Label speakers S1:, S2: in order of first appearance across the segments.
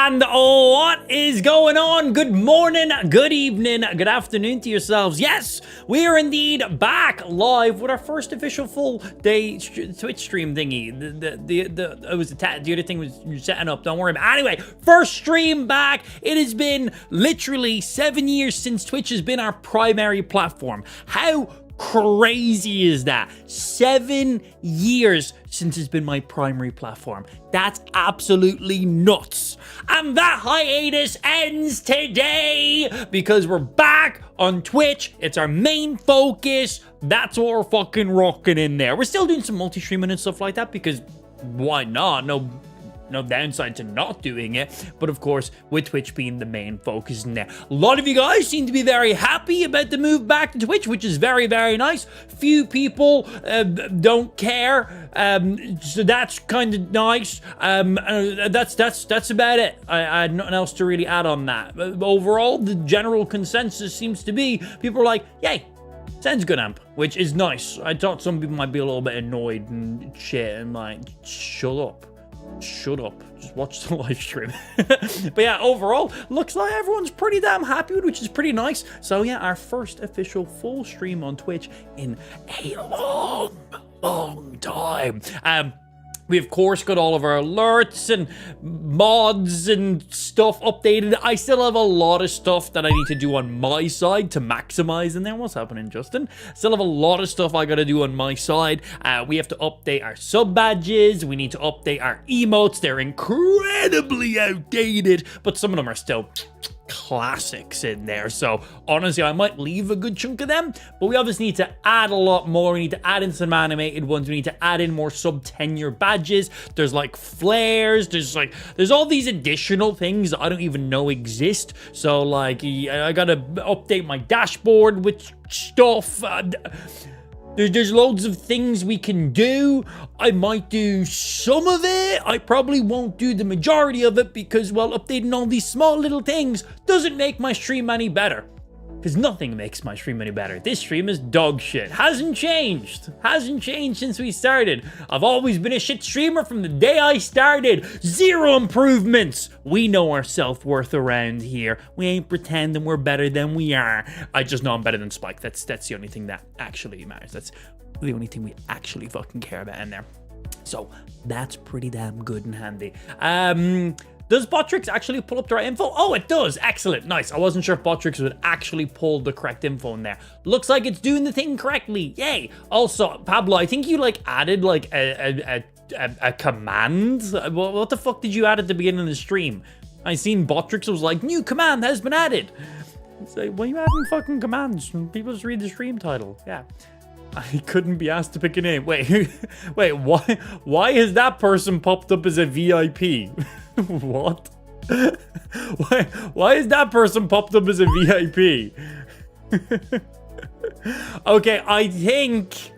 S1: And what is going on? Good morning, good evening, good afternoon to yourselves. Yes, we are indeed back live with our first official full day Twitch stream thingy. The other thing was setting up. Don't worry about it. Anyway, first stream back. It has been literally 7 years since Twitch has been our primary platform. How crazy is that? 7 years since it's been my primary platform. That's absolutely nuts. And that hiatus ends today because we're back on Twitch. It's our main focus. That's what we're fucking rocking in there. We're still doing some multi-streaming and stuff like that because why not? No downside to not doing it, but of course, with Twitch being the main focus in there. A lot of you guys seem to be very happy about the move back to Twitch, which is very, very nice. Few people don't care, so that's kind of nice. That's about it. I had nothing else to really add on that. Overall, the general consensus seems to be people are like, yay, sounds good, amp, which is nice. I thought some people might be a little bit annoyed and shit and like, shut up, just watch the live stream. But yeah, overall, looks like everyone's pretty damn happy with, which is pretty nice. So yeah, our first official full stream on Twitch in a long time. We, of course, got all of our alerts and mods and stuff updated. I still have a lot of stuff that I need to do on my side to maximize in there. What's happening, Justin? Still have a lot of stuff I got to do on my side. We have to update our sub badges. We need to update our emotes. They're incredibly outdated, but some of them are still classics in there. So honestly, I might leave a good chunk of them, but we obviously need to add a lot more. We need to add in some animated ones. We need to add in more sub tenure badges. There's like flares. There's all these additional things that I don't even know exist. So like, I gotta update my dashboard with stuff. There's loads of things we can do. I might do some of it. I probably won't do the majority of it because, well, updating all these small little things doesn't make my stream any better. Because nothing makes my stream any better. This stream is dog shit. Hasn't changed since we started. I've always been a shit streamer from the day I started. Zero improvements. We know our self-worth around here. We ain't pretending we're better than we are. I just know I'm better than Spike. That's the only thing that actually matters. That's the only thing we actually fucking care about in there. So that's pretty damn good and handy. Does Botrix actually pull up the right info? Oh, it does. Excellent. Nice. I wasn't sure if Botrix would actually pull the correct info in there. Looks like it's doing the thing correctly. Yay. Also, Pablo, I think you like added like a command. What the fuck did you add at the beginning of the stream? I seen Botrix was like, new command has been added. It's like, well, you adding fucking commands. People just read the stream title. Yeah. I couldn't be asked to pick a name. Wait, why has that person popped up as a VIP? What? Why is that person popped up as a VIP? Okay, I think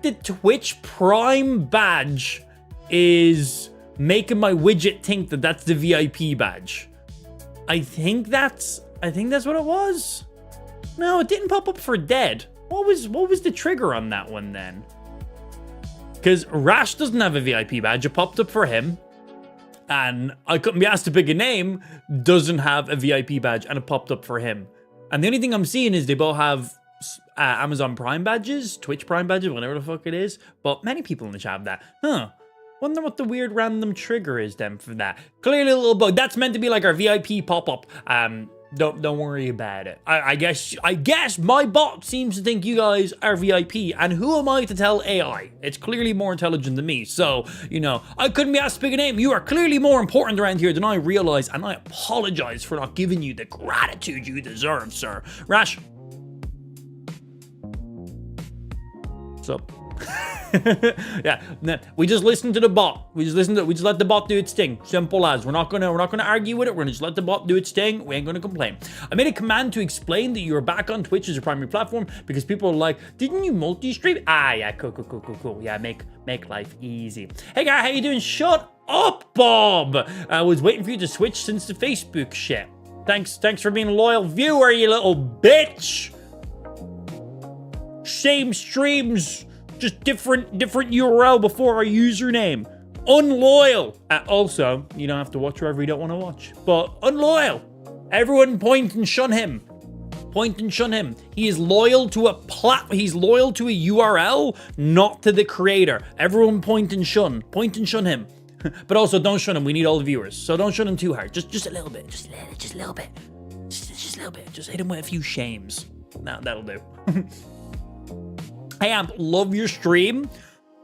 S1: the Twitch Prime badge is making my widget think that that's the VIP badge. I think that's what it was. No, it didn't pop up for dead. What was the trigger on that one then? Because Rash doesn't have a VIP badge. It popped up for him. And I couldn't be asked to pick a name, doesn't have a VIP badge, and it popped up for him. And the only thing I'm seeing is they both have Amazon Prime badges, Twitch Prime badges, whatever the fuck it is. But many people in the chat have that. Huh. Wonder what the weird random trigger is then for that. Clearly a little bug. That's meant to be like our VIP pop-up. Don't worry about it. I guess my bot seems to think you guys are VIP, and who am I to tell AI? It's clearly more intelligent than me, so, you know, I couldn't be asked to pick a name. You are clearly more important around here than I realize, and I apologize for not giving you the gratitude you deserve, sir. Rash. What's up? Yeah, we just listen to the bot. We just let the bot do its thing. Simple as. We're not gonna argue with it. We're gonna just let the bot do its thing. We ain't gonna complain. I made a command to explain that you are back on Twitch as your primary platform because people are like, didn't you multi-stream? Ah, yeah, cool. Yeah, make life easy. Hey guy, how you doing? Shut up, Bob. I was waiting for you to switch since the Facebook shit. Thanks for being a loyal viewer, you little bitch. Same streams. Just different URL before our username. unloyal. Also, you don't have to watch wherever you don't want to watch, but unloyal. Everyone point and shun him. Point and shun him. He is loyal to he's loyal to a URL, not to the creator. Everyone point and shun. Point and shun him. But also don't shun him. We need all the viewers. So don't shun him too hard. Just a little bit. Just a little bit. Just a little bit. Just hit him with a few shames. Nah, that'll do. Hey Amp, love your stream.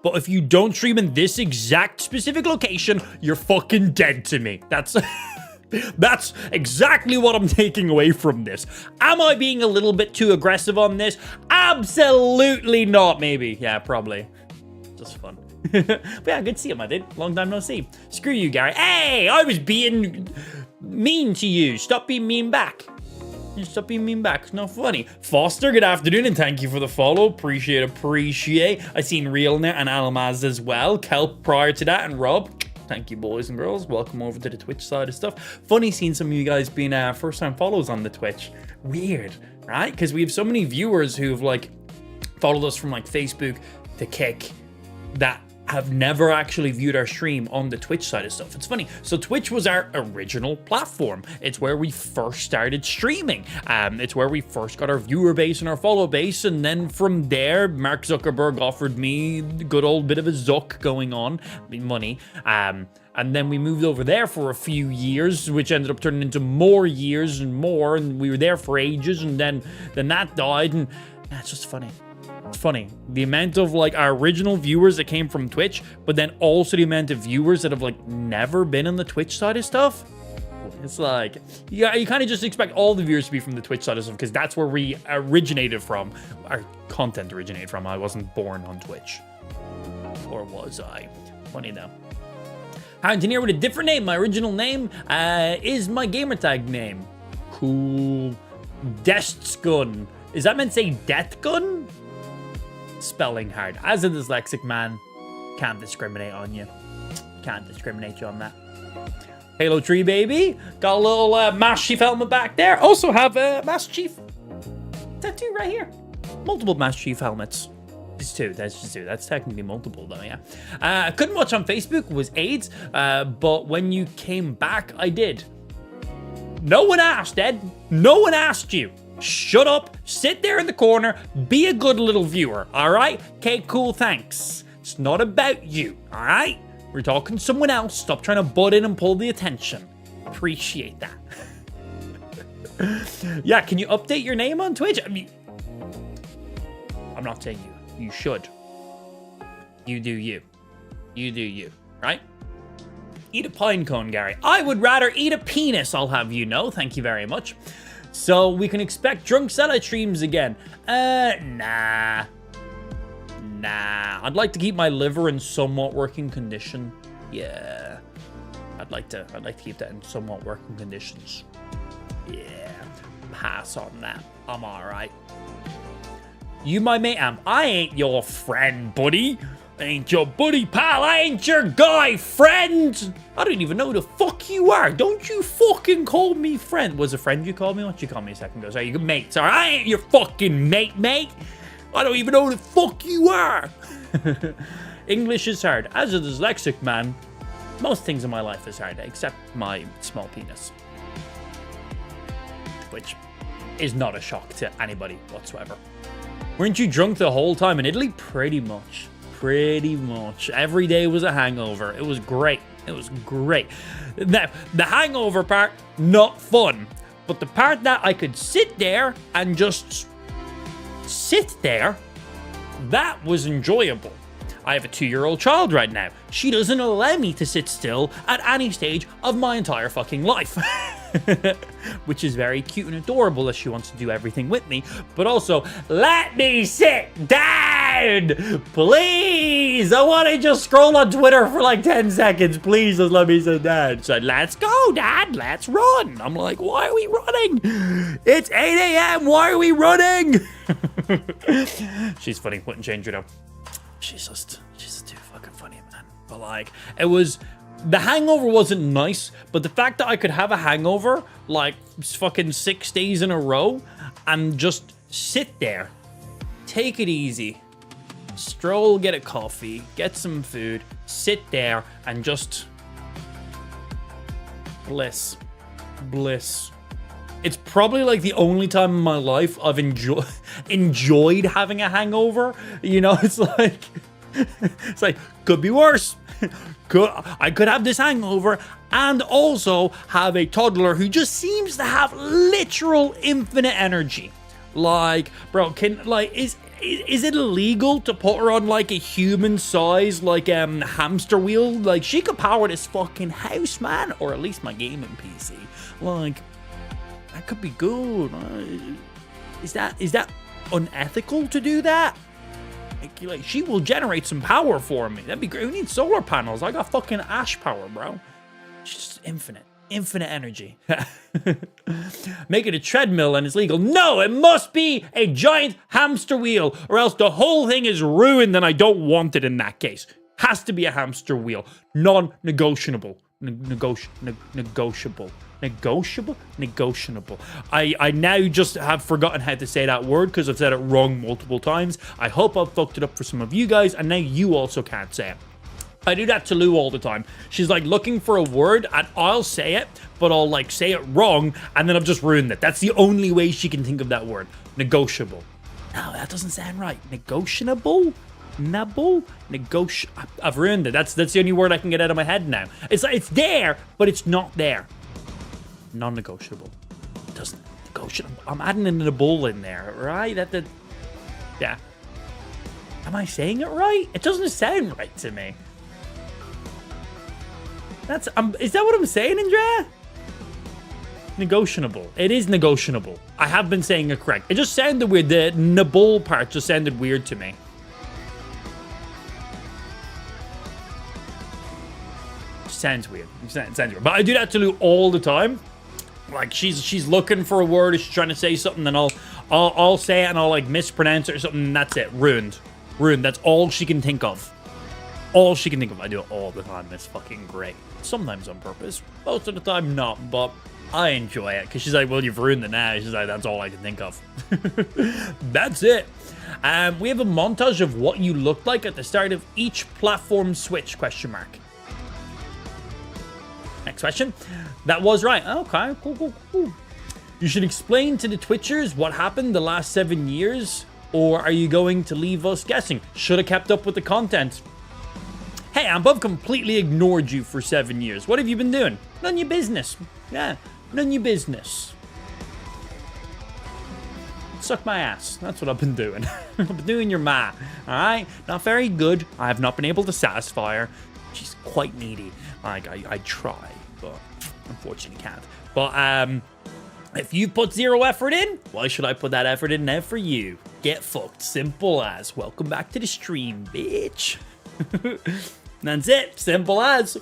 S1: But if you don't stream in this exact specific location, you're fucking dead to me. That's exactly what I'm taking away from this. Am I being a little bit too aggressive on this? Absolutely not, maybe. Yeah, probably. Just fun. But yeah, good to see you, my dude. Long time no see. Screw you, Gary. Hey, I was being mean to you. Stop being mean back. Stop being mean back. It's not funny. Foster, good afternoon, and thank you for the follow. Appreciate. I seen Real in there and Almaz as well. Kelp prior to that, and Rob. Thank you, boys and girls. Welcome over to the Twitch side of stuff. Funny seeing some of you guys being first-time follows on the Twitch. Weird, right? Because we have so many viewers who've like followed us from like Facebook to Kick that have never actually viewed our stream on the Twitch side of stuff. It's funny. So Twitch was our original platform. It's where we first started streaming. It's where we first got our viewer base and our follow base. And then from there, Mark Zuckerberg offered me the good old bit of a zuck going on, money. And then we moved over there for a few years, which ended up turning into more years and more. And we were there for ages. And then that died. And it's just funny. It's funny, the amount of like our original viewers that came from Twitch, but then also the amount of viewers that have like never been on the Twitch side of stuff. It's like, yeah, you kind of just expect all the viewers to be from the Twitch side of stuff because that's where we originated from. Our content originated from. I wasn't born on Twitch. Or was I? Funny though. Engineer with a different name. My original name is my gamertag name. Cool. Destgun. Is that meant to say Death Gun? Spelling hard. As a dyslexic man, can't discriminate on you. Can't discriminate you on that. Halo 3, baby. Got a little Master Chief helmet back there. Also have a Master Chief tattoo right here. Multiple Master Chief helmets. It's two. That's just two. That's technically multiple, though, yeah. Couldn't watch on Facebook. Was AIDS. But when you came back, I did. No one asked, Ed. No one asked you. Shut up, sit there in the corner, be a good little viewer, all right? Okay, cool, thanks. It's not about you, all right? We're talking to someone else. Stop trying to butt in and pull the attention. Appreciate that. Yeah, can you update your name on Twitch? I mean, I'm not saying you. You should. You do you. You do you, right? Eat a pine cone, Gary. I would rather eat a penis, I'll have you know. Thank you very much. So we can expect drunk Sella streams again. Nah. I'd like to keep my liver in somewhat working condition. Yeah. I'd like to keep that in somewhat working conditions. Yeah. Pass on that. I'm alright. You my mate, Amp. I ain't your friend, buddy. I ain't your buddy, pal. I ain't your guy, friend. I don't even know who the fuck you are. Don't you fucking call me friend. Was a friend you called me? What you call me a second ago? Sorry, you mates. All right, I ain't your fucking mate. I don't even know who the fuck you are. English is hard. As a dyslexic man, most things in my life is hard, except my small penis. Which is not a shock to anybody whatsoever. Weren't you drunk the whole time in Italy? Pretty much. Every day was a hangover. It was great. Now, the hangover part, not fun. But the part that I could sit there and just sit there, that was enjoyable. I have a 2-year-old child right now. She doesn't allow me to sit still at any stage of my entire fucking life. Which is very cute and adorable as she wants to do everything with me. But also, let me sit down! Please! I want to just scroll on Twitter for like 10 seconds. Please just let me sit down. So, let's go, Dad. Let's run. I'm like, why are we running? It's 8 a.m. Why are we running? She's funny. Wouldn't change her though. She's too fucking funny, man. But like, the hangover wasn't nice, but the fact that I could have a hangover like fucking 6 days in a row and just sit there, take it easy, stroll, get a coffee, get some food, sit there, and just bliss. It's probably like the only time in my life I've enjoyed having a hangover. You know, it's like could be worse. I could have this hangover and also have a toddler who just seems to have literal infinite energy. Like, bro, is it illegal to put her on like a human size like hamster wheel? Like, she could power this fucking house, man, or at least my gaming PC. Like, that could be good. Is that unethical to do that? Like, she will generate some power for me. That'd be great. Who needs solar panels? I got fucking ash power, bro. She's just infinite energy. Make it a treadmill and it's legal. No, it must be a giant hamster wheel, or else the whole thing is ruined and I don't want it in that case. Has to be a hamster wheel. Non-negotiable. Negotiable. I now just have forgotten how to say that word because I've said it wrong multiple times. I hope I've fucked it up for some of you guys, and now you also can't say it. I do that to Lou all the time. She's like looking for a word and I'll say it, but I'll like say it wrong and then I've just ruined it. That's the only way she can think of that word. Negotiable. No, that doesn't sound right. Negotiable? I've ruined it. That's the only word I can get out of my head now. It's like it's there, but it's not there. Non-negotiable. Doesn't negotiable. I'm adding in the bull in there, right? Yeah. Am I saying it right? It doesn't sound right to me. Is that what I'm saying, Andrea? Negotiable. It is negotiable. I have been saying it correct. It just sounded weird. The nabul part just sounded weird to me. Sounds weird. Sounds weird. But I do that to Lou all the time. Like, she's looking for a word, she's trying to say something, and I'll say it and I'll like mispronounce it or something, and that's it. Ruined. That's all she can think of. I do it all the time. It's fucking great. Sometimes on purpose. Most of the time not, but I enjoy it. Because she's like, well, you've ruined it now. She's like, that's all I can think of. That's it. We have a montage of what you looked like at the start of each platform switch, ? Next question. That was right. Okay, cool. You should explain to the Twitchers what happened the last 7 years, or are you going to leave us guessing? Should have kept up with the content. Hey, I've completely ignored you for 7 years. What have you been doing? None of your business. Yeah, none of your business. Suck my ass. That's what I've been doing. I've been doing your ma. Alright? Not very good. I have not been able to satisfy her. She's quite needy. I try, but unfortunately can't. But if you put zero effort in, why should I put that effort in now for you? Get fucked. Simple as. Welcome back to the stream, bitch. That's it. Simple as.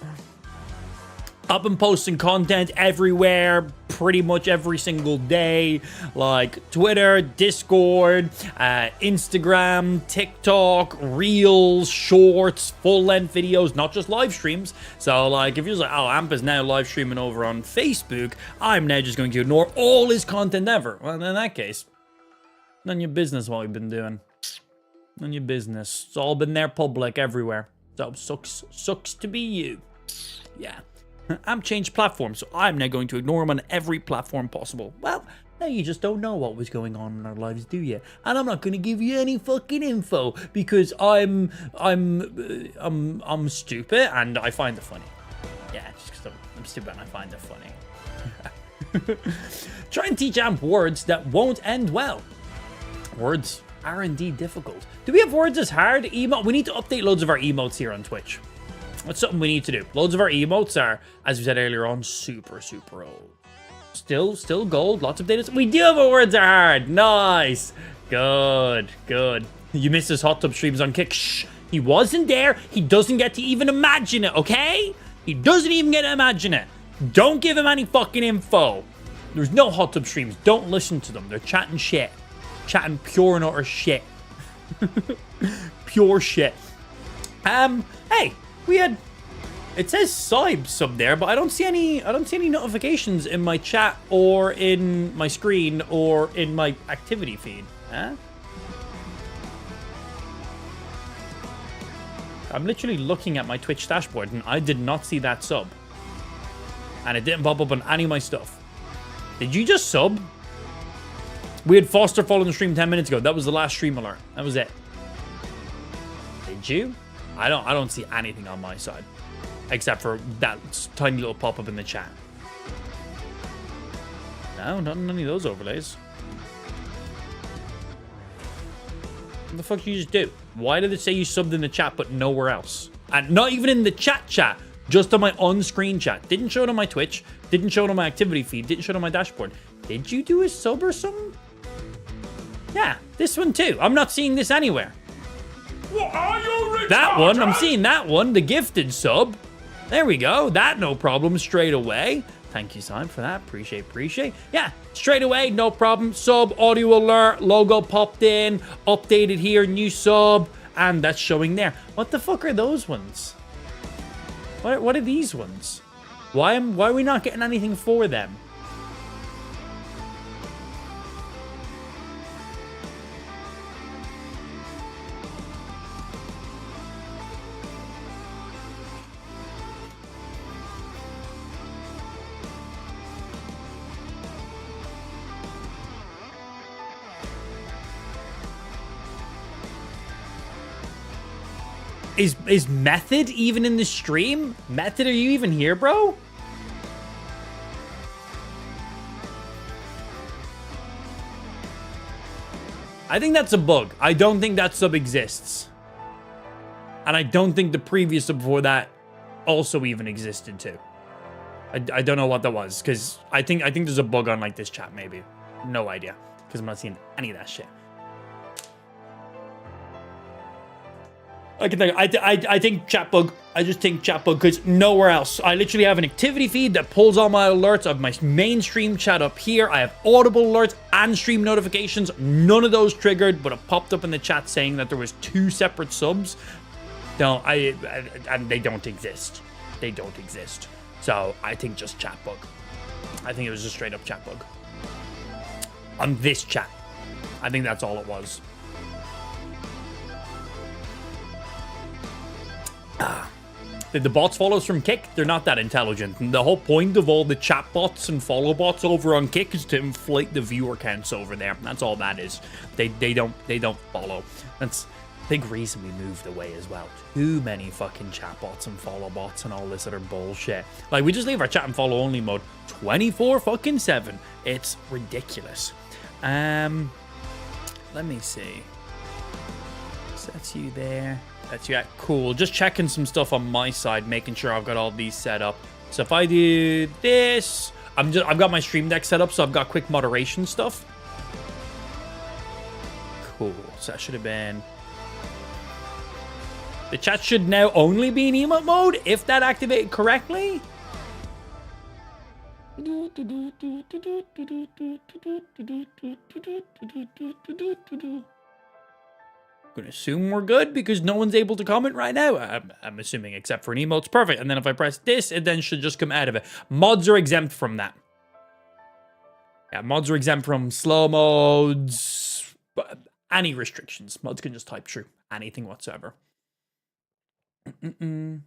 S1: I've been posting content everywhere, pretty much every single day, like Twitter, Discord, Instagram, TikTok, Reels, Shorts, full-length videos, not just live streams. So, like, if you're like, oh, Amp is now live streaming over on Facebook, I'm now just going to ignore all his content ever. Well, in that case, none of your business what we've been doing. None of your business. It's all been there public everywhere. So, sucks to be you. Yeah. I'm changed platforms, so I'm now going to ignore him on every platform possible. Well, now you just don't know what was going on in our lives, do you? And I'm not going to give you any fucking info because I'm stupid and I find it funny. Yeah, just because I'm stupid and I find it funny. Try and teach Amp words that won't end well. Words are indeed difficult. Do we have words as hard? Emote? We need to update loads of our emotes here on Twitch. That's something we need to do. Loads of our emotes are, as we said earlier on, super old. Still gold. Lots of data. We do have a words are hard. Nice. Good. You missed his hot tub streams on Kick. Shh. He wasn't there. He doesn't get to even imagine it, okay? He doesn't even get to imagine it. Don't give him any fucking info. There's no hot tub streams. Don't listen to them. They're chatting shit. Chatting pure and utter shit. Pure shit. Hey. We had, it says sub there, but I don't see any notifications in my chat or in my screen or in my activity feed. Huh? I'm literally looking at my Twitch dashboard, and I did not see that sub. And it didn't pop up on any of my stuff. Did you just sub? We had Foster following the stream 10 minutes ago. That was the last stream alert. That was it. Did you? I don't see anything on my side. Except for that tiny little pop-up in the chat. No, not none of those overlays. What the fuck did you just do? Why did it say you subbed in the chat but nowhere else? And not even in the chat, just on my on-screen chat. Didn't show it on my Twitch, didn't show it on my activity feed, didn't show it on my dashboard. Did you do a sub or something? Yeah, this one too. I'm not seeing this anywhere.
S2: What are you,
S1: that one, I'm seeing that one, the gifted sub. There we go, that no problem straight away. Thank you, Simon, for that. Appreciate. Yeah, straight away, no problem. Sub, audio alert, logo popped in, updated here, new sub, and that's showing there. What the fuck are those ones? What are these ones? Why are we not getting anything for them? Is Method even in the stream? Method, are you even here, bro? I think that's a bug. I don't think that sub exists. And I don't think the previous sub before that also even existed too. I don't know what that was, because I think there's a bug on like this chat maybe. No idea, because I'm not seeing any of that shit. I think chat bug. I just think chat bug because nowhere else. I literally have an activity feed that pulls all my alerts. I have my mainstream chat up here. I have audible alerts and stream notifications. None of those triggered, but it popped up in the chat saying that there was 2 separate subs. No, and they don't exist. They don't exist. So I think just chat bug. I think it was a straight up chat bug. On this chat. I think that's all it was. Did the bots follow us from Kick? They're not that intelligent. And the whole point of all the chat bots and follow bots over on Kick is to inflate the viewer counts over there. That's all that is. They don't follow. That's a big reason we moved away as well. Too many fucking chat bots and follow bots and all this other bullshit. Like, we just leave our chat and follow only mode 24/7. It's ridiculous. Let me see. So that's you there. That's you. Cool. Just checking some stuff on my side, making sure I've got all these set up. So if I do this, I've got my stream deck set up, so I've got quick moderation stuff. Cool. So that should have been. The chat should now only be in emote mode if that activated correctly. Gonna assume we're good because no one's able to comment right now. I'm assuming except for an emote's perfect. And then if I press this, it then should just come out of it. Mods are exempt from that. Yeah, mods are exempt from slow modes. Any restrictions. Mods can just type through anything whatsoever. I'm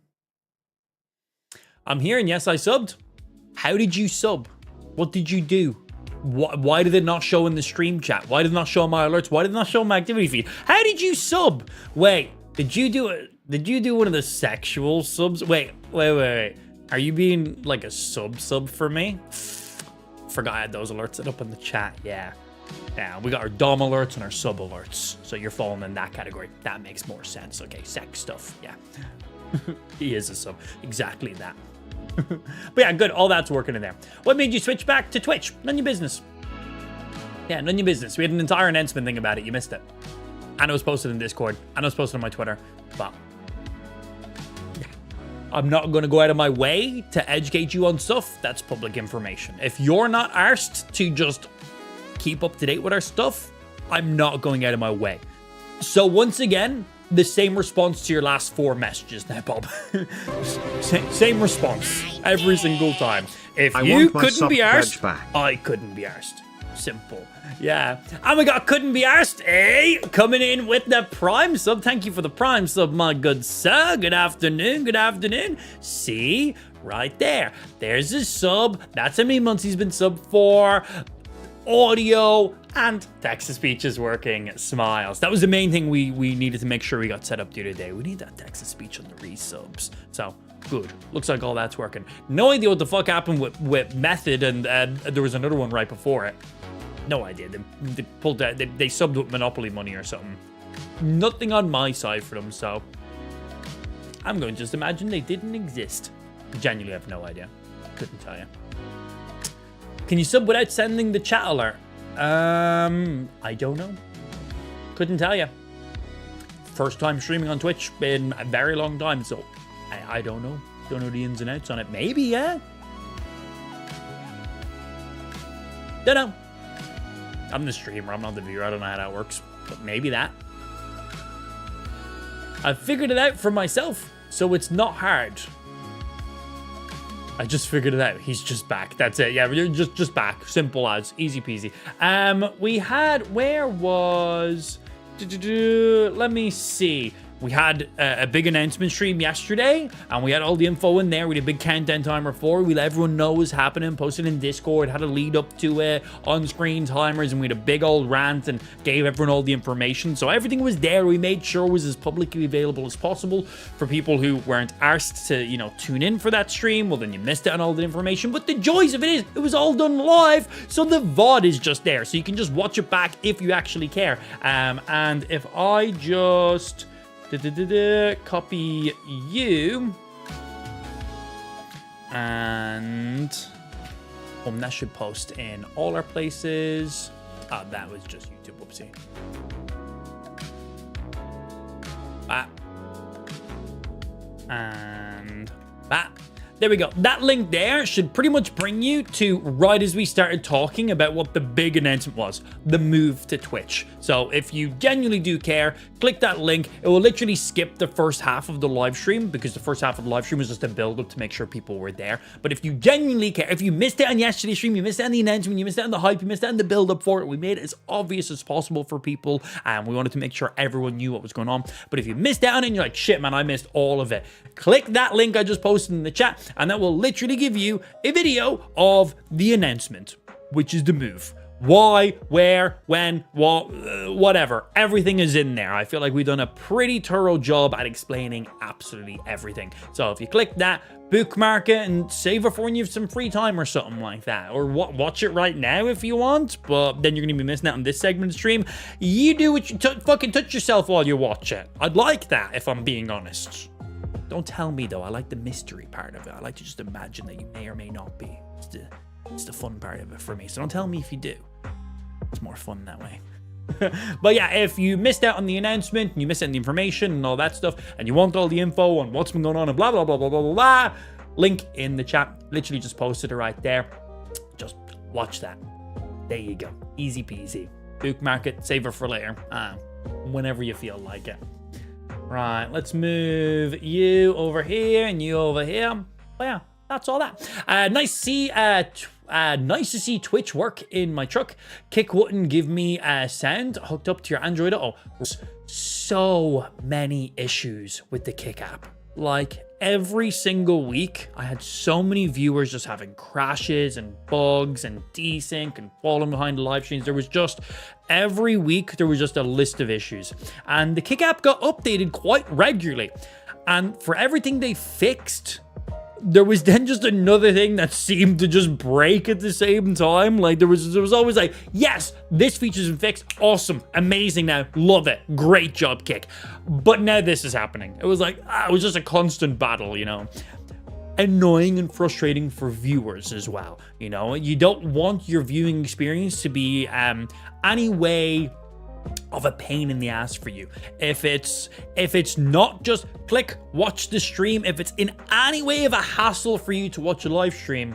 S1: here and yes, I subbed. How did you sub? What did you do? Why did it not show in the stream chat? Why did it not show my alerts? Why did it not show my activity feed? How did you sub? Wait, did you do it? Did you do one of the sexual subs? Wait. Are you being like a sub for me? Forgot I had those alerts set up in the chat. Yeah, we got our dom alerts and our sub alerts. So you're falling in that category. That makes more sense. Okay, sex stuff. Yeah, he is a sub. Exactly that. But yeah, good. All that's working in there. What made you switch back to Twitch? None of your business. Yeah, none of your business. We had an entire announcement thing about it. You missed it. And it was posted in Discord. And it was posted on my Twitter. But yeah, I'm not going to go out of my way to educate you on stuff. That's public information. If you're not arsed to just keep up to date with our stuff, I'm not going out of my way. So once again, the same response to your last 4 messages now, Bob. Same response every single time. If you couldn't be arsed, I couldn't be arsed. Simple. Yeah. And we got Couldn't Be Arsed, coming in with the Prime sub. Thank you for the Prime sub, my good sir. Good afternoon. Good afternoon. See? Right there. There's his sub. That's how many months he's been sub for. Audio and text-to-speech is working. Smiles. That was the main thing we needed to make sure we got set up the other day. We need that text-to-speech on the resubs. So, good. Looks like all that's working. No idea what the fuck happened with Method, and there was another one right before it. No idea. They pulled that. They subbed with Monopoly money or something. Nothing on my side for them, so I'm going to just imagine they didn't exist. Genuinely have no idea. Couldn't tell you. Can you sub without sending the chat alert? I don't know. Couldn't tell you. First time streaming on Twitch in a very long time, so I don't know. Don't know the ins and outs on it. Maybe, yeah. Don't know. I'm the streamer. I'm not the viewer. I don't know how that works, but maybe that. I figured it out for myself, so it's not hard. I just figured it out. He's just back. That's it. Yeah, we're just back. Simple as. Easy peasy. We had... Where was... Let me see. We had a big announcement stream yesterday, and we had all the info in there. We did a big countdown timer for it. We let everyone know what was happening, posted in Discord, had a lead up to it, on-screen timers, and we had a big old rant and gave everyone all the information. So everything was there. We made sure it was as publicly available as possible for people who weren't asked to, you know, tune in for that stream. Well, then you missed out on all the information. But the joys of it is, it was all done live, so the VOD is just there. So you can just watch it back if you actually care. And if I just... copy you, and that should post in all our places. That was just YouTube. Whoopsie. And there we go. That link there should pretty much bring you to right as we started talking about what the big announcement was, the move to Twitch. So if you genuinely do care, click that link. It will literally skip the first half of the live stream, because the first half of the live stream was just a build up to make sure people were there. But if you genuinely care, if you missed it on yesterday's stream, you missed it on the announcement, you missed it on the hype, you missed it on the build up for it, we made it as obvious as possible for people, and we wanted to make sure everyone knew what was going on. But if you missed out on it and you're like, shit man, I missed all of it, click that link I just posted in the chat, and that will literally give you a video of the announcement, which is the move. Why, where, when, what, whatever. Everything is in there. I feel like we've done a pretty thorough job at explaining absolutely everything. So if you click that, bookmark it and save it for when you have some free time or something like that. Or watch it right now if you want, but then you're going to be missing out on this segment of the stream. You do what you fucking touch yourself while you watch it. I'd like that, if I'm being honest. Don't tell me, though. I like the mystery part of it. I like to just imagine that you may or may not be. It's the fun part of it for me. So don't tell me if you do. It's more fun that way. But yeah, if you missed out on the announcement, and you missed out on the information and all that stuff, and you want all the info on what's been going on and blah, blah, blah, blah, blah, blah, blah, link in the chat. Literally just posted it right there. Just watch that. There you go. Easy peasy. Bookmark it. Save it for later. Whenever you feel like it. Right, let's move you over here and you over here. Oh yeah, that's all that. Nice to see Twitch work in my truck. Kick wouldn't give me a sound hooked up to your Android. Oh, so many issues with the Kick app. Like every single week, I had so many viewers just having crashes and bugs and desync and falling behind the live streams. There was just, every week, there was just a list of issues. And the Kick app got updated quite regularly. And for everything they fixed, there was then just another thing that seemed to just break at the same time. Like there was always like, yes, this feature's been fixed. Awesome. Amazing now. Love it. Great job, Kick. But now this is happening. It was like, it was just a constant battle, you know. Annoying and frustrating for viewers as well. You know, you don't want your viewing experience to be any way of a pain in the ass for you. If it's not just click watch the stream, if it's in any way of a hassle for you to watch a live stream,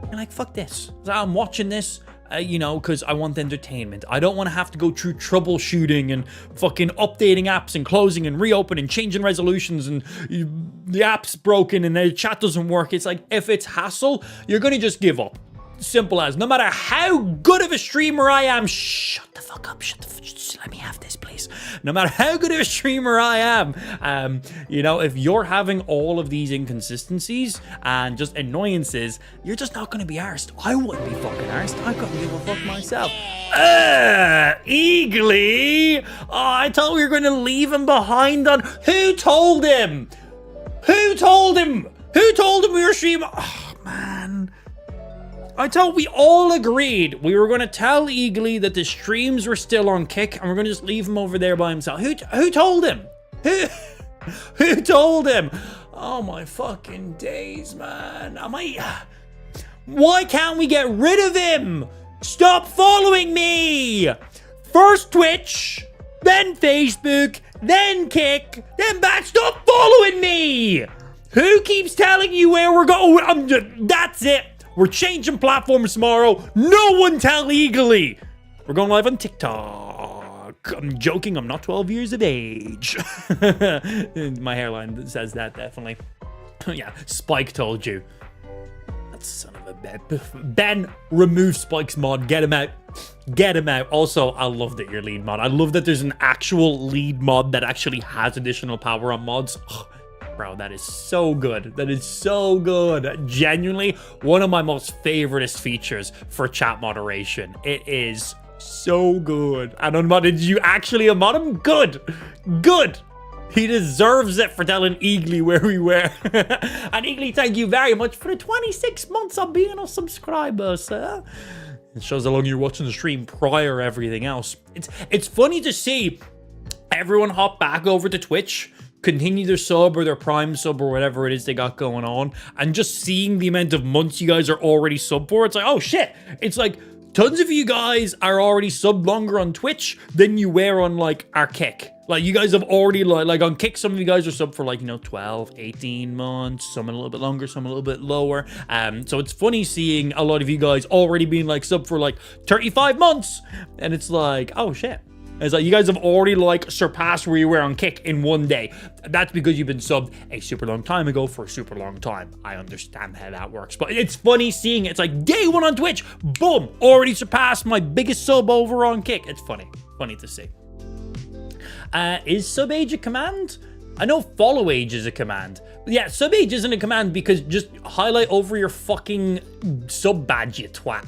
S1: you're like, fuck this. I'm watching this, you know, because I want entertainment. I don't want to have to go through troubleshooting and fucking updating apps and closing and reopening, changing resolutions, and the app's broken and the chat doesn't work. It's like, if it's hassle, you're going to just give up. simple as, no matter how good of a streamer I am, shut the fuck up, just let me have this, please. No matter how good of a streamer I am, you know, if you're having all of these inconsistencies and just annoyances, you're just not going to be arsed. I wouldn't be fucking arsed. I couldn't give a fuck myself. Eagly! Oh, I thought we were going to leave him behind on... Who told him? Who told him? Who told him we were streaming? Oh, man. I thought we all agreed we were going to tell Eagly that the streams were still on Kick and we're going to just leave him over there by himself. Who told him? Who told him? Oh my fucking days, man. Why can't we get rid of him? Stop following me. First Twitch, then Facebook, then Kick, then back. Stop following me. Who keeps telling you where we're going? That's it. We're changing platforms tomorrow. No one tell Eagly. We're going live on TikTok. I'm joking. I'm not 12 years of age. My hairline says that, definitely. Yeah, Spike told you. That son of a Ben. Ben, remove Spike's mod. Get him out. Get him out. Also, I love that you're lead mod. I love that there's an actual lead mod that actually has additional power on mods. Bro, that is so good. That is so good. Genuinely, one of my most favoriteest features for chat moderation. It is so good. And unmodded, you actually unmod him? Good. Good. He deserves it for telling Eagly where we were. And Eagly, thank you very much for the 26 months of being a subscriber, sir. It shows how long you're watching the stream prior to everything else. It's funny to see everyone hop back over to Twitch, continue their sub or their prime sub or whatever it is they got going on, and just seeing the amount of months you guys are already sub for. It's like, oh shit. It's like tons of you guys are already subbed longer on Twitch than you were on like our Kick. Like you guys have already like on Kick, some of you guys are sub for like, you know, 12, 18 months, some a little bit longer, some a little bit lower. So it's funny seeing a lot of you guys already being like sub for like 35 months. And it's like, oh shit. It's like you guys have already like surpassed where you were on Kick in one day. That's because you've been subbed a super long time ago for a super long time. I understand how that works, but it's funny seeing it. It's like day one on Twitch, boom, already surpassed my biggest sub over on Kick. It's funny to see. Is sub age a command? I know follow age is a command. But yeah, sub age isn't a command because just highlight over your fucking sub badge, you twat.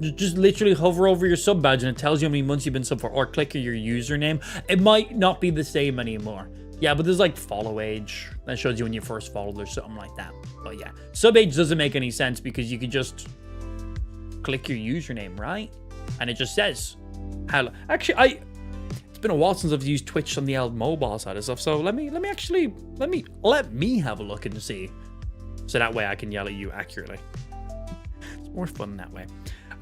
S1: Just literally hover over your sub badge and it tells you how many months you've been sub for, or click your username. It might not be the same anymore. Yeah, but there's like follow age. That shows you when you first followed or something like that. But yeah, sub age doesn't make any sense because you could just click your username, right? And it just says, hello. Actually, it's been a while since I've used Twitch on the old mobile side of stuff. So let me have a look and see. So that way I can yell at you accurately. It's more fun that way.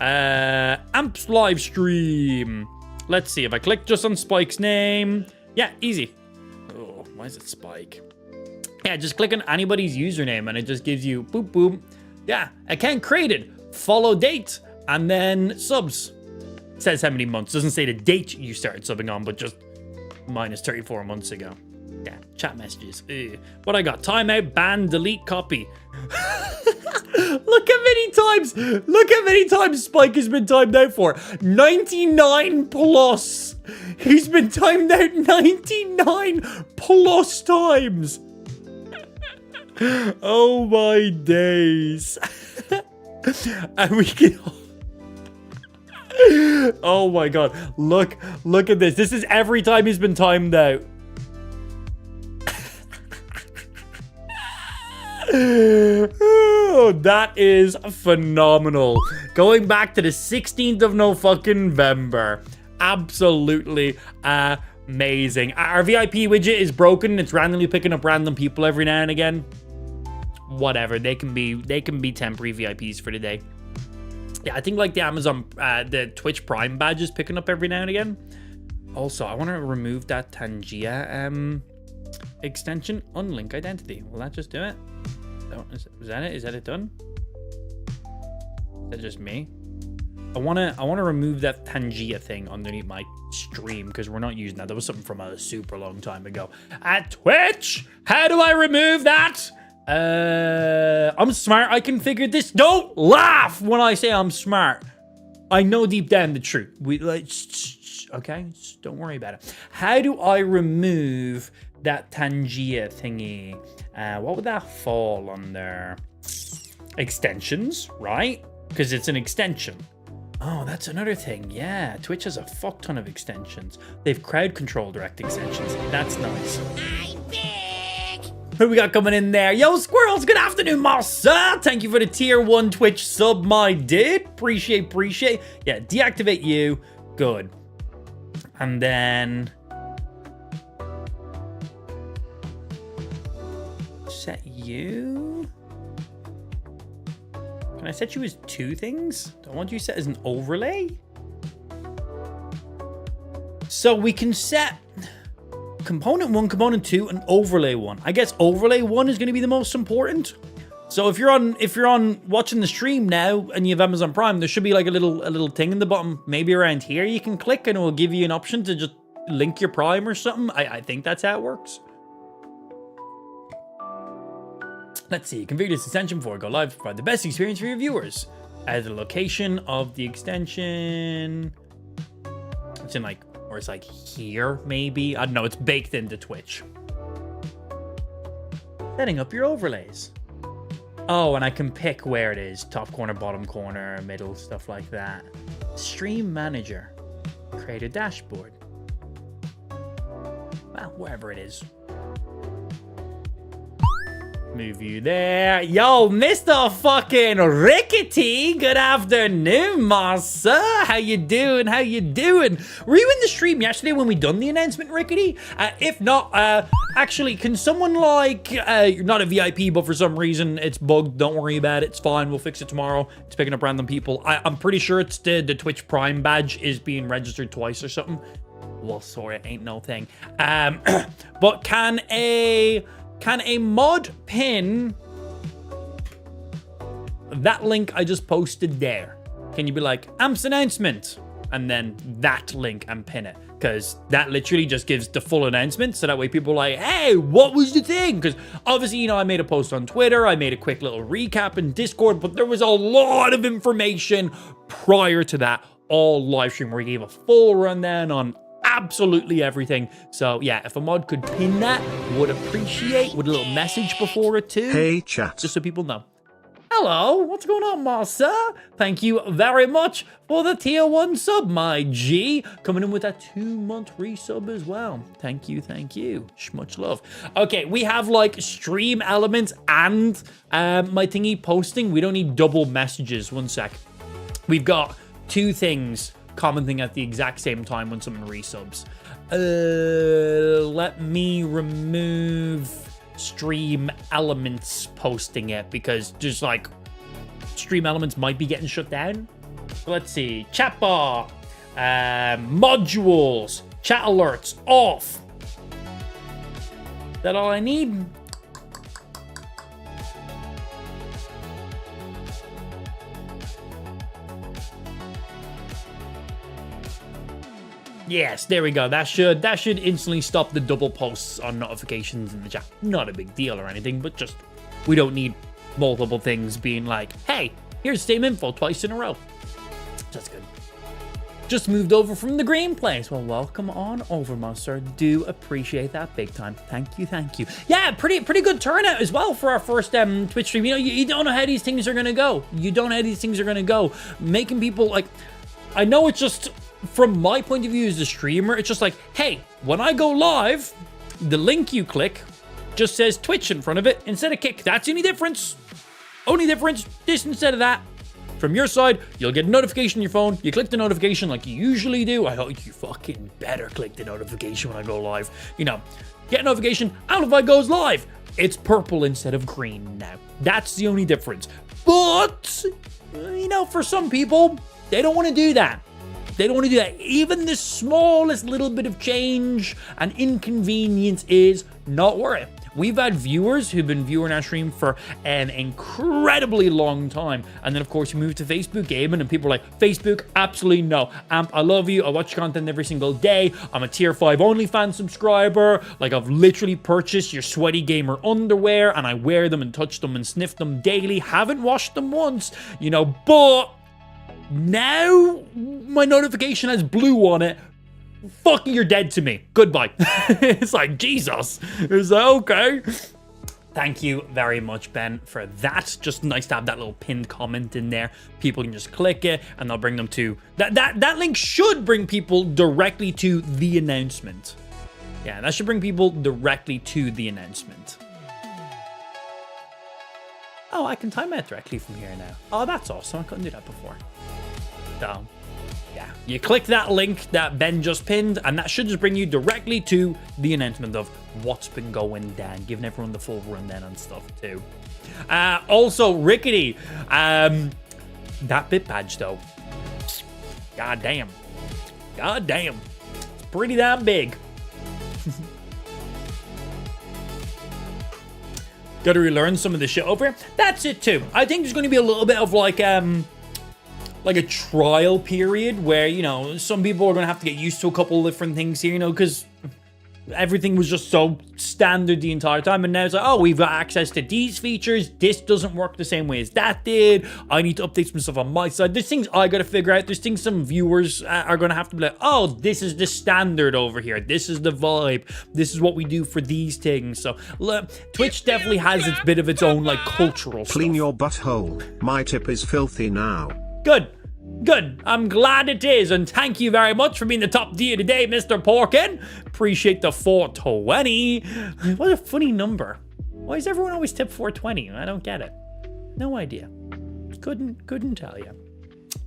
S1: Amps live stream. Let's see if I click just on Spike's name. Yeah, easy. Oh, why is it Spike? Yeah, just click on anybody's username and it just gives you boop boop. Yeah, account created, follow date, and then subs. It says how many months. Doesn't say the date you started subbing on, but just minus 34 months ago. Yeah, chat messages. Ugh. What I got? Timeout, ban, delete, copy. Look how many times Spike has been timed out for. 99 plus. He's been timed out 99 plus times. Oh my days. And we can... Oh my god. Look at this. This is every time he's been timed out. Oh, that is phenomenal. Going back to the 16th of November. Absolutely amazing. Our VIP widget is broken. It's randomly picking up random people every now and again. Whatever. They can be temporary VIPs for the day. Yeah, I think like the Amazon, the Twitch Prime badge is picking up every now and again. Also, I want to remove that Tangia extension. Unlink identity. Will that just do it? Is that it? Is that it done? Is that just me? I wanna remove that Tangia thing underneath my stream because we're not using that. That was something from a super long time ago. At Twitch, how do I remove that? I'm smart. I can figure this. Don't laugh when I say I'm smart. I know deep down the truth. Okay? Don't worry about it. How do I remove that Tangia thingy? What would that fall under? Extensions, right? Because it's an extension. Oh, that's another thing. Yeah, Twitch has a fuck ton of extensions. They've crowd control direct extensions. That's nice. I'm big. Who we got coming in there? Yo, Squirrels, good afternoon, Massa. Thank you for the tier 1 Twitch sub, my dude. Appreciate. Yeah, deactivate you. Good. And then set you. Can I set you as 2 things? Do I want you set as an overlay? So we can set component 1, component 2, and overlay 1. I guess overlay 1 is going to be the most important. So if you're on watching the stream now and you have Amazon Prime, there should be like a little thing in the bottom, maybe around here you can click and it will give you an option to just link your Prime or something. I think that's how it works. Let's see, configure this extension before I go live to provide the best experience for your viewers. Add the location of the extension. It's in like, or it's like here maybe. I don't know, it's baked into Twitch. Setting up your overlays. Oh, and I can pick where it is. Top corner, bottom corner, middle, stuff like that. Stream manager. Create a dashboard. Well, wherever it is. Move you there. Yo, Mr. fucking Rickety. Good afternoon, Massa. How you doing? Were you in the stream yesterday when we done the announcement, Rickety? If not, actually, can someone like, you're not a VIP, but for some reason it's bugged. Don't worry about it. It's fine. We'll fix it tomorrow. It's picking up random people. I'm pretty sure it's the Twitch Prime badge is being registered twice or something. We'll sort it. Ain't no thing. But can a mod pin that link I just posted there? Can you be like, AMP's announcement, and then that link and pin it? Because that literally just gives the full announcement, so that way people are like, hey, what was the thing? Because obviously, you know, I made a post on Twitter, I made a quick little recap in Discord, but there was a lot of information prior to that, all live stream, where we gave a full rundown on absolutely everything. So yeah, if a mod could pin that, would appreciate, with a little message before it too.
S3: Hey chat.
S1: Just so people know. Hello, what's going on, Massa? Thank you very much for the tier 1 sub, my G. Coming in with that 2-month resub as well. Thank you. Much love. Okay, we have like stream elements and my thingy posting. We don't need double messages. One sec. We've got 2 things commenting at the exact same time when someone resubs. Let me remove stream elements posting it, because just like stream elements might be getting shut down. So let's see, chat bar, modules, chat alerts off. Is that all I need? Yes, there we go. That should instantly stop the double posts on notifications in the chat. Not a big deal or anything, but just we don't need multiple things being like, hey, here's same info twice in a row. That's good. Just moved over from the green place. Well, welcome on over, Monster. Do appreciate that big time. Thank you. Yeah, pretty good turnout as well for our first Twitch stream. You know, you don't know how these things are gonna go. Making people like, I know it's just, from my point of view as a streamer, it's just like, hey, when I go live, the link you click just says Twitch in front of it instead of Kick. That's the only difference. This instead of that. From your side, you'll get a notification on your phone. You click the notification like you usually do. I hope you fucking better click the notification when I go live. You know, get a notification. Amplify goes live. It's purple instead of green now. That's the only difference. But, you know, for some people, they don't want to do that. Even the smallest little bit of change and inconvenience is not worth it. We've had viewers who've been viewing our stream for an incredibly long time. And then, of course, we moved to Facebook gaming, and people are like, Facebook, absolutely no. Amp, I love you. I watch your content every single day. I'm a tier 5 OnlyFans subscriber. Like, I've literally purchased your sweaty gamer underwear, and I wear them and touch them and sniff them daily. Haven't washed them once, you know, but now my notification has blue on it. Fucking, you're dead to me. Goodbye. It's like, Jesus. It's like, okay. Thank you very much, Ben, for that. Just nice to have that little pinned comment in there. People can just click it, and they'll bring them to... That link should bring people directly to the announcement. Yeah, that should bring people directly to the announcement. Oh, I can time it directly from here now. Oh, that's awesome. I couldn't do that before. So... yeah, you click that link that Ben just pinned, and that should just bring you directly to the announcement of what's been going down, giving everyone the full rundown and stuff too. Also, Rickety, that bit badge though, god damn, it's pretty damn big. Gotta relearn some of the shit over here. That's it too. I think there's going to be a little bit of like a trial period where, you know, some people are going to have to get used to a couple of different things here, you know, because everything was just so standard the entire time. And now it's like, oh, we've got access to these features. This doesn't work the same way as that did. I need to update some stuff on my side. There's things I got to figure out. There's things some viewers are going to have to be like, oh, this is the standard over here. This is the vibe. This is what we do for these things. So look, Twitch definitely has its bit of its own like cultural stuff.
S3: Clean your butthole. My tip is filthy now.
S1: Good. Good. I'm glad it is. And thank you very much for being the top tier today, Mr. Porkin. Appreciate the 420. What a funny number. Why does everyone always tip 420? I don't get it. No idea. Couldn't tell you.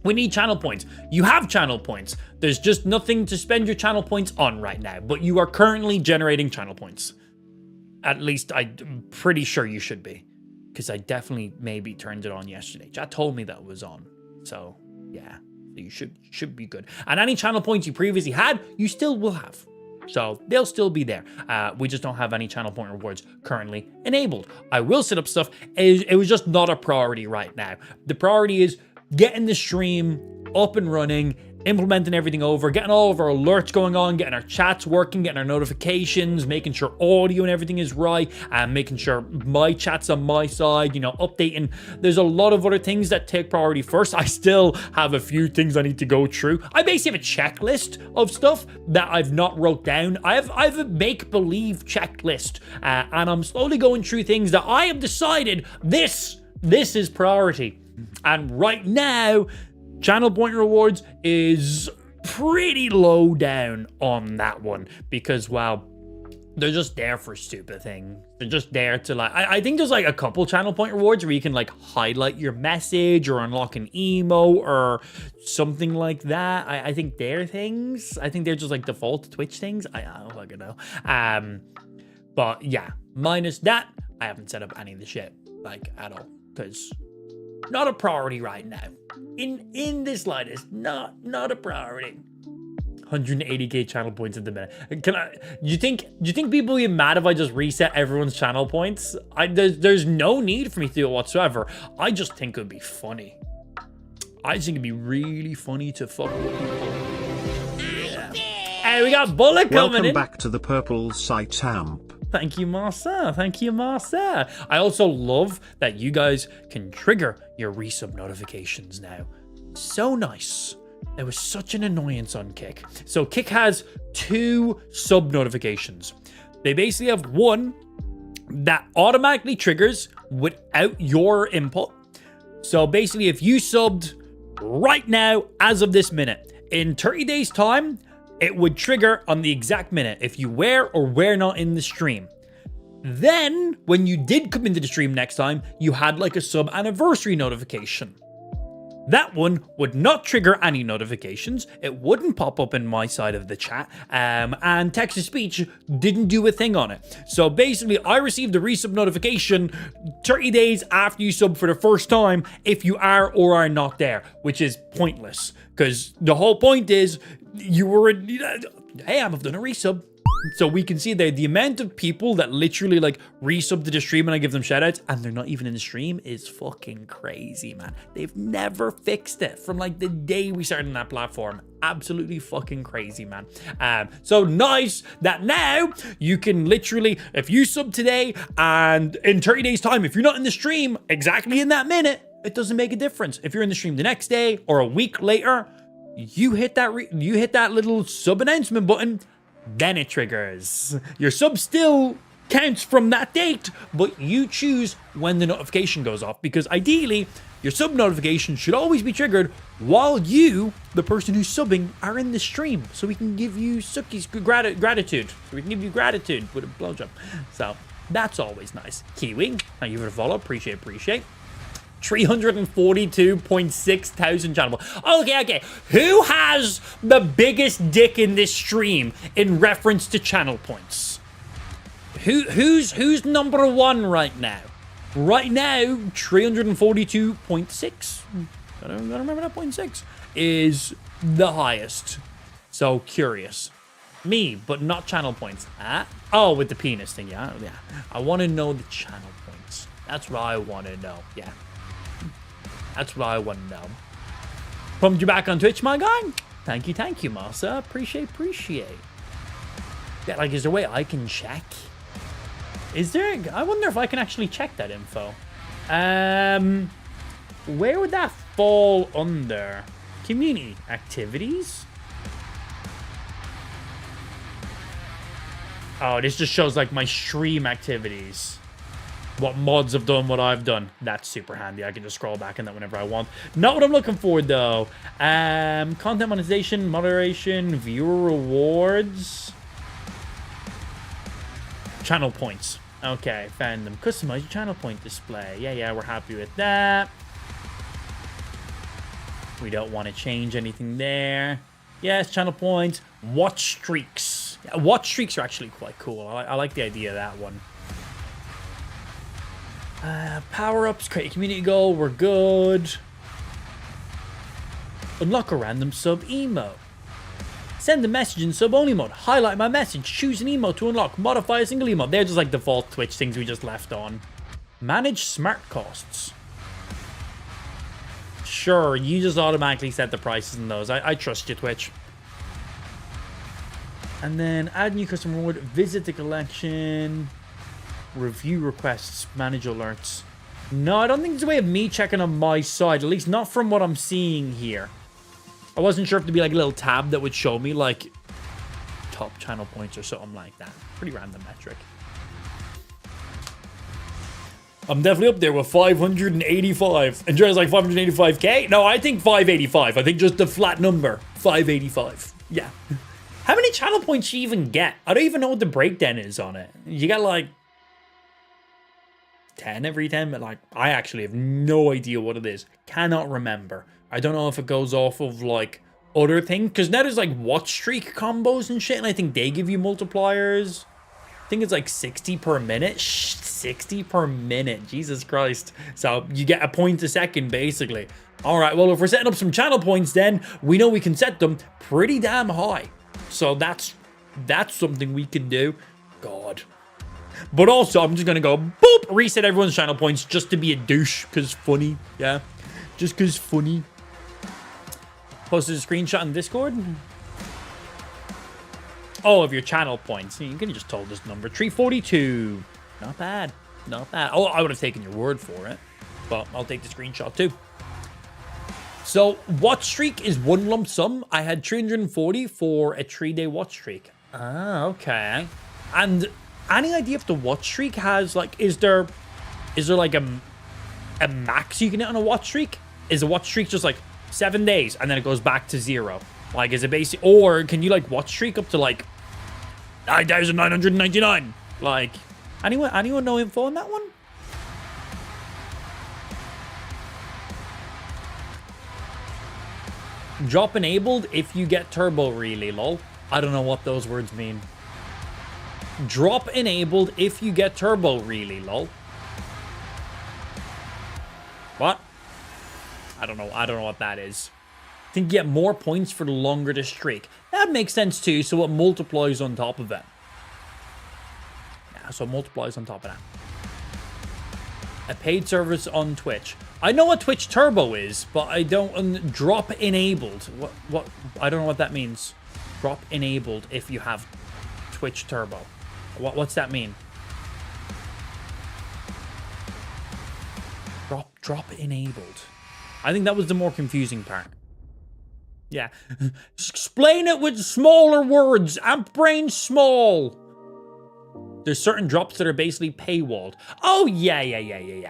S1: We need channel points. You have channel points. There's just nothing to spend your channel points on right now. But you are currently generating channel points. At least I'm pretty sure you should be. Because I definitely maybe turned it on yesterday. Chat told me that was on. So... yeah, you should be good. And any channel points you previously had, you still will have. So they'll still be there. We just don't have any channel point rewards currently enabled. I will set up stuff. It was just not a priority right now. The priority is getting the stream up and running, implementing everything over, getting all of our alerts going on, getting our chats working, getting our notifications, making sure audio and everything is right, and making sure my chat's on my side, you know, updating. There's a lot of other things that take priority first. I still have a few things I need to go through. I basically have a checklist of stuff that I've not wrote down. I have a make-believe checklist, and I'm slowly going through things that I have decided this is priority. And right now, channel point rewards is pretty low down on that one because, well, they're just there for stupid things. They're just there to like, I think there's like a couple channel point rewards where you can like highlight your message or unlock an emo or something like that. I think they're things. I think they're just like default Twitch things. I don't fucking know. But yeah, minus that, I haven't set up any of the shit like at all because not a priority right now. In this slightest, not a priority. 180k channel points at the minute. Do you think people get mad if I just reset everyone's channel points? There's no need for me to do it whatsoever. I just think it would be funny. I just think it'd be really funny to fuck with people. Yeah. Hey, we got Bullet coming in.
S3: Welcome back to the purple site, Amp.
S1: Thank you, Marcel. Thank you, Marcel. I also love that you guys can trigger your resub notifications now. So nice. There was such an annoyance on Kick. So Kick has 2 sub notifications. They basically have one that automatically triggers without your input. So basically, if you subbed right now, as of this minute, in 30 days time, it would trigger on the exact minute if you were or were not in the stream. Then, when you did come into the stream next time, you had like a sub anniversary notification. That one would not trigger any notifications. It wouldn't pop up in my side of the chat. And text-to-speech didn't do a thing on it. So basically, I received a resub notification 30 days after you sub for the first time if you are or are not there, which is pointless. Because the whole point is, you were... hey, I've done a resub. So we can see there the amount of people that literally like resub to the stream and I give them shoutouts and they're not even in the stream is fucking crazy, man. They've never fixed it from like the day we started on that platform. Absolutely fucking crazy, man. So nice that now you can literally, if you sub today and in 30 days time, if you're not in the stream exactly in that minute, it doesn't make a difference. If you're in the stream the next day or a week later, you hit that little sub announcement button, then it triggers. Your sub still counts from that date, but you choose when the notification goes off, because ideally your sub notification should always be triggered while you, the person who's subbing, are in the stream, so we can give you Suki's gratitude. So we can give you gratitude with a blowjob. So that's always nice. Kiwi, thank you for the follow. Appreciate. 342.6 thousand channel points. Okay. Who has the biggest dick in this stream in reference to channel points? Who's number one right now? Right now, 342.6. I don't remember that 0.6 is the highest. So curious. Me, but not channel points. Oh, with the penis thing, yeah. I want to know the channel points. That's what I want to know. Yeah. That's what I want to know. Pumped you back on Twitch, my guy. Thank you, Masa. Appreciate. Yeah, like, is there a way I can check? Is there? I wonder if I can actually check that info. Where would that fall under? Community activities? Oh, this just shows like my stream activities. What mods have done, what I've done. That's super handy. I can just scroll back in that whenever I want. Not what I'm looking for, though. Content monetization, moderation, viewer rewards. Channel points. Okay, found them. Customize your channel point display. Yeah, we're happy with that. We don't want to change anything there. Yes, channel points. Watch streaks. Yeah, watch streaks are actually quite cool. I like the idea of that one. Power-ups, create a community goal, we're good. Unlock a random sub emote. Send a message in sub-only mode. Highlight my message. Choose an emote to unlock. Modify a single emote. They're just like default Twitch things we just left on. Manage smart costs. Sure, you just automatically set the prices in those. I trust you, Twitch. And then add new custom reward. Visit the collection. Review requests, manage alerts. No, I don't think there's a way of me checking on my side, at least not from what I'm seeing here. I wasn't sure if there'd be like a little tab that would show me like top channel points or something like that. Pretty random metric. I'm definitely up there with 585. And Jerry's like 585k? No, I think 585. I think just the flat number, 585. Yeah. How many channel points you even get? I don't even know what the breakdown is on it. You got like 10 every 10, but like I actually have no idea what it is. Cannot remember. I don't know if it goes off of like other things, because now there's like watch streak combos and shit, and I think they give you multipliers. I think it's like 60 per minute. 60 per minute. Jesus Christ. So you get a point a second basically. All right, well, if we're setting up some channel points, then we know we can set them pretty damn high. So that's something we can do. God. But also, I'm just going to go, boop, reset everyone's channel points just to be a douche, because funny, yeah. Just because funny. Posted a screenshot in Discord. Oh, of your channel points. You can just told this number. 342. Not bad. Not bad. Oh, I would have taken your word for it. But I'll take the screenshot too. So, watch streak is one lump sum. I had 340 for a 3-day watch streak. Ah, okay. And any idea if the watch streak has, like, is there like a max you can hit on a watch streak? Is a watch streak just like 7 days and then it goes back to 0? Like, is it basic, or can you like watch streak up to like 9,999? Like, anyone know info on that one? Drop enabled if you get turbo really, lol. I don't know what those words mean. Drop enabled if you get turbo really, lol. What? I don't know what that is. I think you get more points for the longer the streak. That makes sense too, so it multiplies on top of it. So multiplies on top of that. A paid service on Twitch. I know what Twitch Turbo is, but I don't... drop enabled. What? I don't know what that means. Drop enabled if you have Twitch Turbo. What's that mean? Drop enabled. I think that was the more confusing part. Yeah. Explain it with smaller words. I'm brain small. There's certain drops that are basically paywalled. Oh yeah,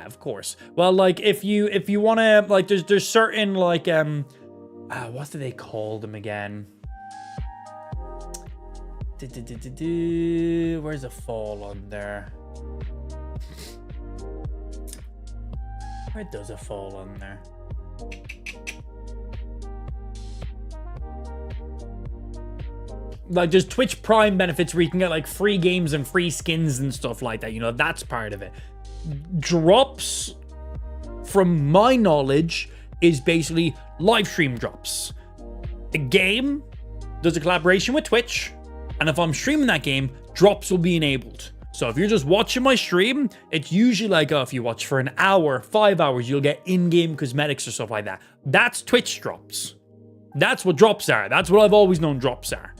S1: of course. Well, like if you want to, like there's certain like what do they call them again? Where's the fall on there? Where does it fall on there? Like, there's Twitch Prime benefits where you can get, like, free games and free skins and stuff like that. You know, that's part of it. Drops, from my knowledge, is basically live stream drops. A game does a collaboration with Twitch, and if I'm streaming that game, drops will be enabled. So if you're just watching my stream, it's usually like, oh, if you watch for an hour, 5 hours, you'll get in-game cosmetics or stuff like that. That's Twitch drops. That's what drops are. That's what I've always known drops are.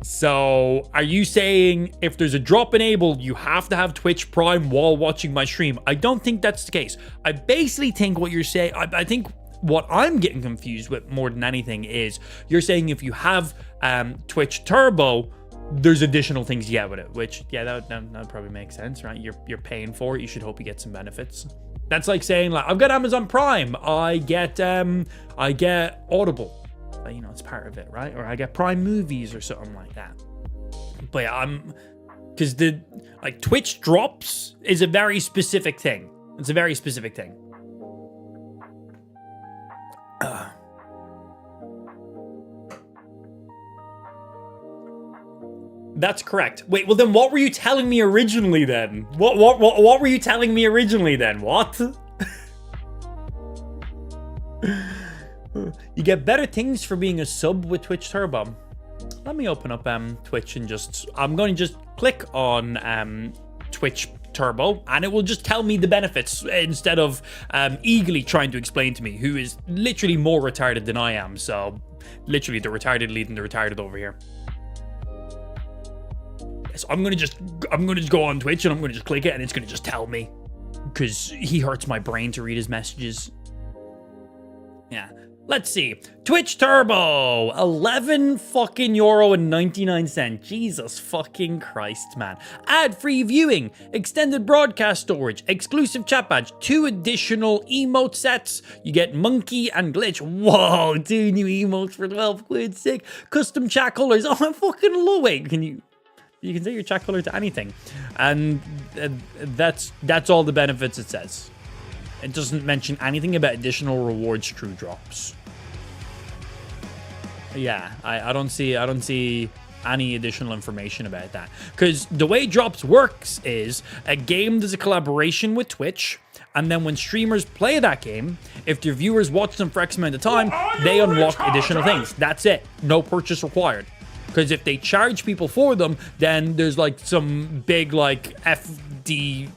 S1: So, are you saying if there's a drop enabled, you have to have Twitch Prime while watching my stream? I don't think that's the case. I basically think what you're saying, I think what I'm getting confused with more than anything is you're saying if you have Twitch Turbo, there's additional things you get with it, which, yeah, that would probably make sense, right? You're paying for it. You should hope you get some benefits. That's like saying, like, I've got Amazon Prime. I get Audible. You know, it's part of it, right? Or I get Prime Movies or something like that. But yeah, because the like Twitch drops is a very specific thing. It's a very specific thing. That's correct. Wait, well then what were you telling me originally then? What were you telling me originally then? What? You get better things for being a sub with Twitch Turbo. Let me open up Twitch and I'm going to just click on Twitch Turbo and it will just tell me the benefits instead of eagerly trying to explain to me, who is literally more retarded than I am. So literally the retarded leading the retarded over here. So I'm gonna just go on Twitch and I'm gonna just click it and it's gonna just tell me, because he hurts my brain to read his messages. Yeah. Let's see. Twitch Turbo, 11 fucking euro and 99 cents. Jesus fucking Christ, man. Ad-free viewing, extended broadcast storage, exclusive chat badge, 2 additional emote sets. You get monkey and glitch. Whoa, 2 new emotes for 12 quid, sick. Custom chat colors. Oh, I fucking love it. You can set your chat color to anything. And that's all the benefits it says. It doesn't mention anything about additional rewards true drops. Yeah, I don't see any additional information about that. Because the way drops works is a game does a collaboration with Twitch, and then when streamers play that game, if their viewers watch them for X amount of time, they unlock additional things. That's it. No purchase required. Because if they charge people for them, then there's like some big like FTC,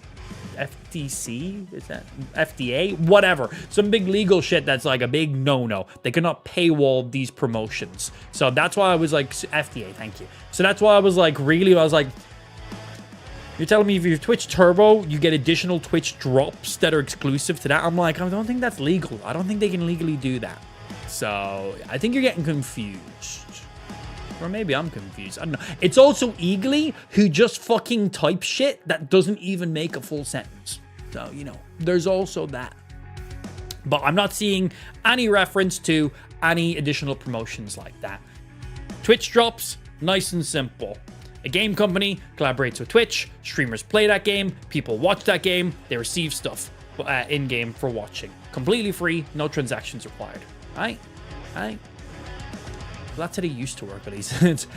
S1: is that FDA, whatever, some big legal shit that's like a big no-no. They cannot paywall these promotions. So that's why I was like, FDA, thank you. So that's why I was like, really, I was like, you're telling me if you have Twitch Turbo, you get additional Twitch drops that are exclusive to that? I'm like, I don't think that's legal. I don't think they can legally do that. So I think you're getting confused. Or maybe I'm confused. I don't know. It's also Eagly, who just fucking types shit that doesn't even make a full sentence. So, you know, there's also that. But I'm not seeing any reference to any additional promotions like that. Twitch drops, nice and simple. A game company collaborates with Twitch, streamers play that game, people watch that game, they receive stuff in-game for watching. Completely free, no transactions required. Right? That's how they used to work, at least. It's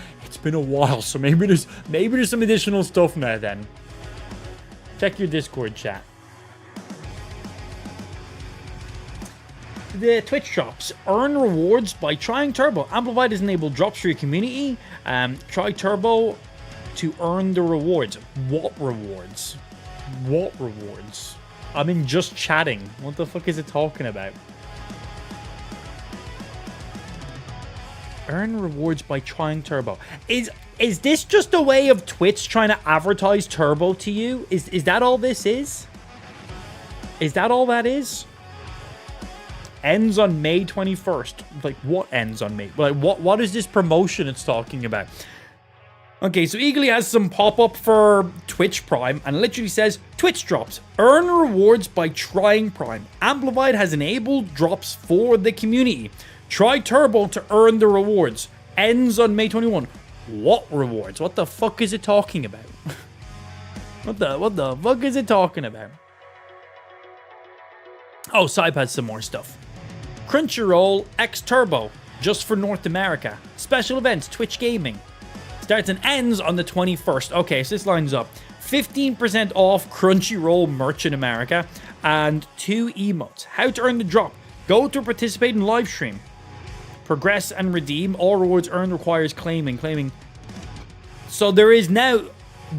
S1: been a while, so maybe there's some additional stuff now then. Check your Discord chat. The Twitch drops. Earn rewards by trying Turbo. Amplified has enabled drops for your community. Try Turbo to earn the rewards. What rewards? What rewards? I mean, just chatting. What the fuck is it talking about? Earn rewards by trying Turbo. Is this just a way of Twitch trying to advertise Turbo to you? Is that all this is? Is that all that is? Ends on May 21st. Like, what ends on May? Like, what is this promotion it's talking about? Okay, so Eagly has some pop-up for Twitch Prime and literally says, Twitch drops. Earn rewards by trying Prime. Amplified has enabled drops for the community. Try Turbo to earn the rewards. Ends on May 21. What rewards? What the fuck is it talking about? What the fuck is it talking about? Oh, Saib has some more stuff. Crunchyroll X Turbo, just for North America. Special events, Twitch Gaming. Starts and ends on the 21st. Okay, so this lines up. 15% off Crunchyroll merch in America and 2 emotes. How to earn the drop. Go to participate in live stream. Progress and redeem. All rewards earned requires claiming. So there is now,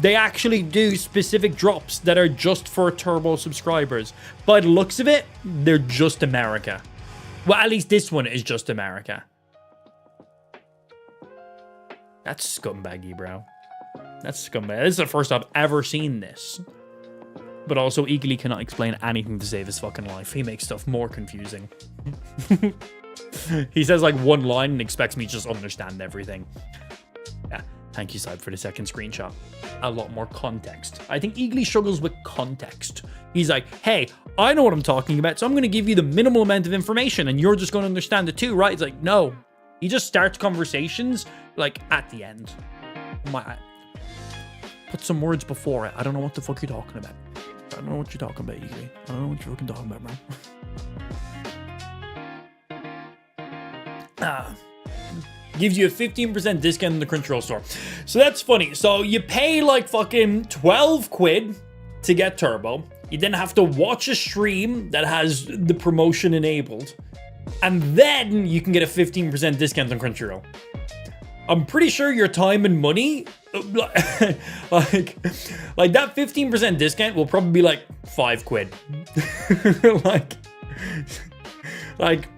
S1: they actually do specific drops that are just for Turbo subscribers. By the looks of it, they're just America. Well, at least this one is just America. That's scumbaggy, bro. That's scumbag. This is the first I've ever seen this. But also, Eagly cannot explain anything to save his fucking life. He makes stuff more confusing. He says like one line and expects me to just understand everything. Yeah, thank you, Saib, for the second screenshot. A lot more context. I think Eagly struggles with context. He's like, hey, I know what I'm talking about, so I'm going to give you the minimal amount of information and you're just going to understand it too, right? It's like, no. He just starts conversations like at the end. Put some words before it. I don't know what the fuck you're talking about. I don't know what you're talking about, Eagly. I don't know what you're fucking talking about, bro. Gives you a 15% discount in the Crunchyroll store. So that's funny. So you pay like fucking 12 quid to get Turbo. You then have to watch a stream that has the promotion enabled. And then you can get a 15% discount on Crunchyroll. I'm pretty sure your time and money, like that 15% discount will probably be like 5 quid. like,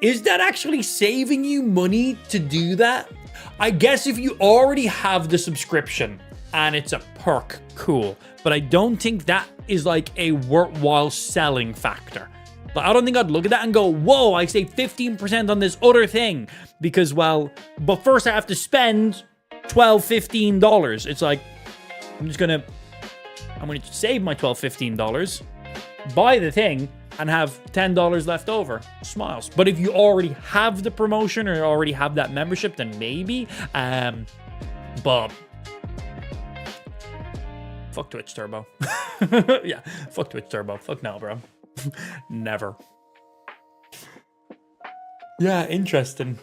S1: is that actually saving you money to do that? I guess if you already have the subscription and it's a perk, cool. But I don't think that is like a worthwhile selling factor. Like, I don't think I'd look at that and go, whoa, I save 15% on this other thing. Because, well, but first I have to spend $12, $15. It's like, I'm going to save my $12, $15, buy the thing, and have $10 left over. Smiles. But if you already have the promotion or already have that membership, then maybe. But fuck Twitch Turbo. Yeah, fuck Twitch Turbo. Fuck no, bro. Never. Yeah, interesting.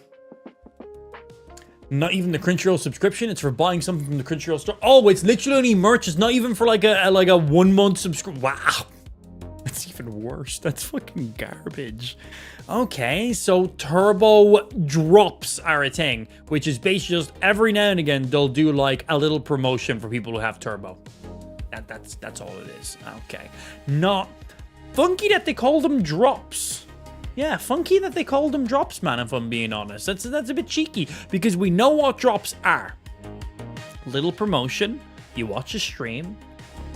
S1: Not even the Crunchyroll subscription. It's for buying something from the Crunchyroll store. Oh, it's literally only merch. It's not even for like a 1 month subscription. Wow. That's even worse. That's fucking garbage. Okay, so Turbo drops are a thing, which is basically just every now and again they'll do like a little promotion for people who have Turbo. That's all it is. Okay. Not funky that they call them drops. Yeah, funky that they call them drops, man, if I'm being honest. That's a bit cheeky because we know what drops are. Little promotion, you watch a stream,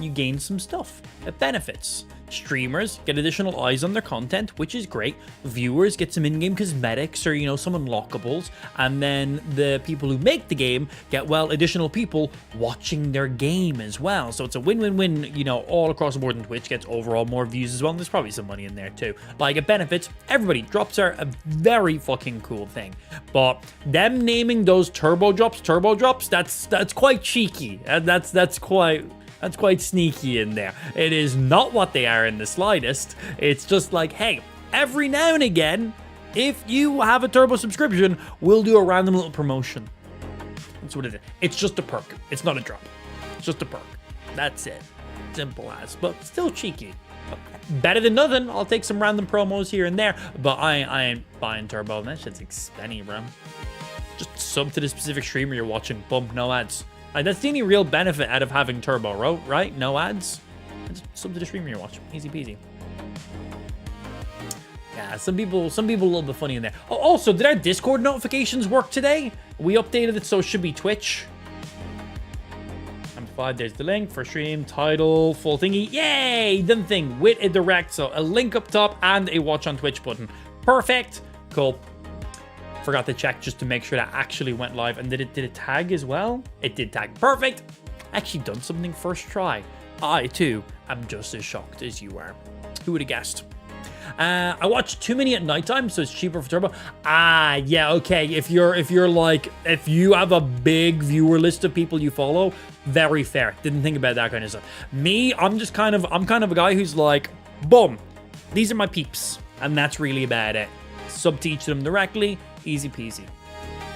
S1: you gain some stuff. It benefits. Streamers get additional eyes on their content, which is great. Viewers get some in-game cosmetics or, some unlockables. And then the people who make the game get, well, additional people watching their game as well. So it's a win-win-win, all across the board, and Twitch gets overall more views as well. And there's probably some money in there too. Like, it benefits everybody. Drops are a very fucking cool thing. But them naming those turbo drops, that's quite cheeky. That's quite sneaky in there. It is not what they are in the slightest. It's just like, hey, every now and again, if you have a Turbo subscription, we'll do a random little promotion. That's what it is. It's just a perk. It's not a drop. It's just a perk. That's it. Simple as, but still cheeky. Better than nothing. I'll take some random promos here and there, but I ain't buying Turbo. That shit's expensive, bro. Just sub to the specific streamer you're watching. Boom, no ads. Like, that's the only real benefit out of having turbo, right? No ads. Just sub to the streamer you watch. Easy peasy. Yeah, some people a little bit funny in there. Oh, also, did our Discord notifications work today? We updated it so it should be Twitch. Amplified, there's the link for stream, title, full thingy. Yay! Done thing with a direct, so a link up top and a watch on Twitch button. Perfect. Cool. Forgot to check just to make sure that actually went live. And did it tag as well? It did tag. Perfect. Actually done something first try. I too am just as shocked as you are. Who would have guessed? I watch too many at nighttime, so it's cheaper for turbo. Yeah, okay. If you have a big viewer list of people you follow, very fair. Didn't think about that kind of stuff. Me, I'm kind of a guy who's like, boom, these are my peeps, and that's really about it. Sub to each of them directly, easy peasy.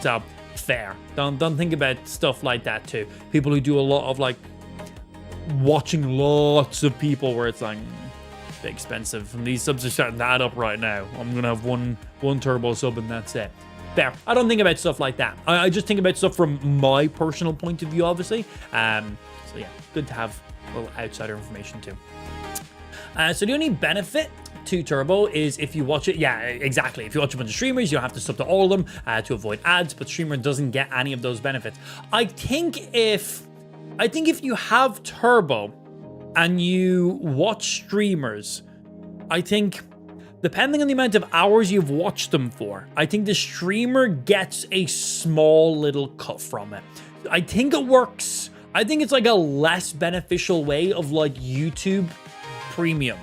S1: So fair. Don't think about stuff like that too. People who do a lot of like watching lots of people, where it's like, bit expensive, and these subs are starting to add up right now. I'm gonna have one turbo sub and that's it. There. I don't think about stuff like that. I just think about stuff from my personal point of view, obviously. So yeah, good to have a little outsider information too. So the only benefit to turbo is if you watch it, yeah, exactly. If you watch a bunch of streamers, you don't have to sub to all of them to avoid ads, but streamer doesn't get any of those benefits. I think if you have turbo and you watch streamers, I think, depending on the amount of hours you've watched them for, I think the streamer gets a small little cut from it. I think it works. I think it's like a less beneficial way of like YouTube Premium.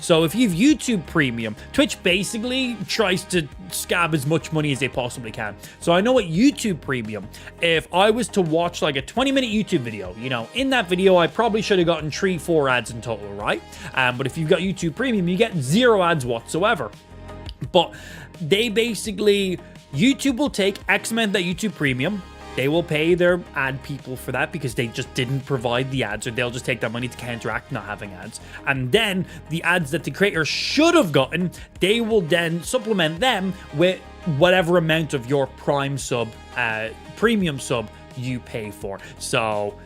S1: So if you have YouTube Premium, Twitch basically tries to scab as much money as they possibly can. So I know at YouTube Premium, if I was to watch like a 20-minute YouTube video, you know, in that video, I probably should have gotten 3-4 ads in total, right? But if you've got YouTube Premium, you get 0 ads whatsoever. But they basically, YouTube will take X amount of that YouTube Premium. They will pay their ad people for that because they just didn't provide the ads, or they'll just take that money to counteract not having ads. And then the ads that the creator should have gotten, they will then supplement them with whatever amount of your Prime sub, premium sub you pay for. So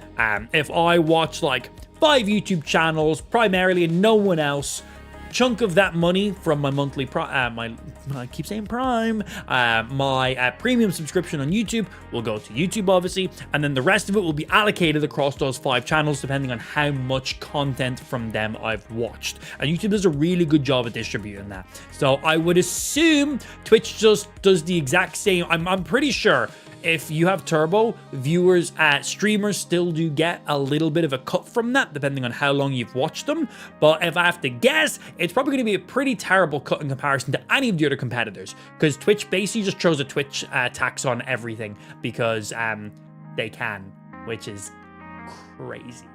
S1: if I watch like 5 YouTube channels primarily and no one else, chunk of that money from my monthly I keep saying Prime, my premium subscription on YouTube will go to YouTube, obviously, and then the rest of it will be allocated across those 5 channels depending on how much content from them I've watched. And YouTube does a really good job at distributing that. So I would assume Twitch just does the exact same. I'm pretty sure if you have turbo, viewers, streamers still do get a little bit of a cut from that, depending on how long you've watched them. But if I have to guess, it's probably going to be a pretty terrible cut in comparison to any of the other competitors, because Twitch basically just throws a Twitch tax on everything because they can, which is crazy.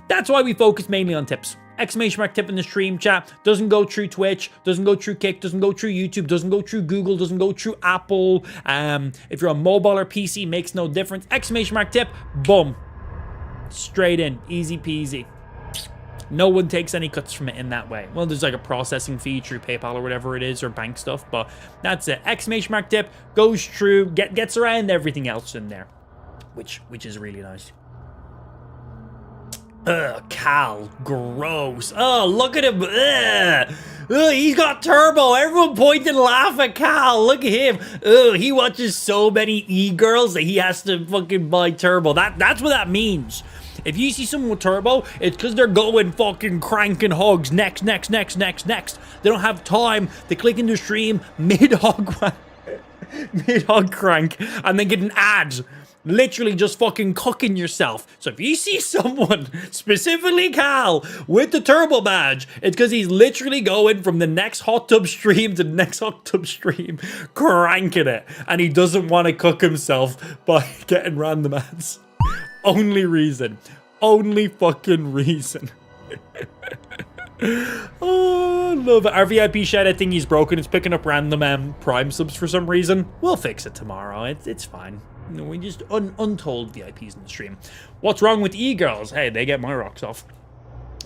S1: That's why we focus mainly on tips. Exclamation mark tip in the stream chat. Doesn't go through Twitch, doesn't go through Kick, doesn't go through YouTube, doesn't go through Google, doesn't go through Apple. If you're on mobile or PC, makes no difference. Exclamation mark tip, boom. Straight in, easy peasy. No one takes any cuts from it in that way. Well, there's like a processing fee through PayPal or whatever it is, or bank stuff, but that's it. Exclamation mark tip goes through, gets around everything else in there, which is really nice. Cal, gross. Oh, look at him. He's got turbo. Everyone point and laugh at Cal. Look at him. He watches so many e-girls that he has to fucking buy turbo. That's what that means. If you see someone with turbo, it's because they're going fucking cranking hogs. Next. They don't have time to click into stream mid-hog crank and then get an ad. Literally just fucking cooking yourself. So if you see someone, specifically Cal, with the turbo badge, it's because he's literally going from the next hot tub stream to the next hot tub stream, cranking it, and he doesn't want to cook himself by getting random ads. Only reason. Only fucking reason. Oh, I love it. Our VIP shout-out thingy's broken. It's picking up random Prime subs for some reason. We'll fix it tomorrow. It's fine. You know, we just untold VIPs in the stream. What's wrong with e-girls? Hey, they get my rocks off.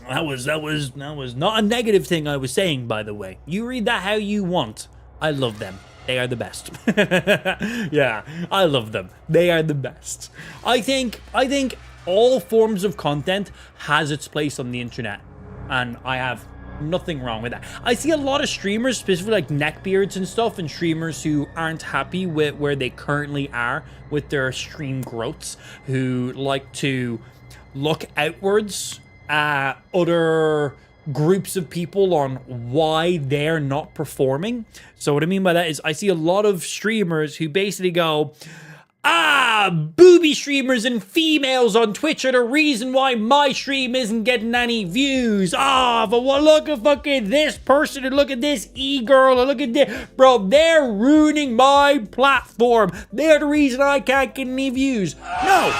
S1: That was not a negative thing I was saying, by the way. You read that how you want. I love them. They are the best. Yeah, I love them. They are the best. I think all forms of content has its place on the internet, and I have nothing wrong with that. I see a lot of streamers, specifically like neckbeards and stuff, and streamers who aren't happy with where they currently are with their stream growths, who like to look outwards at other groups of people on why they're not performing. So what I mean by that is I see a lot of streamers who basically go, booby streamers and females on Twitch are the reason why my stream isn't getting any views. But look at fucking this person, and look at this e-girl, and look at this. Bro, they're ruining my platform. They're the reason I can't get any views. No.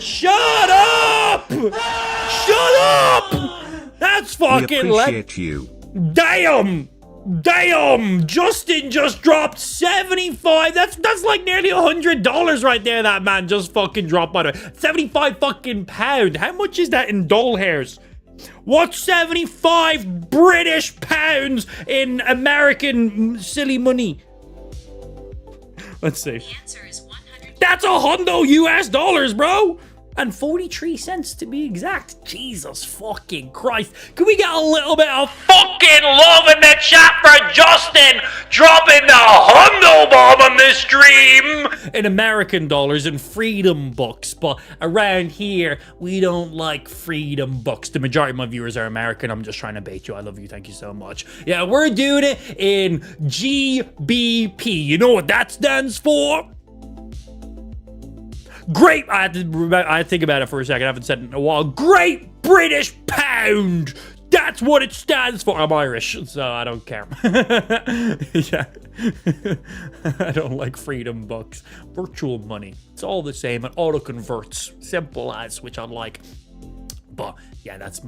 S1: Shut up! Shut up! That's fucking
S3: We appreciate you.
S1: Damn! Damn! Justin just dropped 75. That's like nearly $100 right there. That man just fucking dropped, by the way. 75 fucking pound. How much is that in doll hairs? What's 75 British pounds in American silly money? Let's see.
S4: The answer is 100.
S1: That's $100 US, bro! And 43 cents to be exact. Jesus fucking Christ. Can we get a little bit of fucking love in the chat for Justin dropping the hundo bomb on this stream? In American dollars and freedom bucks, but around here, we don't like freedom bucks. The majority of my viewers are American. I'm just trying to bait you. I love you. Thank you so much. Yeah, we're doing it in GBP. You know what that stands for? Great, I had to think about it for a second. I haven't said it in a while. Great British Pound. That's what it stands for. I'm Irish, so I don't care. Yeah. I don't like freedom bucks. Virtual money. It's all the same. It auto converts. Simple as, which I like. But yeah, it's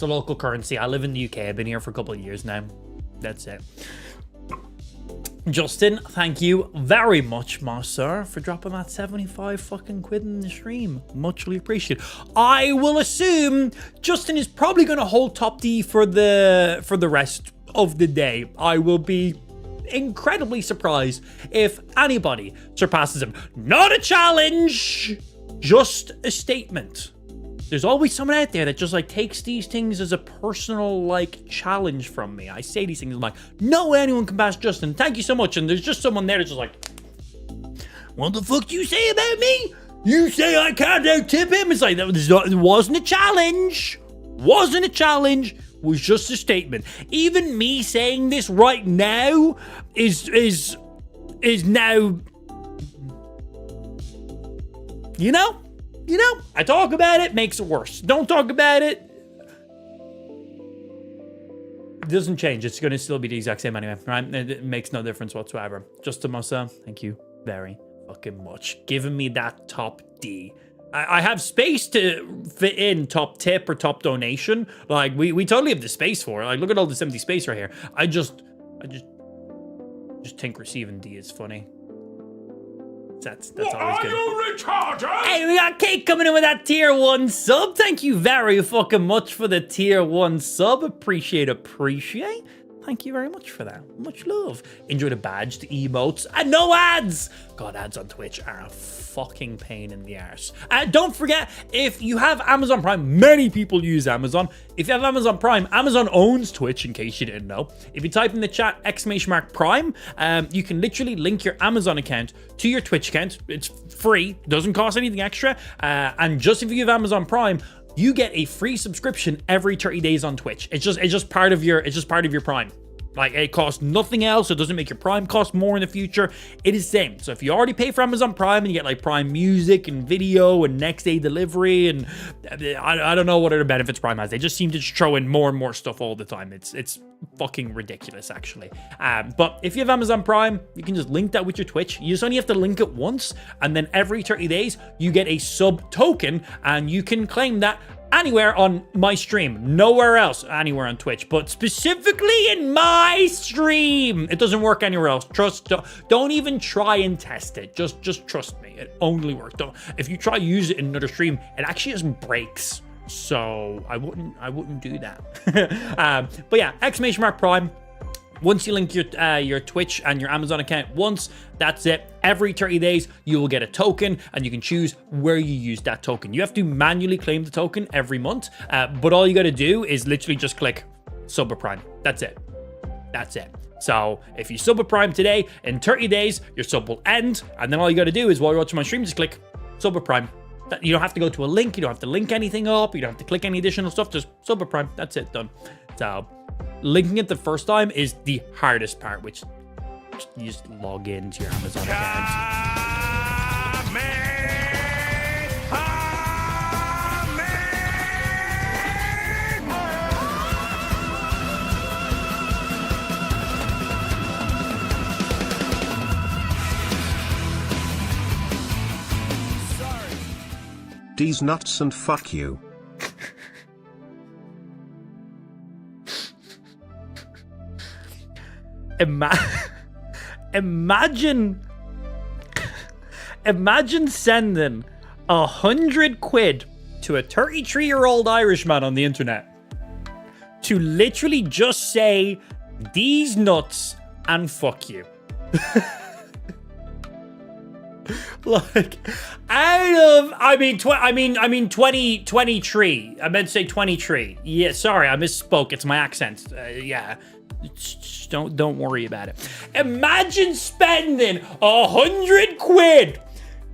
S1: a local currency. I live in the UK. I've been here for a couple of years now. That's it. Justin, thank you very much, my sir, for dropping that 75 fucking quid in the stream. Muchly appreciated. I will assume Justin is probably going to hold top D for the rest of the day. I will be incredibly surprised if anybody surpasses him. Not a challenge, just a statement. There's always someone out there that just like takes these things as a personal like challenge from me. I say these things, I'm like, no anyone can pass Justin. Thank you so much. And there's just someone there that's just like, what the fuck do you say about me? You say I can't out tip him? It's like, it wasn't a challenge. Wasn't a challenge. It was just a statement. Even me saying this right now is now, you know, I talk about it, makes it worse. Don't talk about it, it doesn't change. It's going to still be the exact same anyway, right? It makes no difference whatsoever. Justin Mossa, thank you very fucking much. Giving me that top D. I have space to fit in top tip or top donation. Like, we totally have the space for it. Like, look at all this empty space right here. I just think receiving D is funny. That's always good.
S2: Are you retarded?
S1: Hey, we got Kate coming in with that tier 1 sub. Thank you very fucking much for the tier 1 sub. Appreciate. Thank you very much for that. Much love. Enjoy the badge, the emotes, and no ads. God, ads on Twitch are a fucking pain in the arse. Don't forget, if you have Amazon Prime, many people use Amazon. If you have Amazon Prime, Amazon owns Twitch, in case you didn't know. If you type in the chat !Prime, you can literally link your Amazon account to your Twitch account. It's free, doesn't cost anything extra. And just if you have Amazon Prime, you get a free subscription every 30 days on Twitch. It's just part of your Prime. Like, it costs nothing else. It doesn't make your Prime cost more in the future. It is the same. So if you already pay for Amazon Prime and you get like Prime Music and video and next day delivery and I don't know what other benefits Prime has. They just seem to just throw in more and more stuff all the time. It's fucking ridiculous, actually. But if you have Amazon Prime, you can just link that with your Twitch. You just only have to link it once, and then every 30 days you get a sub token, and you can claim that anywhere on my stream, nowhere else, anywhere on Twitch, but specifically in my stream. It doesn't work anywhere else. Don't even try and test it. Just trust me. It only works. If you try to use it in another stream, it actually just breaks. So I wouldn't do that. But yeah, exclamation mark Prime. Once you link your Twitch and your Amazon account once, that's it. Every 30 days, you will get a token, and you can choose where you use that token. You have to manually claim the token every month, but all you got to do is literally just click Sub a Prime. That's it. That's it. So if you sub a Prime today, in 30 days, your sub will end, and then all you got to do is, while you're watching my stream, just click Sub a Prime. You don't have to go to a link. You don't have to link anything up. You don't have to click any additional stuff. Just Sub a Prime. That's it. Done. So linking it the first time is the hardest part, which you just log into your Amazon account.
S3: D's nuts and fuck you.
S1: Imagine sending 100 quid to a 33-year-old Irishman on the internet to literally just say these nuts and fuck you. Like, I mean 2023. I meant to say 23. Yeah, sorry, I misspoke. It's my accent. Yeah. Don't worry about it. Imagine spending 100 quid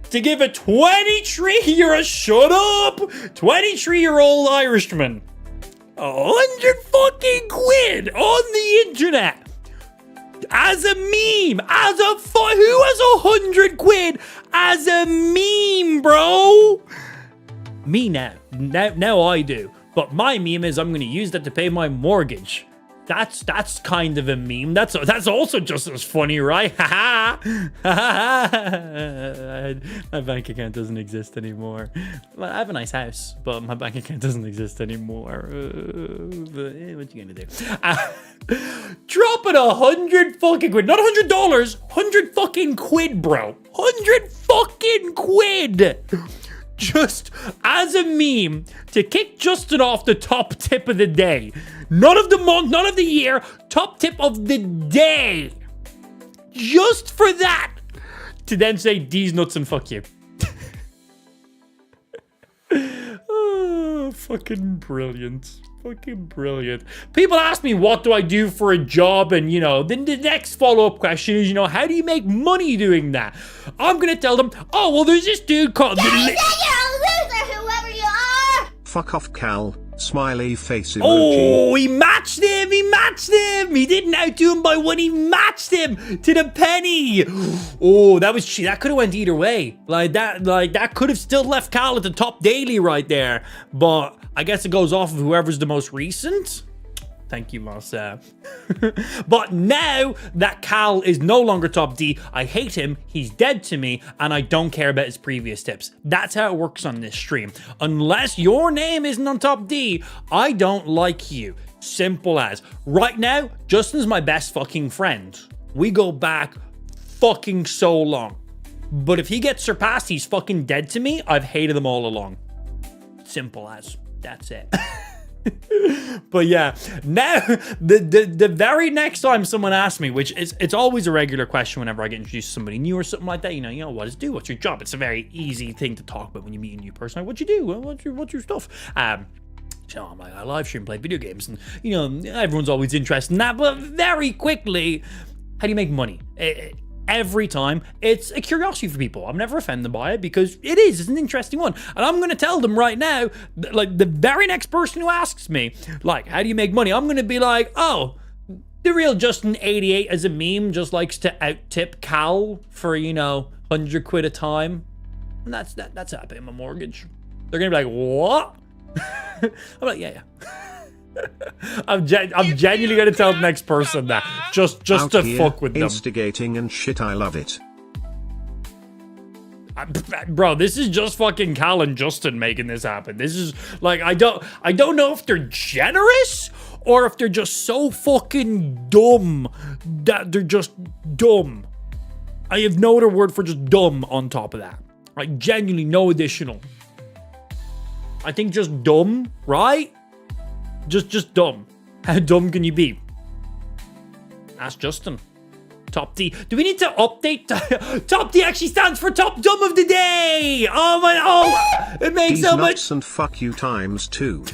S1: to give a 23-year-old Irishman 100 fucking quid on the internet as a meme, who has 100 quid as a meme, bro? Me now I do, but my meme is I'm going to use that to pay my mortgage. That's kind of a meme. That's also just as funny, right? My bank account doesn't exist anymore. Well, I have a nice house, but my bank account doesn't exist anymore. What you gonna do? Dropping 100 fucking quid, not $100, 100 fucking quid, bro. 100 fucking quid. Just as a meme to kick Justin off the top tip of the day. None of the month, none of the year, top tip of the day. Just for that. To then say D's nuts and fuck you. Oh, fucking brilliant. Fucking brilliant. People ask me, what do I do for a job? And, then the next follow-up question is, how do you make money doing that? I'm going to tell them, oh, well, there's this dude called...
S4: You're a loser, whoever you are!
S3: Fuck off, Cal. Smiley face emoji.
S1: Oh, he matched him. He didn't outdo him by one. He matched him to the penny. Oh, that could have went either way. That could have still left Cal at the top daily right there. But I guess it goes off of whoever's the most recent. Thank you, Marcel. But now that Cal is no longer top D, I hate him, he's dead to me, and I don't care about his previous tips. That's how it works on this stream. Unless your name isn't on top D, I don't like you. Simple as. Right now, Justin's my best fucking friend. We go back fucking so long. But if he gets surpassed, he's fucking dead to me. I've hated him all along. Simple as. That's it. But yeah, now the very next time someone asks me, which it's always a regular question whenever I get introduced to somebody new or something like that, what does it do? What's your job? It's a very easy thing to talk about when you meet a new person. Like, what you do? What's your stuff? I'm like, I live stream, play video games, and everyone's always interested in that. But very quickly, how do you make money? Every time, it's a curiosity for people. I'm never offended by it because it's an interesting one. And I'm going to tell them right now, like the very next person who asks me, like, how do you make money? I'm going to be like, oh, the real Justin88 as a meme just likes to out-tip Cal for, 100 quid a time. And that's how I pay my mortgage. They're going to be like, what? I'm like, yeah. I'm genuinely going to tell the next person that just to fuck with them.
S3: Instigating and shit, I love it.
S1: Bro, this is just fucking Cal and Justin making this happen. This is like, I don't know if they're generous or if they're just so fucking dumb that they're just dumb. I have no other word for just dumb on top of that. Like, genuinely no additional. I think just dumb, right? Just dumb. How dumb can you be? Ask Justin. Top D. Do we need to update? Top D actually stands for Top Dumb of the Day. Oh my! Oh, it makes
S3: These
S1: so
S3: nuts
S1: much.
S3: and fuck you times 2.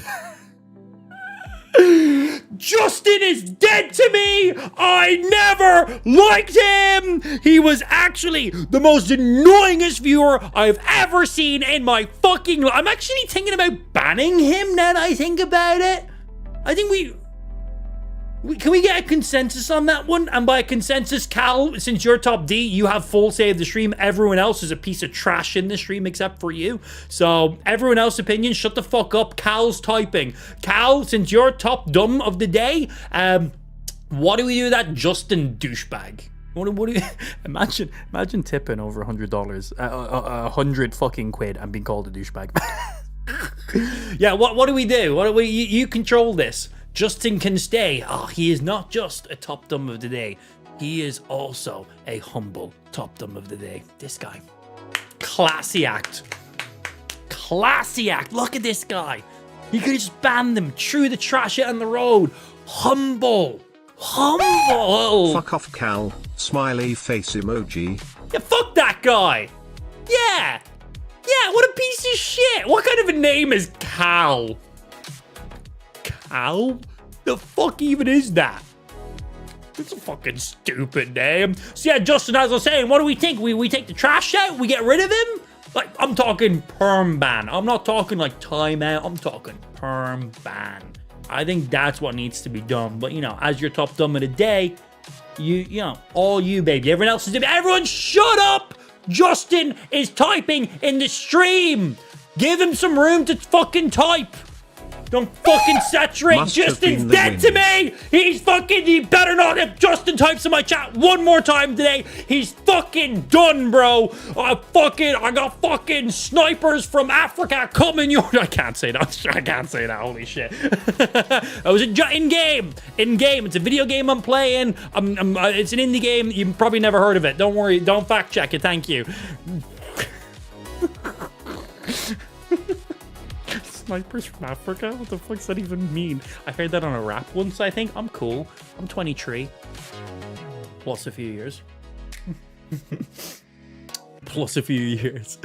S1: Justin is dead to me! I never liked him! He was actually the most annoyingest viewer I've ever seen in my fucking life. I'm actually thinking about banning him now that I think about it. I think we can we get a consensus on that one? And by consensus, Cal, since you're top D, you have full say of the stream. Everyone else is a piece of trash in the stream except for you. So everyone else's opinion, shut the fuck up. Cal's typing. Cal, since you're top dumb of the day, what do we do with that Justin douchebag? What do you imagine tipping over $100, 100 fucking quid and being called a douchebag? Yeah, what do we do? What do we? You control this. Justin can stay. Oh, he is not just a top dumb of the day. He is also a humble top dumb of the day. This guy. Classy act. Classy act. Look at this guy. You could just ban them. Threw the trash out on the road. Humble. Humble.
S3: Fuck off, Cal. Smiley face emoji.
S1: Yeah, fuck that guy. Yeah. Yeah, what a piece of shit. What kind of a name is Cal? Cal? The fuck even is that? It's a fucking stupid name. So yeah, Justin, as I was saying, what do we think? We take the trash out? We get rid of him? Like, I'm talking perm ban. I'm not talking like timeout. I'm talking perm ban. I think that's what needs to be done. But, you know, as your top dumb of the day, you know, all you, baby. Everyone else is doing. Everyone shut up! Justin is typing in the stream. Give him some room to fucking type. Don't fucking saturate. Justin's dead to me. He's fucking, he better not. If Justin types in my chat one more time today, he's fucking done, bro. I got fucking snipers from Africa coming your. I can't say that. I can't say that. Holy shit. I was in game. It's a video game I'm playing. It's an indie game. You've probably never heard of it. Don't worry. Don't fact check it. Thank you. Snipers from Africa? What the fuck does that even mean? I heard that on a rap once, I think. I'm cool. I'm 23. Plus a few years. Plus a few years.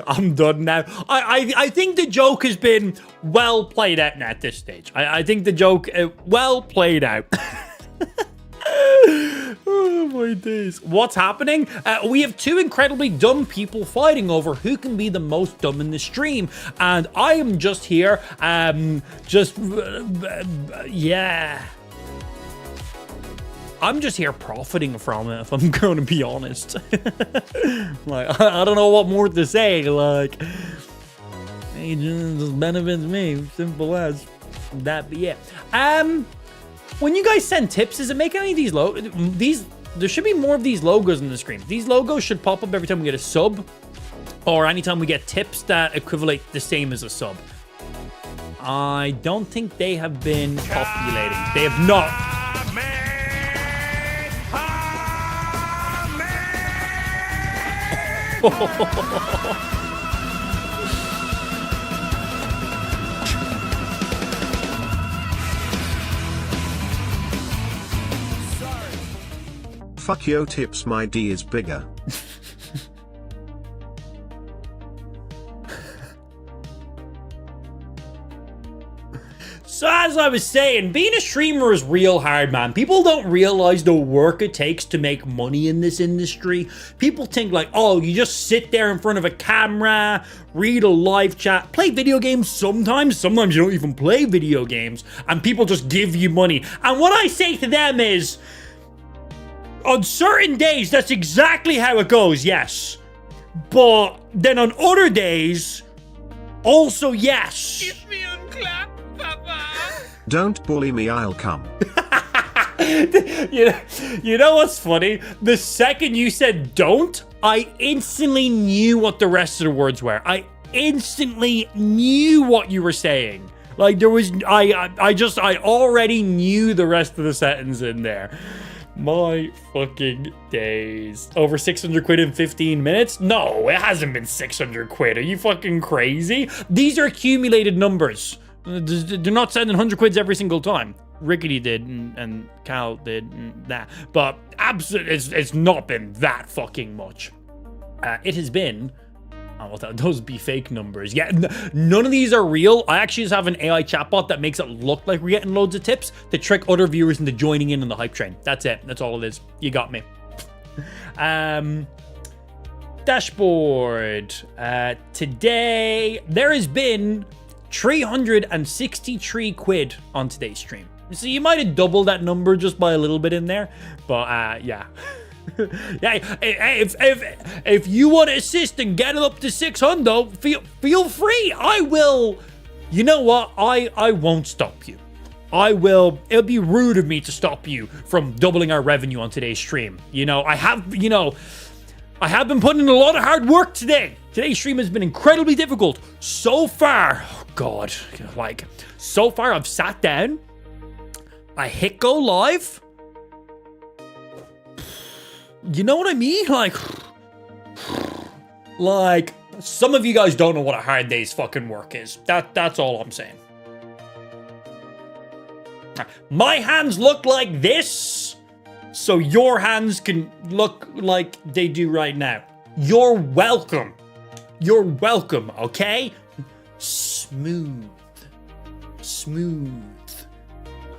S1: I'm done now. I think the joke has been well played out at this stage. I think the joke, well played out. Oh my days. What's happening? We have two incredibly dumb people fighting over who can be the most dumb in the stream. And I am just here, yeah. I'm just here profiting from it, if I'm going to be honest. Like, I don't know what more to say. Like, hey, just benefits me. Simple as that. But yeah. When you guys send tips, does it make any of these there should be more of these logos in the screen. These logos should pop up every time we get a sub, or anytime we get tips that equivalent the same as a sub. I don't think they have been populating. They have not.
S3: Fuck yo tips, my D is bigger.
S1: So as I was saying, being a streamer is real hard, man. People don't realize the work it takes to make money in this industry. People think like, oh, you just sit there in front of a camera, read a live chat, play video games sometimes. Sometimes you don't even play video games, and people just give you money. And what I say to them is, on certain days, that's exactly how it goes, yes. But then on other days, also yes.
S2: Give me a clap, Papa.
S3: Don't bully me, I'll come.
S1: You know what's funny? The second you said don't, I instantly knew what the rest of the words were. I instantly knew what you were saying. Like there was, I already knew the rest of the sentence in there. My fucking days. Over 600 quid in 15 minutes? No, it hasn't been 600 quid. Are you fucking crazy? These are accumulated numbers. They're not sending 100 quids every single time. Rickety did, and Cal did, and that. But absolutely, it's not been that fucking much. It has been... Oh, well, those be fake numbers. Yeah, none of these are real. I actually just have an AI chatbot that makes it look like we're getting loads of tips to trick other viewers into joining in on the hype train. That's it. That's all it is. You got me. Dashboard. Today, there has been 363 quid on today's stream. So you might have doubled that number just by a little bit in there. But, yeah. Yeah, if you want to assist and get it up to 600, feel free. I will. You know what? I won't stop you. I will. It'll be rude of me to stop you from doubling our revenue on today's stream. You know, I have been putting in a lot of hard work today. Today's stream has been incredibly difficult so far. Oh God, like so far I've sat down. I hit go live. You know what I mean? Like some of you guys don't know what a hard day's fucking work is. That's all I'm saying. My hands look like this, so your hands can look like they do right now. You're welcome. You're welcome, okay? Smooth.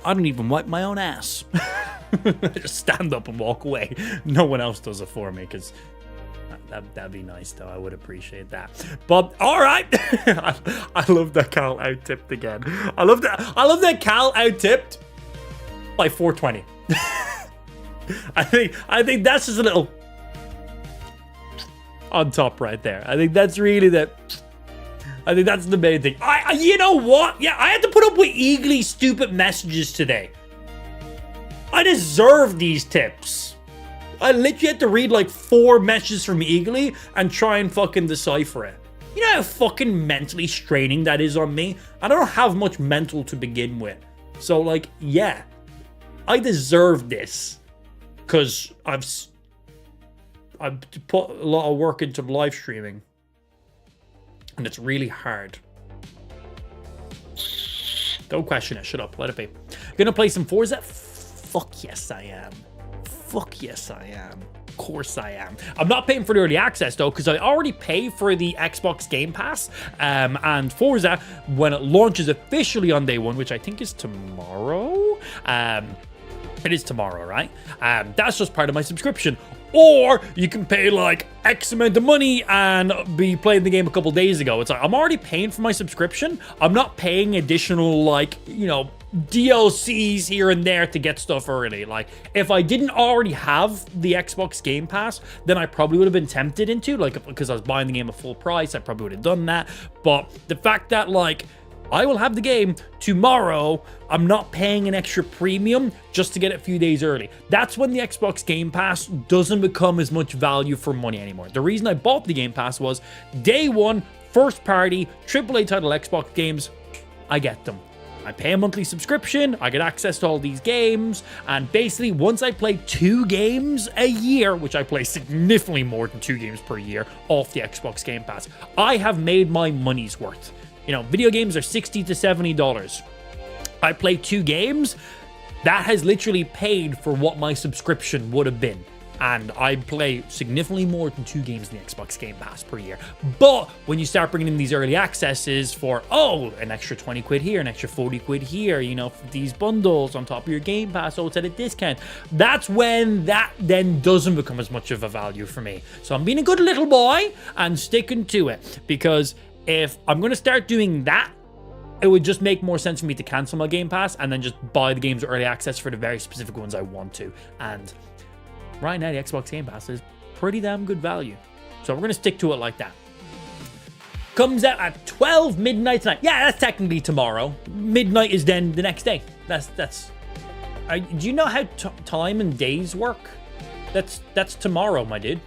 S1: I don't even wipe my own ass. I just stand up and walk away. No one else does it for me, because that'd be nice, though. I would appreciate that. But all right, I love that Cal out-tipped again. I love that Cal out-tipped by 420. I think that's just a little on top right there. I think that's really I think that's the main thing. You know what? Yeah, I had to put up with Eagly's stupid messages today. I deserve these tips. I literally had to read like 4 messages from Eagly and try and fucking decipher it. You know how fucking mentally straining that is on me? I don't have much mental to begin with. So like, yeah, I deserve this. Because I've put a lot of work into live streaming. And it's really hard. Don't question it. Shut up. Let it be. Gonna play some Forza? Fuck yes, I am. Fuck yes, I am. Of course I am. I'm not paying for the early access, though, because I already pay for the Xbox Game Pass. And Forza, when it launches officially on day 1, which I think is tomorrow. It is tomorrow, right? That's just part of my subscription. Or you can pay like X amount of money and be playing the game a couple days ago. It's like, I'm already paying for my subscription. I'm not paying additional, like, you know, DLCs here and there to get stuff early. Like, if I didn't already have the Xbox Game Pass, then I probably would have been tempted into, like, because I was buying the game at full price, I probably would have done that. But the fact that, like, I will have the game tomorrow. I'm not paying an extra premium just to get it a few days early. That's when the Xbox Game Pass doesn't become as much value for money anymore. The reason I bought the Game Pass was day 1, first party, AAA title Xbox games, I get them. I pay a monthly subscription, I get access to all these games, and basically once I play 2 games a year, which I play significantly more than 2 games per year off the Xbox Game Pass, I have made my money's worth. You know, video games are $60 to $70. I play 2 games. That has literally paid for what my subscription would have been. And I play significantly more than 2 games in the Xbox Game Pass per year. But when you start bringing in these early accesses for, an extra 20 quid here, an extra 40 quid here, you know, for these bundles on top of your Game Pass, it's at a discount. That's when that then doesn't become as much of a value for me. So I'm being a good little boy and sticking to it, because if I'm going to start doing that, it would just make more sense for me to cancel my Game Pass and then just buy the games early access for the very specific ones I want to. And right now, the Xbox Game Pass is pretty damn good value. So we're going to stick to it like that. Comes out at 12 midnight tonight. Yeah, that's technically tomorrow. Midnight is then the next day. Do you know how time and days work? That's tomorrow, my dude.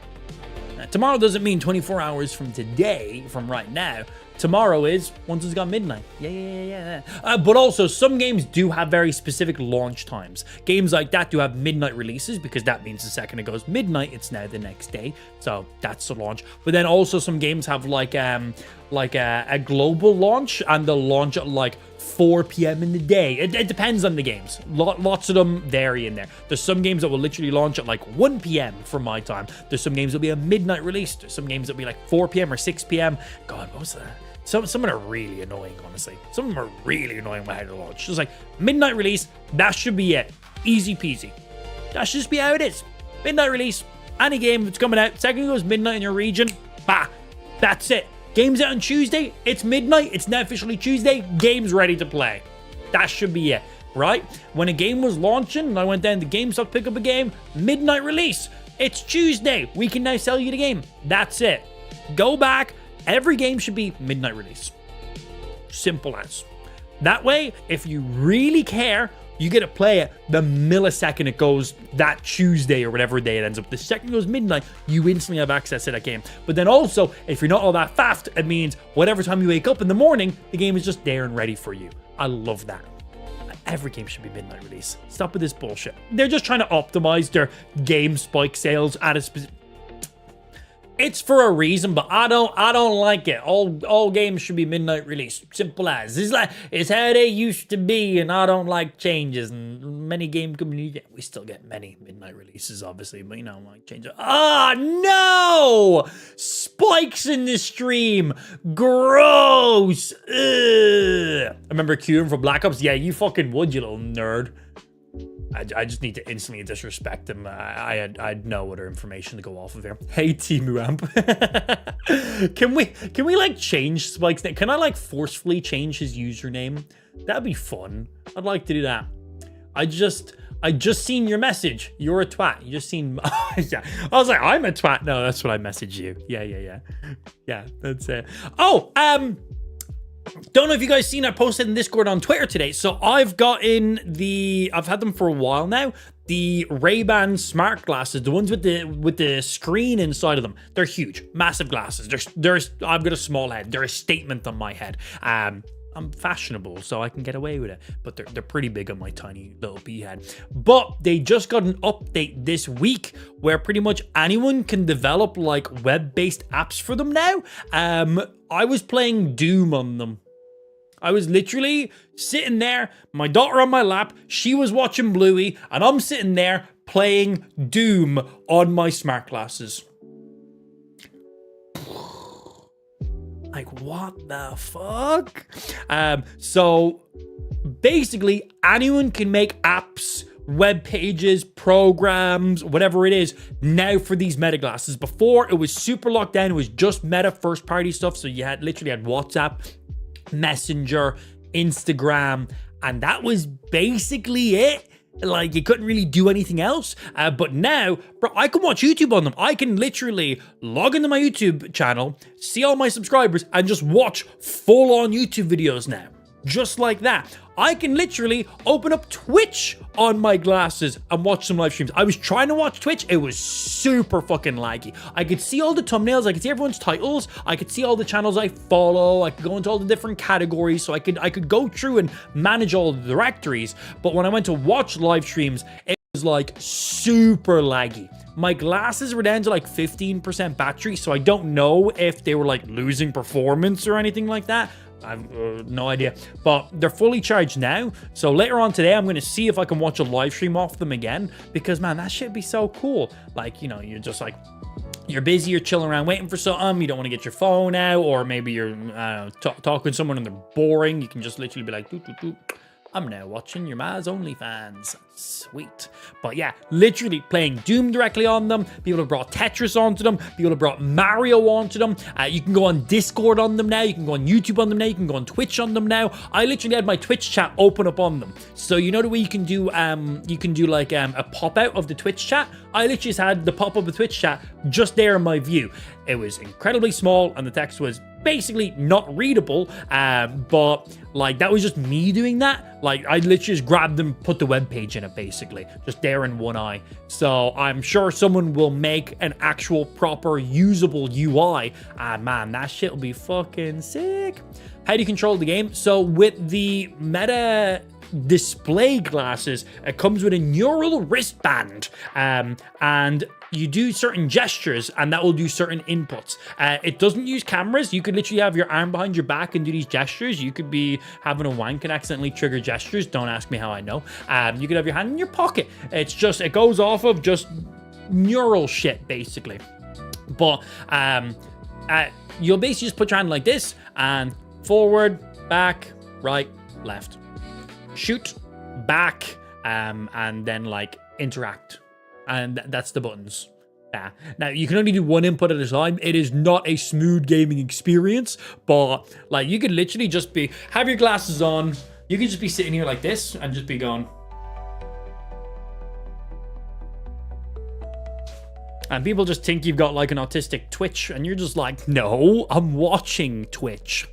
S1: Tomorrow doesn't mean 24 hours from today, from right now. Tomorrow is once it's got midnight. Yeah. But also, some games do have very specific launch times. Games like that do have midnight releases because that means the second it goes midnight, it's now the next day. So that's the launch. But then also some games have like a global launch, and they'll launch at like 4 p.m. in the day. It depends on the games. Lots of them vary in there. There's some games that will literally launch at like 1 p.m. for my time. There's some games that'll be a midnight release. There's some games that'll be like 4 p.m. or 6 p.m. God, what was that? Some of them are really annoying, honestly. Some of them are really annoying when I had to launch. Just like midnight release, that should be it. Easy peasy. That should just be how it is. Midnight release, any game that's coming out, second goes midnight in your region, bah, that's it. Game's out on Tuesday, it's midnight, it's now officially Tuesday, game's ready to play. That should be it, right? When a game was launching and I went down to GameStop to pick up a game, midnight release, it's Tuesday, we can now sell you the game. That's it. Go back. Every game should be midnight release. Simple as. That way, if you really care, you get to play it the millisecond it goes that Tuesday or whatever day it ends up. The second it goes midnight, you instantly have access to that game. But then also, if you're not all that fast, it means whatever time you wake up in the morning, the game is just there and ready for you. I love that. Every game should be midnight release. Stop with this bullshit. They're just trying to optimize their game spike sales at a specific... It's for a reason, but I don't like it. All games should be midnight release. Simple as. It's how they used to be, and I don't like changes. And many game companies, we still get many midnight releases, obviously, but you know, like changes. No! Spikes in the stream. Gross. Ugh. I remember queuing for Black Ops. Yeah, you fucking would, you little nerd. I just need to instantly disrespect him. I had no other information to go off of here. Hey, Timu Amp. Can we like change Spike's name? Can I like forcefully change his username? That'd be fun. I'd like to do that. I just seen your message. You're a twat. You just seen... yeah. I was like, I'm a twat. No, that's what I messaged you. Yeah. Yeah, that's it. Oh, don't know if you guys seen, I posted in Discord on Twitter today. So I've had them for a while now. The Ray-Ban smart glasses, the ones with the screen inside of them. They're huge, massive glasses. I've got a small head. They're a statement on my head. I'm fashionable, so I can get away with it. But they're pretty big on my tiny little pea head. But they just got an update this week where pretty much anyone can develop like web-based apps for them now. I was playing Doom on them. I was literally sitting there, my daughter on my lap, she was watching Bluey, and I'm sitting there playing Doom on my smart glasses. Like, what the fuck? So basically, anyone can make apps, web pages, programs, whatever it is, now for these Meta glasses. Before, it was super locked down. It was just Meta first-party stuff. So you literally had WhatsApp, Messenger, Instagram, and that was basically it. Like, you couldn't really do anything else. But now, bro, I can watch YouTube on them. I can literally log into my YouTube channel, see all my subscribers, and just watch full-on YouTube videos now. Just like that. I can literally open up Twitch on my glasses and watch some live streams. I was trying to watch Twitch. It was super fucking laggy. I could see all the thumbnails. I could see everyone's titles. I could see all the channels I follow. I could go into all the different categories. So I could go through and manage all the directories. But when I went to watch live streams, it was like super laggy. My glasses were down to like 15% battery. So I don't know if they were like losing performance or anything like that. I've no idea, but they're fully charged now. So later on today, I'm going to see if I can watch a live stream off them again, because man, that shit be so cool. Like, you know, you're just like, you're busy, you're chilling around waiting for something, you don't want to get your phone out, or maybe you're talking to someone and they're boring. You can just literally be like, doot, doot, doot. I'm now watching your Ma's OnlyFans. Sweet. But yeah, literally playing Doom directly on them. People have brought Tetris onto them. People have brought Mario onto them. You can go on Discord on them now. You can go on YouTube on them now. You can go on Twitch on them now. I literally had my Twitch chat open up on them. So you know the way you can do like a pop out of the Twitch chat? I literally just had the pop up of Twitch chat just there in my view. It was incredibly small and the text was basically not readable, but like that was just me doing that. Like I literally just grabbed them, put the web page in it, basically just there in one eye. So I'm sure someone will make an actual proper usable UI. Man, that shit will be fucking sick. How do you control the game? So with the Meta display glasses, it comes with a neural wristband, and you do certain gestures and that will do certain inputs. It doesn't use cameras. You could literally have your arm behind your back and do these gestures. You could be having a wank and accidentally trigger gestures. Don't ask me how I know. You could have your hand in your pocket. It's just, it goes off of just neural shit, basically. But you'll basically just put your hand like this and forward, back, right, left. Shoot, back, and then like interact. And that's the buttons. Yeah. Now you can only do one input at a time. It is not a smooth gaming experience, but like you could literally just have your glasses on. You could just be sitting here like this and just be going. And people just think you've got like an autistic Twitch, and you're just like, no, I'm watching Twitch.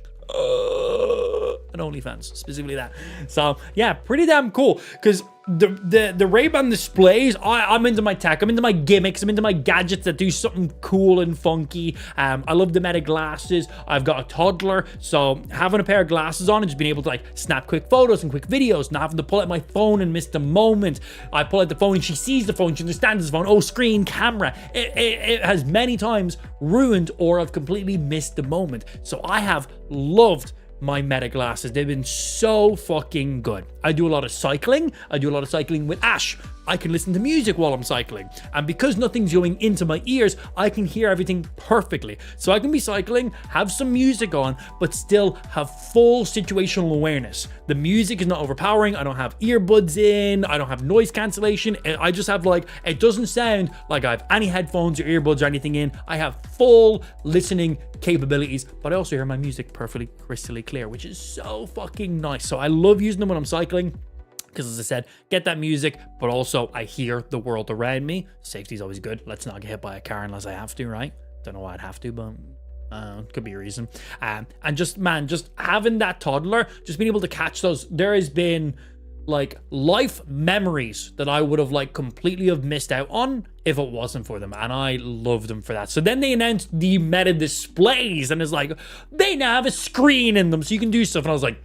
S1: And OnlyFans, specifically that. So yeah, pretty damn cool. Because the Ray-Ban displays, I'm into my tech, I'm into my gimmicks, I'm into my gadgets that do something cool and funky. I love the Meta glasses. I've got a toddler, so having a pair of glasses on and just being able to like snap quick photos and quick videos, not having to pull out my phone and miss the moment. I pull out the phone and she sees the phone, she understands the phone. Oh, screen, camera. It has many times ruined or I've completely missed the moment. So I have loved my Meta glasses. They've been so fucking good. I do a lot of cycling. I do a lot of cycling with Ash. I can listen to music while I'm cycling. And because nothing's going into my ears, I can hear everything perfectly. So I can be cycling, have some music on, but still have full situational awareness. The music is not overpowering. I don't have earbuds in. I don't have noise cancellation. I just have like, it doesn't sound like I have any headphones or earbuds or anything in. I have full listening capabilities, but I also hear my music perfectly crystally clear, which is so fucking nice. So I love using them when I'm cycling. Because as I said, get that music, but also I hear the world around me. Safety's always good. Let's not get hit by a car unless I have to, right? Don't know why I'd have to, but could be a reason. And just, man, just having that toddler, just being able to catch those. There has been like life memories that I would have like completely have missed out on if it wasn't for them, and I love them for that. So then they announced the Meta displays, and it's like they now have a screen in them so you can do stuff, and I was like,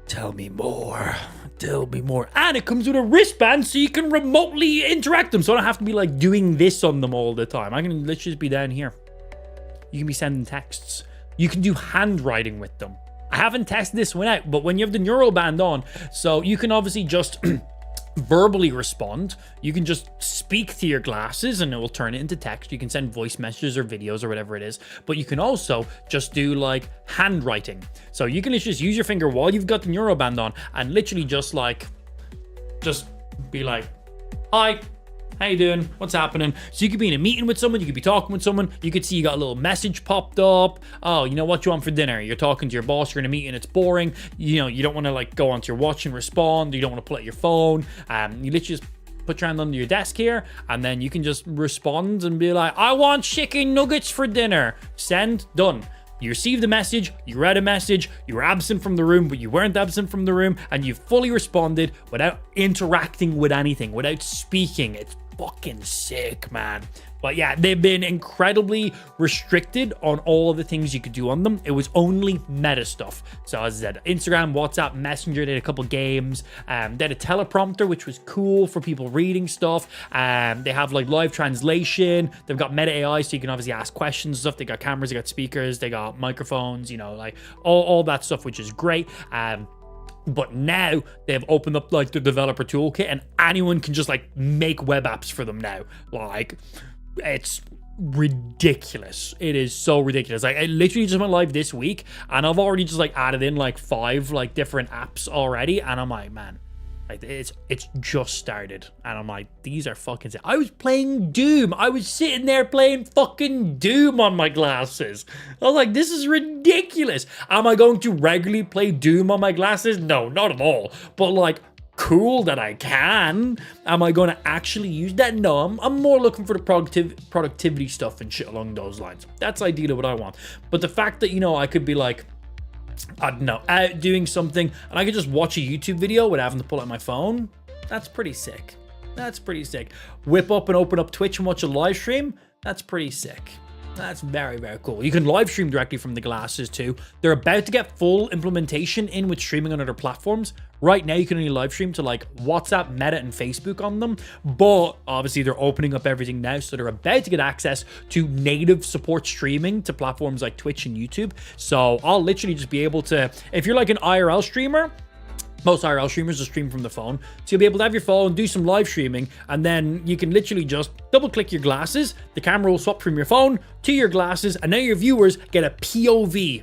S1: tell me more. Tell me more. And it comes with a wristband so you can remotely interact them. So I don't have to be like doing this on them all the time. I can literally just be down here. You can be sending texts. You can do handwriting with them. I haven't tested this one out, but when you have the neural band on, so you can obviously just verbally respond. You can just speak to your glasses and it will turn it into text. You can send voice messages or videos or whatever it is, but you can also just do like handwriting. So you can just use your finger while you've got the neural band on and literally just be like, hi, how you doing? What's happening? So you could be in a meeting with someone, you could be talking with someone, you could see you got a little message popped up. Oh, you know what you want for dinner? You're talking to your boss, you're in a meeting, it's boring. You know, you don't want to like go onto your watch and respond. You don't want to pull out your phone. You literally just put your hand under your desk here and then you can just respond and be like, I want chicken nuggets for dinner. Send, done. You received a message, you read a message, you were absent from the room, but you weren't absent from the room, and you fully responded without interacting with anything, without speaking. It's fucking sick, man. But yeah, they've been incredibly restricted on all of the things you could do on them. It was only Meta stuff. So as I said, Instagram, WhatsApp, Messenger, they had a couple games. They had a teleprompter, which was cool for people reading stuff. They have like live translation. They've got Meta AI, so you can obviously ask questions and stuff. They got cameras, they got speakers, they got microphones, you know, like all that stuff, which is great. But now they've opened up like the developer toolkit and anyone can just like make web apps for them now. Like, it's ridiculous. It is so ridiculous. Like, I literally just went live this week and I've already just like added in like 5 like different apps already, and I'm like, man, like it's just started, and I'm like, these are fucking sick. I was playing Doom. I was sitting there playing fucking Doom on my glasses. I was like, this is ridiculous. Am I going to regularly play Doom on my glasses? No, not at all. But like, cool that I can. Am I going to actually use that? No, I'm more looking for the productivity stuff and shit along those lines. That's ideally what I want. But the fact that, you know, I could be like, I don't know, out doing something and I could just watch a YouTube video without having to pull out my phone, that's pretty sick. That's pretty sick. Whip up and open up Twitch and watch a live stream, that's pretty sick. That's very, very cool. You can live stream directly from the glasses too. They're about to get full implementation in with streaming on other platforms. Right now, you can only live stream to like WhatsApp, Meta, and Facebook on them. But obviously, they're opening up everything now. So they're about to get access to native support streaming to platforms like Twitch and YouTube. So I'll literally just be able to, if you're like an IRL streamer, most IRL streamers just stream from the phone. So you'll be able to have your phone, do some live streaming, and then you can literally just double click your glasses. The camera will swap from your phone to your glasses, and now your viewers get a POV,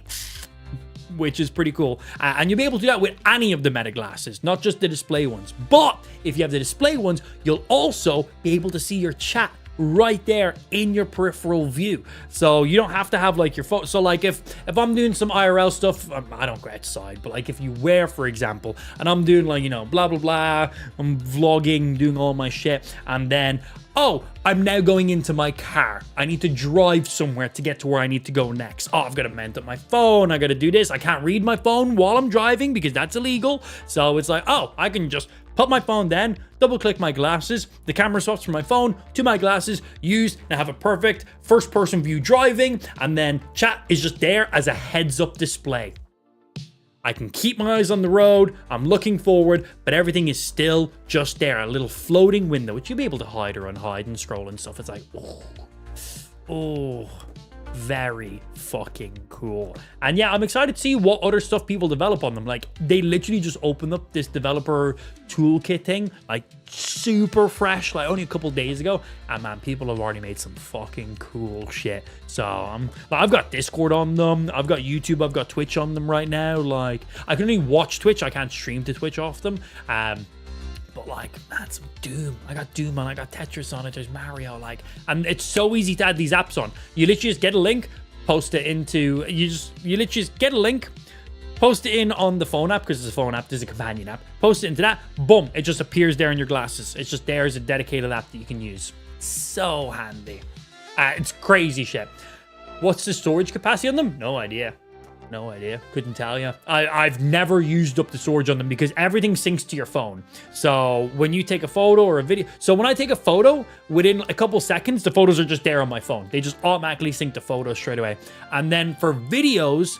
S1: which is pretty cool. And you'll be able to do that with any of the Meta glasses, not just the display ones. But if you have the display ones, you'll also be able to see your chat right there in your peripheral view. So you don't have to have like your phone. So like if I'm doing some IRL stuff, I don't go outside, but like if you wear, for example, and I'm doing like, you know, blah, blah, blah, I'm vlogging, doing all my shit, and then, oh, I'm now going into my car. I need to drive somewhere to get to where I need to go next. Oh, I've got to mount up my phone. I got to do this. I can't read my phone while I'm driving because that's illegal. So it's like, oh, I can just put my phone down, double click my glasses, the camera swaps from my phone to my glasses, use, and have a perfect first person view driving, and then chat is just there as a heads up display. I can keep my eyes on the road, I'm looking forward, but everything is still just there, a little floating window, which you'll be able to hide or unhide and scroll and stuff. It's like, oh, very fucking cool. And yeah, I'm excited to see what other stuff people develop on them. Like, they literally just opened up this developer toolkit thing, like super fresh, like only a couple days ago, and man, people have already made some fucking cool shit. So I've got Discord on them, I've got YouTube, I've got Twitch on them right now. Like, I can only watch Twitch, I can't stream to Twitch off them. But like, man, some Doom. I got Doom on, I got Tetris on it, there's Mario, like, and it's so easy to add these apps on. You literally just get a link, post it into, you literally just get a link, post it in on the phone app, because it's a phone app, there's a companion app, post it into that, boom, it just appears there in your glasses. It's just there as a dedicated app that you can use. So handy. It's crazy shit. What's the storage capacity on them? No idea. No idea. Couldn't tell you. I've never used up the storage on them because everything syncs to your phone. So when you take a photo or a video, so when I take a photo, within a couple seconds, the photos are just there on my phone. They just automatically sync to photos straight away. And then for videos,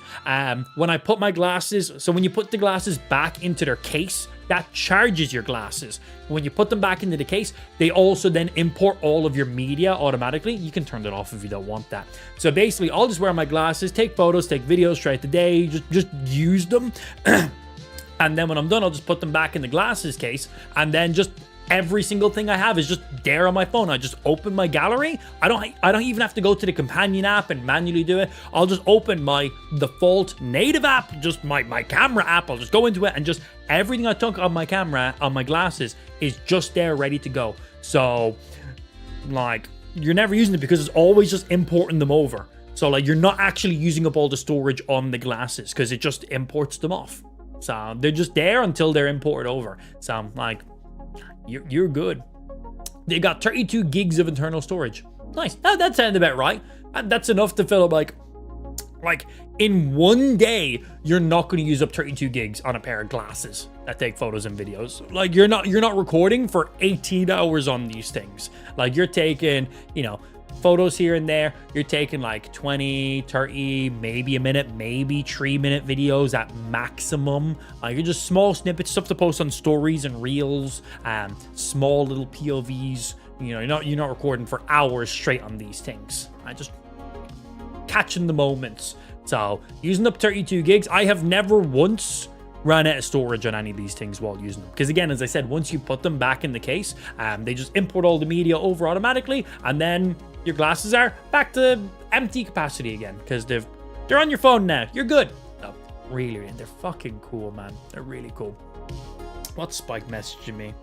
S1: when I put my glasses, so when you put the glasses back into their case, that charges your glasses. When you put them back into the case, they also then import all of your media automatically. You can turn that off if you don't want that. So basically, I'll just wear my glasses, take photos, take videos throughout the day, just use them. And then when I'm done, I'll just put them back in the glasses case, and then just every single thing I have is just there on my phone. I just open my gallery. I don't even have to go to the companion app and manually do it. I'll just open my default native app, just my camera app. I'll just go into it, and just everything I took on my camera, on my glasses, is just there ready to go. So like, you're never using it because it's always just importing them over. So like, you're not actually using up all the storage on the glasses because it just imports them off. So they're just there until they're imported over. So I'm like, you're good. They got 32 gigs of internal storage. Nice. That sounds about right. That's enough to fill up like in one day, you're not going to use up 32 gigs on a pair of glasses that take photos and videos. Like, you're not recording for 18 hours on these things. Like, you're taking, you know, photos here and there. You're taking like 20, 30, maybe a minute, maybe 3-minute videos at maximum. You're just small snippets, stuff to post on stories and reels, small little POVs. You know, you're not recording for hours straight on these things. I just catching the moments. So using up 32 gigs, I have never once ran out of storage on any of these things while using them. Because again, as I said, once you put them back in the case, they just import all the media over automatically, and then your glasses are back to empty capacity again because they're on your phone now. You're good. No, really, they're fucking cool, man. They're really cool. What's Spike messaging me?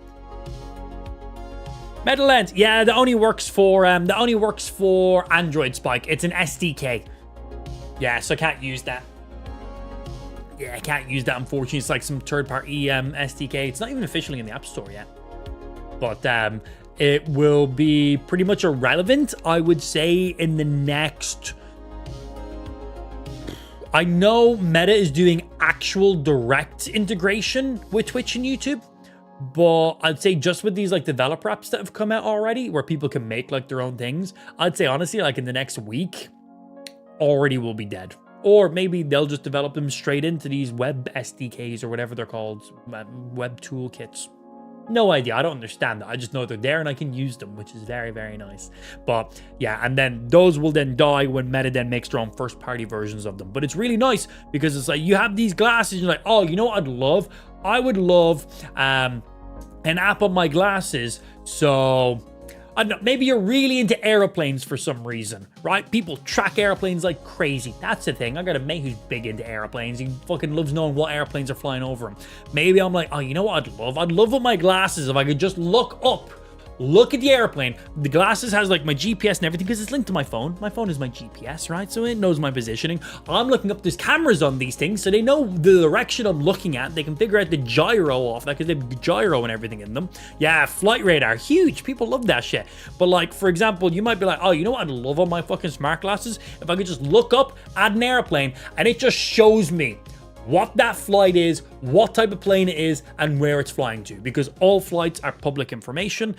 S1: Metal Lens. Yeah, that only works for Android, Spike. It's an SDK. Yeah, so I can't use that. yeah, I can't use that, unfortunately. It's like some third-party SDK. It's not even officially in the App Store yet. But it will be pretty much irrelevant, I would say, in the next... I know Meta is doing actual direct integration with Twitch and YouTube, but I'd say just with these like developer apps that have come out already, where people can make like their own things, I'd say honestly, like in the next week, already will be dead. Or maybe they'll just develop them straight into these web SDKs or whatever they're called, web toolkits. No idea. I don't understand that. I just know they're there and I can use them, which is very, very nice. But yeah, and then those will then die when Meta then makes their own first-party versions of them. But it's really nice because it's like you have these glasses, you're like, oh, you know what I'd love? I would love an app on my glasses. So I don't know, maybe you're really into airplanes for some reason, right? People track airplanes like crazy. That's the thing. I got a mate who's big into airplanes. He fucking loves knowing what airplanes are flying over him. Maybe I'm like, oh, you know what I'd love? I'd love with my glasses if I could just look up, look at the airplane. The glasses has like my GPS and everything because it's linked to my phone. My phone is my GPS, right? So it knows my positioning. I'm looking up, there's cameras on these things, so they know the direction I'm looking at. They can figure out the gyro off that because they have gyro and everything in them. Yeah, flight radar, huge. People love that shit. But like, for example, you might be like, oh, you know what I'd love on my fucking smart glasses? If I could just look up, add an airplane, and it just shows me what that flight is, what type of plane it is, and where it's flying to, because all flights are public information.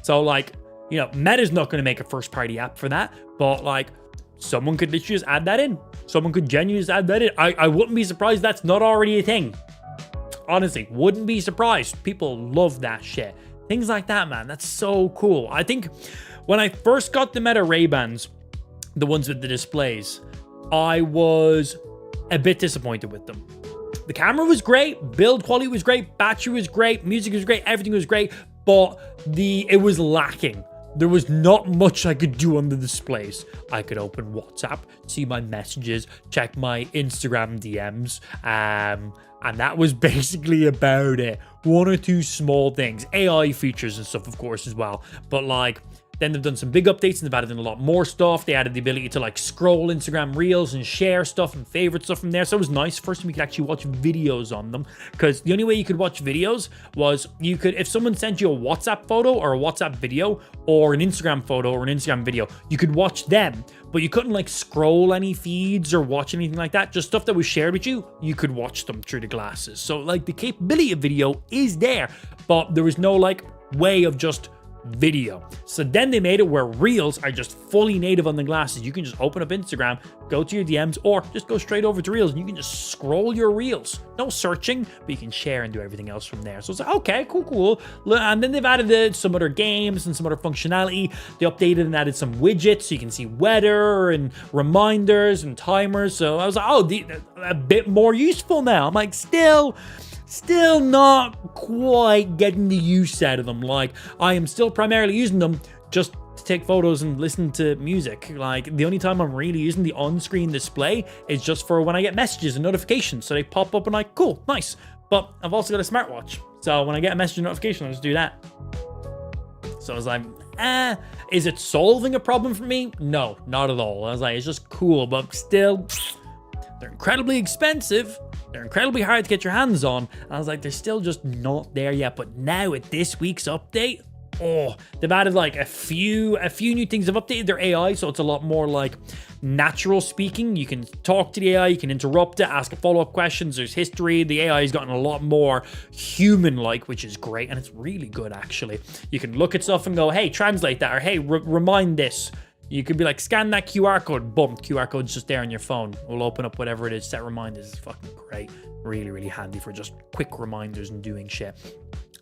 S1: So like, you know, Meta's not going to make a first-party app for that, but like, someone could literally just add that in. Someone could genuinely just add that in. I wouldn't be surprised that's not already a thing. Honestly, wouldn't be surprised. People love that shit. Things like that, man. That's so cool. I think when I first got the Meta Ray-Bans, the ones with the displays, I was a bit disappointed with them. The camera was great, build quality was great, battery was great, music was great, everything was great, but it was lacking. There was not much I could do on the displays. I could open WhatsApp, see my messages, check my Instagram DMs, and that was basically about it. One or two small things, AI features and stuff, of course, as well. But like, then they've done some big updates and they've added in a lot more stuff. They added the ability to like scroll Instagram Reels and share stuff and favorite stuff from there. So it was nice. First time you could actually watch videos on them, because the only way you could watch videos was you could, if someone sent you a WhatsApp photo or a WhatsApp video or an Instagram photo or an Instagram video, you could watch them, but you couldn't like scroll any feeds or watch anything like that. Just stuff that was shared with you, you could watch them through the glasses. So like the capability of video is there, but there was no like way of just video. So then they made it where Reels are just fully native on the glasses. You can just open up Instagram, go to your DMs, or just go straight over to Reels and you can just scroll your Reels. No searching, but you can share and do everything else from there. So it's like, okay, cool. And then they've added some other games and some other functionality. They updated and added some widgets so you can see weather and reminders and timers. So I was like, oh, a bit more useful now. I'm like, still not quite getting the use out of them. Like, I am still primarily using them just to take photos and listen to music. Like, the only time I'm really using the on-screen display is just for when I get messages and notifications. So they pop up and like, cool, nice. But I've also got a smartwatch. So when I get a message and notification, I just do that. So I was like, is it solving a problem for me? No, not at all. I was like, it's just cool, but still, they're incredibly expensive. They're incredibly hard to get your hands on. And I was like, they're still just not there yet. But now with this week's update, oh, they've added like a few new things. They've updated their AI, so it's a lot more like natural speaking. You can talk to the AI, you can interrupt it, ask follow-up questions. There's history. The AI has gotten a lot more human-like, which is great. And it's really good, actually. You can look at stuff and go, hey, translate that, or hey, remind this. You could be like, scan that QR code. Boom, QR code's just there on your phone. We'll open up whatever it is, set reminders. It's fucking great. Really, really handy for just quick reminders and doing shit.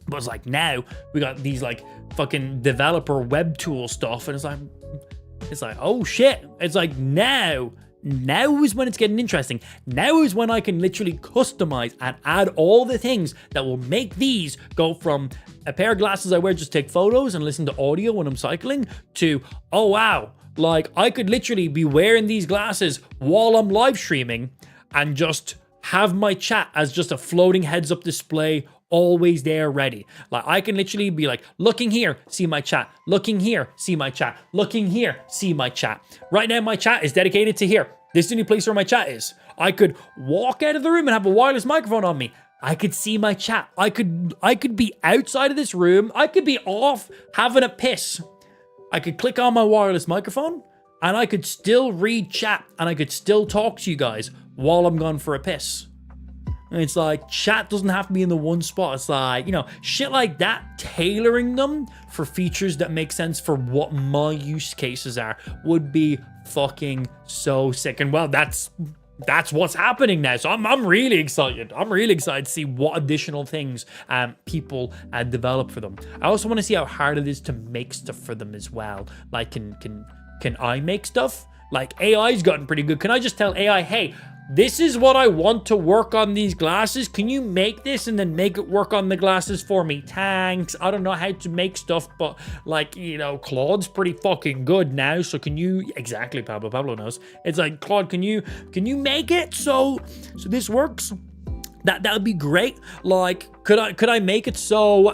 S1: But it's like, now we got these like fucking developer web tool stuff. And it's like, oh shit. It's like, now is when it's getting interesting. Now is when I can literally customize and add all the things that will make these go from a pair of glasses I wear just take photos and listen to audio when I'm cycling to, oh wow, like I could literally be wearing these glasses while I'm live streaming and just have my chat as just a floating heads up display, always there ready. Like I can literally be like, looking here, see my chat, looking here, see my chat, looking here, see my chat. Right now my chat is dedicated to here. This is the new place where my chat is. I could walk out of the room and have a wireless microphone on me. I could see my chat. I could be outside of this room. I could be off having a piss. I could click on my wireless microphone and I could still read chat and I could still talk to you guys while I'm gone for a piss. And it's like, chat doesn't have to be in the one spot. It's like, you know, shit like that, tailoring them for features that make sense for what my use cases are would be fucking so sick. And well, that's what's happening now. So I'm really excited. I'm really excited to see what additional things people develop for them. I also want to see how hard it is to make stuff for them as well. Like, can I make stuff? Like, AI's gotten pretty good. Can I just tell AI, hey, this is what I want to work on these glasses. Can you make this and then make it work on the glasses for me? Thanks. I don't know how to make stuff, but like, you know, Claude's pretty fucking good now. So can you, exactly, Pablo knows. It's like, Claude, can you make it so this works? That would be great. Like, could I make it so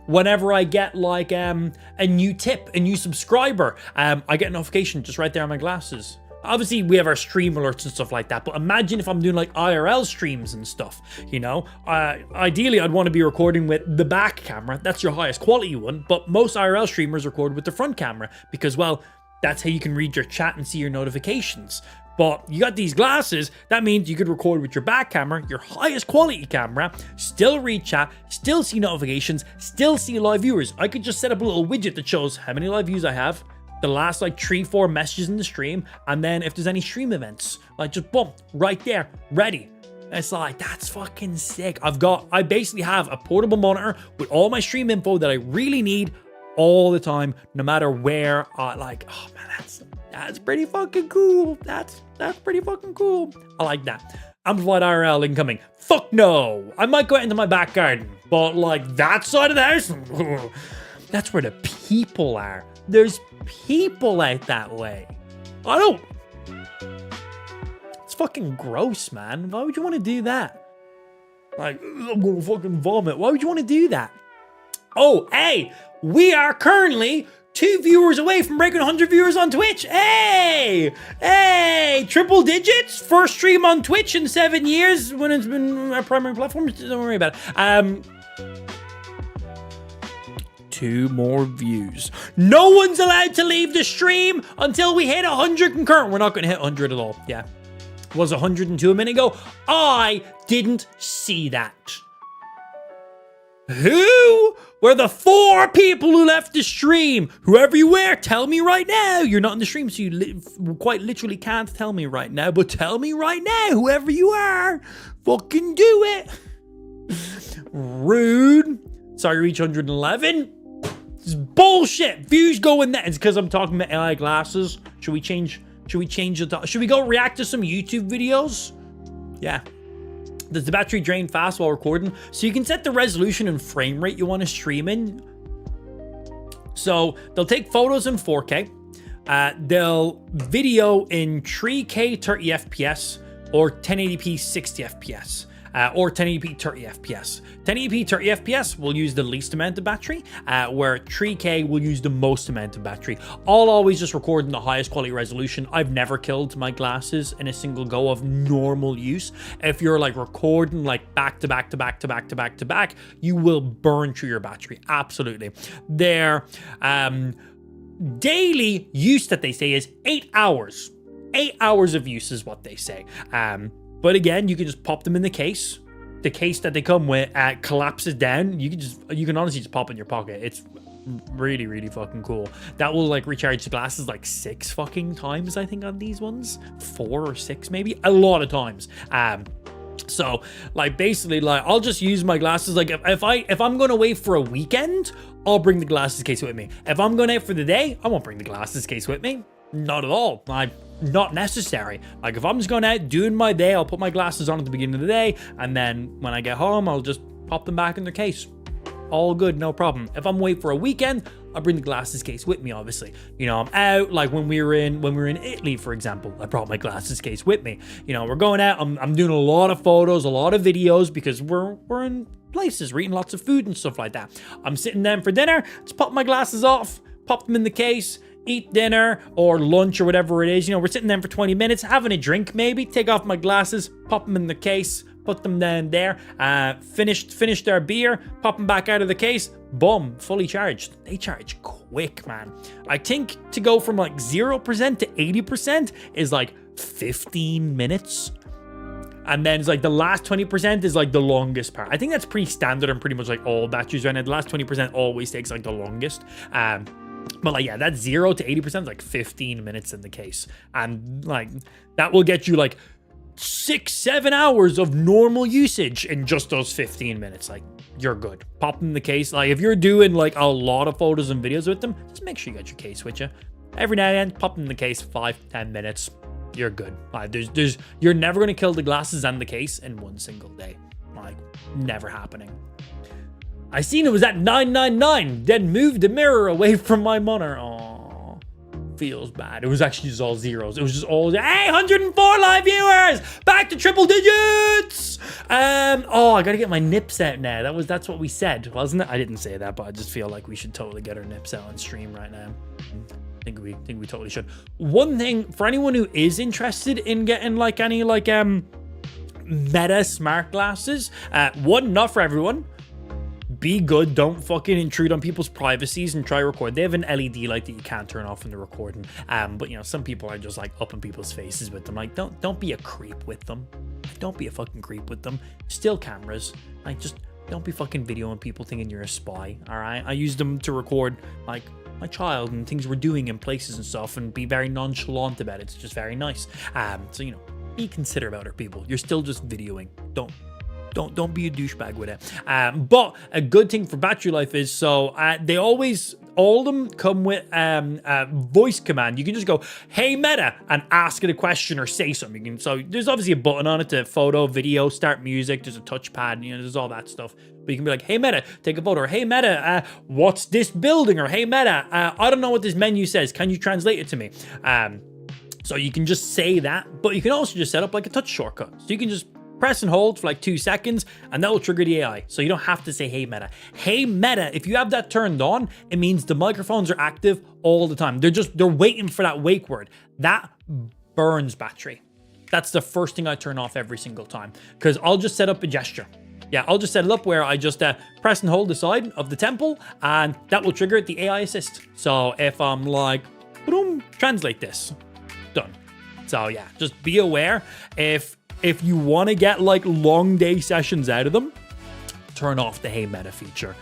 S1: whenever I get like a new tip, a new subscriber, I get a notification just right there on my glasses. Obviously, we have our stream alerts and stuff like that, but imagine if I'm doing like IRL streams and stuff, you know? Ideally, I'd want to be recording with the back camera. That's your highest quality one, but most IRL streamers record with the front camera because, well, that's how you can read your chat and see your notifications. But you got these glasses, that means you could record with your back camera, your highest quality camera, still read chat, still see notifications, still see live viewers. I could just set up a little widget that shows how many live views I have, the last like 3-4 messages in the stream, and then if there's any stream events, like just boom, right there, ready. It's like, that's fucking sick. I basically have a portable monitor with all my stream info that I really need all the time, no matter where. Like, oh man, that's pretty fucking cool. That's pretty fucking cool. I like that. Amplified IRL incoming. Fuck no. I might go out into my back garden, but like that side of the house, that's where the people are. There's people out that way. I don't. It's fucking gross, man. Why would you want to do that? Like, I'm gonna fucking vomit. Why would you want to do that? Oh, hey, we are currently 2 viewers away from breaking 100 viewers on Twitch. Hey, triple digits. First stream on Twitch in 7 years when it's been our primary platform. Don't worry about it. 2 more views. No one's allowed to leave the stream until we hit 100 concurrent. We're not going to hit 100 at all. Yeah. It was 102 a minute ago. I didn't see that. Who were the 4 people who left the stream? Whoever you were, tell me right now. You're not in the stream, so you quite literally can't tell me right now. But tell me right now, whoever you are. Fucking do it. Rude. Sorry, reach 111. It's bullshit. Views go in that. It's because I'm talking about AI glasses. Should we change the should we go react to some YouTube videos? Yeah. Does the battery drain fast while recording? So you can set the resolution and frame rate you want to stream in. So they'll take photos in 4K. They'll video in 3K 30 FPS or 1080p 60 FPS. Or 1080p 30 FPS. 1080p 30 FPS will use the least amount of battery, where 3K will use the most amount of battery. I'll always just record in the highest quality resolution. I've never killed my glasses in a single go of normal use. If you're like recording like back to back to back to back to back to back, you will burn through your battery. Absolutely. Their daily use that they say is 8 hours. 8 hours of use is what they say. But again, you can just pop them in the case. The case that they come with collapses down. You can honestly just pop it in your pocket. It's really, really fucking cool. That will like recharge the glasses like 6 fucking times, I think, on these ones. 4 or 6 maybe. A lot of times. So like basically like I'll just use my glasses. Like if I'm going away for a weekend, I'll bring the glasses case with me. If I'm going out for the day, I won't bring the glasses case with me. Not at all. Not necessary. Like if I'm just going out doing my day, I'll put my glasses on at the beginning of the day, and then when I get home, I'll just pop them back in their case. All good, no problem. If I'm away for a weekend, I'll bring the glasses case with me, obviously. You know, I'm out, like when we were in Italy, for example, I brought my glasses case with me. You know, we're going out, I'm doing a lot of photos, a lot of videos, because we're in places, we're eating lots of food and stuff like that. I'm sitting down for dinner, just pop my glasses off, pop them in the case. eat dinner or lunch or whatever it is. You know, we're sitting there for 20 minutes, having a drink maybe, take off my glasses, pop them in the case, put them down there, finished our beer, pop them back out of the case, boom, fully charged. They charge quick, man. I think to go from like 0% to 80% is like 15 minutes. And then it's like the last 20% is like the longest part. I think that's pretty standard and pretty much like all batteries right now. The last 20% always takes like the longest. But like, yeah, that 0 to 80% is like 15 minutes in the case. And like, that will get you like 6-7 hours of normal usage in just those 15 minutes. Like, you're good. Pop them in the case. Like, if you're doing like a lot of photos and videos with them, just make sure you got your case with you. Every now and then, pop them in the case, 5-10 minutes. You're good. Like, you're never going to kill the glasses and the case in one single day. Like, never happening. I seen it was at 999, then moved the mirror away from my monitor. Aww, feels bad. It was actually just all zeros. It was just all, hey, 104 live viewers, back to triple digits. Oh, I gotta get my nips out now. That's what we said, wasn't it? I didn't say that, but I just feel like we should totally get our nips out on stream right now. I think we totally should. One thing for anyone who is interested in getting like any like meta smart glasses, one, not for everyone. Be good, don't fucking intrude on people's privacies and try to record. They have an LED light that you can't turn off when they're recording. But you know, some people are just like up in people's faces with them. Like, don't be a creep with them. Don't be a fucking creep with them. Still cameras. Like, just don't be fucking videoing people thinking you're a spy. All right. I use them to record like my child and things we're doing in places and stuff, and be very nonchalant about it. It's just very nice. So you know, be considerate about other people. You're still just videoing. Don't be a douchebag with it. But a good thing for battery life is, so they always, all of them come with a voice command. You can just go, hey Meta, and ask it a question or say something. So there's obviously a button on it to photo, video, start music. There's a touchpad, you know, there's all that stuff. But you can be like, hey Meta, take a photo, or hey Meta, what's this building? Or hey Meta, I don't know what this menu says. Can you translate it to me? So you can just say that, but you can also just set up like a touch shortcut. So you can just press and hold for like 2 seconds, and that will trigger the AI. So you don't have to say, hey Meta. Hey Meta, if you have that turned on, it means the microphones are active all the time. They're waiting for that wake word. That burns battery. That's the first thing I turn off every single time, because I'll just set up a gesture. Yeah, I'll just set it up where I just press and hold the side of the temple, and that will trigger the AI assist. So if I'm like, boom, translate this, done. So yeah, just be aware. If you want to get like long day sessions out of them, turn off the Hey Meta feature.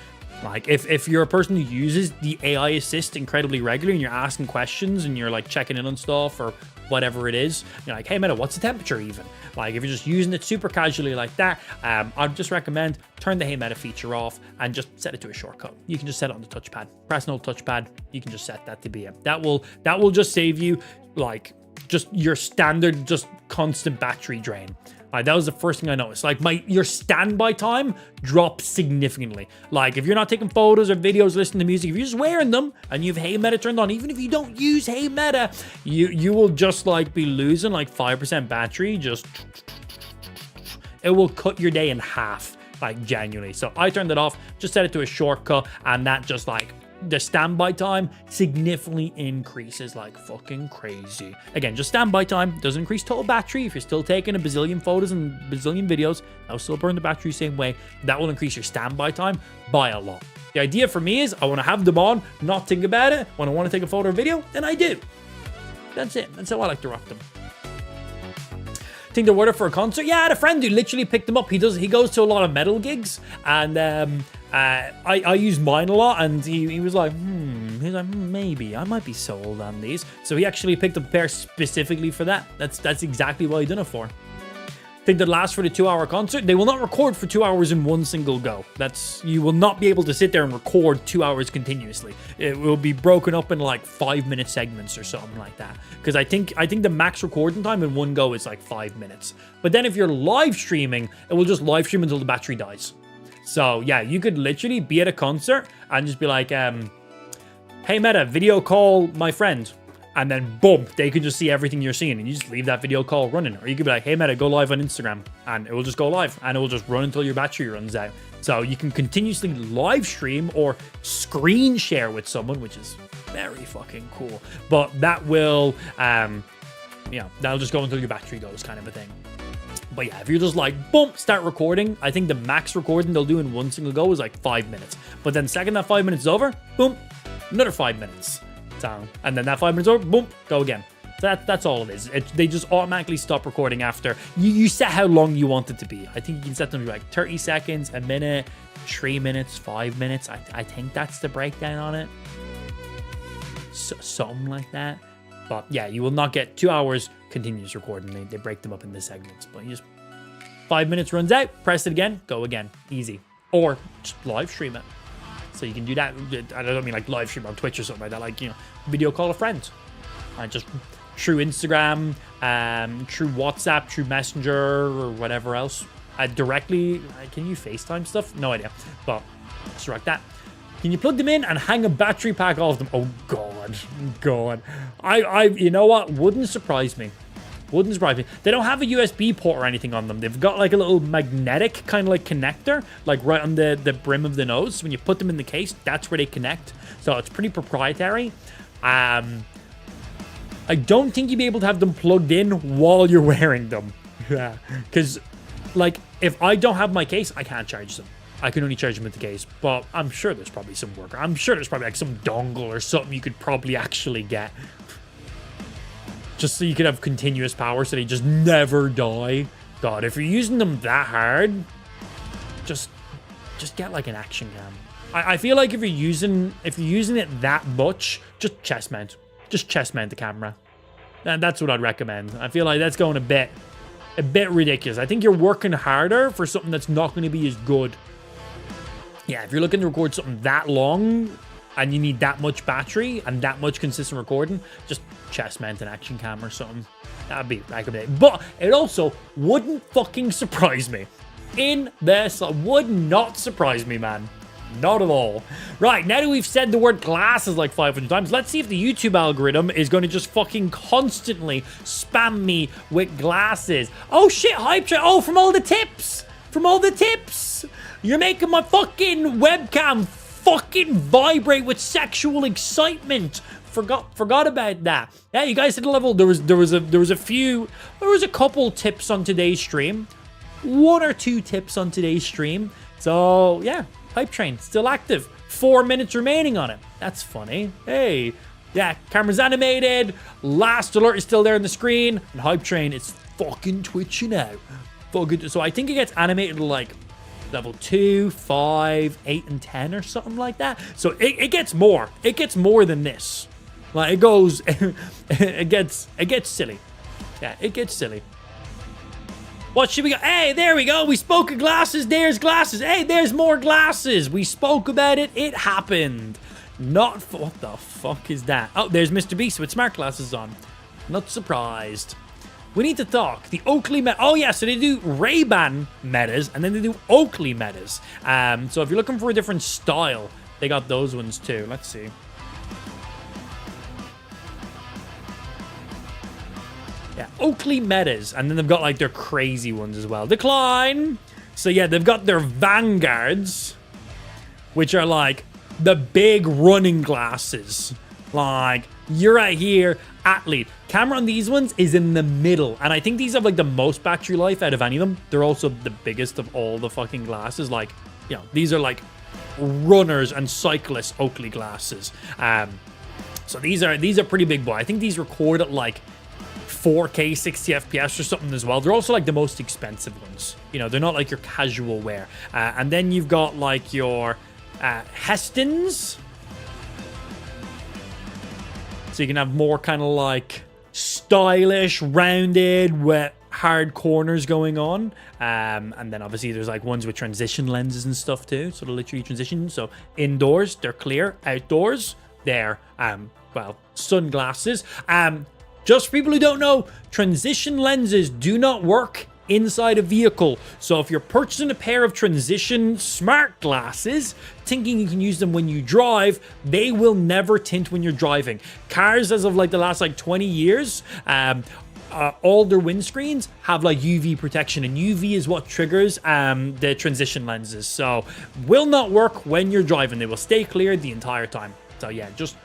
S1: Like if you're a person who uses the AI assist incredibly regularly and you're asking questions and you're like checking in on stuff or whatever it is, you're like, hey Meta, what's the temperature even? Like if you're just using it super casually like that, I'd just recommend turn the Hey Meta feature off and just set it to a shortcut. You can just set it on the touchpad. Press an old touchpad. You can just set that to be it. That will just save you like just your standard, just constant battery drain. That was the first thing I noticed. Like your standby time drops significantly. Like if you're not taking photos or videos, listening to music, if you're just wearing them and you have Hey Meta turned on, even if you don't use Hey Meta, you will just like be losing like 5% battery. Just it will cut your day in half, like genuinely. So I turned it off, just set it to a shortcut, and that just like the standby time significantly increases like fucking crazy. Again, just standby time doesn't increase total battery. If you're still taking a bazillion photos and bazillion videos, that'll still burn the battery the same way. That will increase your standby time by a lot. The idea for me is I want to have them on, not think about it. When I want to take a photo or video, then I do. That's it. That's how I like to rock them. Think they're worth it for a concert? Yeah, I had a friend who literally picked them up. He goes to a lot of metal gigs, and I use mine a lot, and he was like, maybe I might be sold on these. So he actually picked up a pair specifically for that. That's exactly what he done it for. Think they'll last for the 2-hour concert? They will not record for 2 hours in one single go. You will not be able to sit there and record 2 hours continuously. It will be broken up in like 5-minute segments or something like that. Because I think the max recording time in one go is like 5 minutes. But then if you're live streaming, it will just live stream until the battery dies. So yeah, you could literally be at a concert and just be like, hey Meta, video call my friend. and then boom, they can just see everything you're seeing, and you just leave that video call running. Or you could be like, hey Meta, go live on Instagram, and it will just go live, and it will just run until your battery runs out. So you can continuously live stream or screen share with someone, which is very fucking cool. But that will, that'll just go until your battery goes, kind of a thing. But yeah, if you're just like, boom, start recording, I think the max recording they'll do in one single go is like 5 minutes. But then the second that 5 minutes is over, boom, another 5 minutes. So, and then that 5 minutes over, boom, go again. So that's all it is. They just automatically stop recording after. You set how long you want it to be. I think you can set them to like 30 seconds, a minute, 3 minutes, 5 minutes. I think that's the breakdown on it. So, something like that. But yeah, you will not get 2 hours continuous recording. They break them up into segments. But you just 5 minutes runs out, press it again, go again. Easy. Or just live stream it. So you can do that. I don't mean like live stream on Twitch or something like that. Like, video call a friend. And just through Instagram, through WhatsApp, through Messenger, or whatever else. Directly, can you FaceTime stuff? No idea. But just like that. Can you plug them in and hang a battery pack off them? Oh, God. You know what? Wouldn't surprise me. Wouldn't surprise me. They don't have a USB port or anything on them. They've got like a little magnetic kind of like connector, like right on the brim of the nose. So when you put them in the case, that's where they connect. So it's pretty proprietary. I don't think you'd be able to have them plugged in while you're wearing them. Yeah. Because, like, if I don't have my case, I can't charge them. I can only charge them with the case, but I'm sure there's probably some work. I'm sure there's probably like some dongle or something you could probably actually get. Just so you could have continuous power so they just never die. God, if you're using them that hard, just get like an action cam. I feel like if you're using it that much, just chest mount. Just chest mount the camera. And that's what I'd recommend. I feel like that's going a bit ridiculous. I think you're working harder for something that's not going to be as good. Yeah, if you're looking to record something that long and you need that much battery and that much consistent recording, just chest mount an action cam or something. That'd be recommended. But it also wouldn't fucking surprise me. Would not surprise me, man. Not at all. Right, now that we've said the word glasses like 500 times, let's see if the YouTube algorithm is going to just fucking constantly spam me with glasses. Oh shit, hype train. Oh, from all the tips. You're making my fucking webcam fucking vibrate with sexual excitement. Forgot about that. Yeah, you guys hit a level. There was a couple tips on today's stream. 1 or 2 tips on today's stream. So yeah, hype train still active. 4 minutes remaining on it. That's funny. Hey, yeah, camera's animated. Last alert is still there on the screen, and hype train is fucking twitching out. So I think it gets animated like level 2, 5, 8, and 10 or something like that. So it gets more. It gets more than this. Like it goes, it gets silly. Yeah, it gets silly. What should we go? Hey, there we go. We spoke of glasses. There's glasses. Hey, there's more glasses. We spoke about it. It happened. What the fuck is that? Oh, there's Mr. Beast with smart glasses on. Not surprised. We need to talk. The Oakley meta. Oh, yeah. So they do Ray-Ban metas and then they do Oakley metas. So if you're looking for a different style, they got those ones too. Let's see. Yeah, Oakley metas. And then they've got like their crazy ones as well. Decline. So yeah, they've got their Vanguards, which are like the big running glasses. Like, you're right here, athlete. Camera on these ones is in the middle. And I think these have like the most battery life out of any of them. They're also the biggest of all the fucking glasses. Like, you know, these are like runners and cyclists Oakley glasses. So these are pretty big boy. I think these record at like 4K 60 FPS or something as well. They're also like the most expensive ones. You know, they're not like your casual wear. And then you've got like your Hestons. So you can have more kind of like stylish, rounded, with hard corners going on. And then obviously there's like ones with transition lenses and stuff too. So they'll literally transition. So indoors, they're clear. Outdoors, they're, well, sunglasses. Just for people who don't know, transition lenses do not work inside a vehicle. So if you're purchasing a pair of transition smart glasses, thinking you can use them when you drive, they will never tint when you're driving. Cars, as of like the last like 20 years, all their windscreens have like UV protection, and UV is what triggers the transition lenses. So will not work when you're driving. They will stay clear the entire time. So yeah, just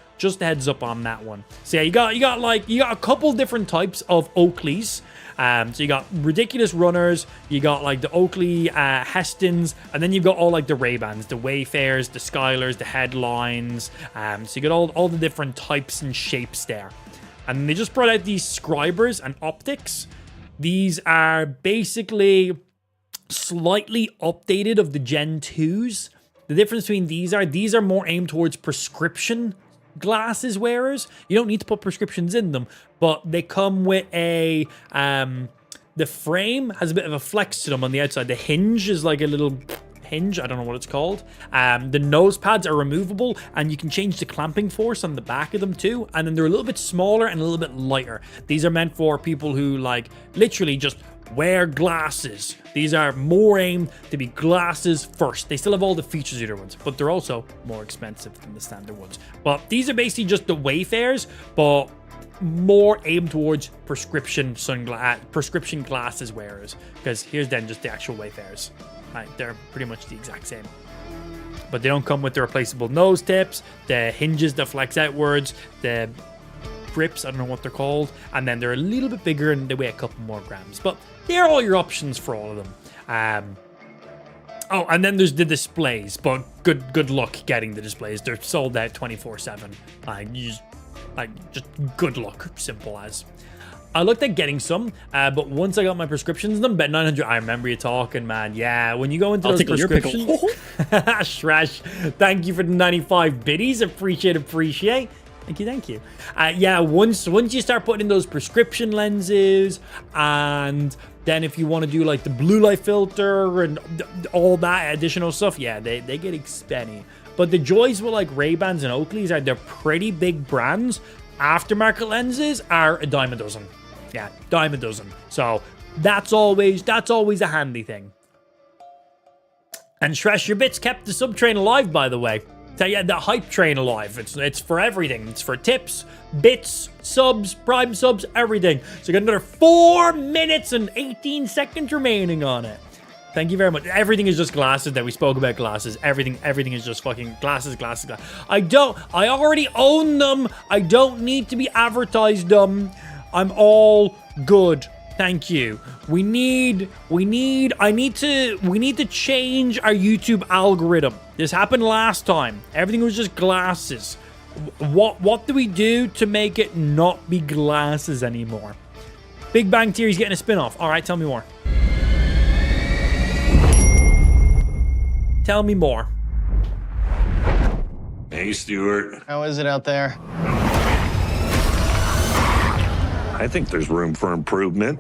S1: a heads up on that one. So yeah, you got a couple different types of Oakleys. So you got ridiculous runners, you got like the Oakley Hestons, and then you've got all like the Ray-Bans, the Wayfarers, the Skylers, the Headlines. So you got all the different types and shapes there. And they just brought out these scribers and optics. These are basically slightly updated of the Gen 2s. The difference between these are more aimed towards prescription glasses wearers. You don't need to put prescriptions in them, but they come with a the frame has a bit of a flex to them on the outside. The hinge is like a little hinge, I don't know what it's called. The nose pads are removable, and you can change the clamping force on the back of them too, and then they're a little bit smaller and a little bit lighter. These are meant for people who like literally just wear glasses. These are more aimed to be glasses first. They still have all the features of the other ones, but they're also more expensive than the standard ones. But these are basically just the Wayfarers, but more aimed towards prescription glasses wearers, because here's then just the actual Wayfarers. Right, they're pretty much the exact same, but they don't come with the replaceable nose tips, the hinges that flex outwards, the grips, I don't know what they're called, and then they're a little bit bigger and they weigh a couple more grams. But they're all your options for all of them. Oh, and then there's the displays, but good luck getting the displays. They're sold out 24/7. Just good luck, simple as. I looked at getting some, but once I got my prescriptions, them bet 900. I remember you talking, man. Yeah, when you go into those prescriptions, Shresh, thank you for the 95 biddies. Appreciate. Thank you. Yeah, once you start putting in those prescription lenses, and then if you want to do like the blue light filter and all that additional stuff, yeah, they get expensive. But the joys with like Ray-Bans and Oakleys are they're pretty big brands. Aftermarket lenses are a dime a dozen. Yeah, dime a dozen. So that's always a handy thing. And Shresh, your bits kept the sub train alive, by the way. So yeah, the hype train alive. It's for everything. It's for tips, bits, subs, prime subs, everything. So you got another 4 minutes and 18 seconds remaining on it. Thank you very much. Everything is just glasses. That we spoke about glasses. Everything is just fucking glasses. I already own them. I don't need to be advertised them. I'm all good. Thank you. We need to change our YouTube algorithm. This happened last time. Everything was just glasses. What do we do to make it not be glasses anymore? Big Bang Theory's getting a spin-off. All right, tell me more. Tell me more.
S5: Hey, Stuart.
S6: How is it out there?
S5: I think there's room for improvement.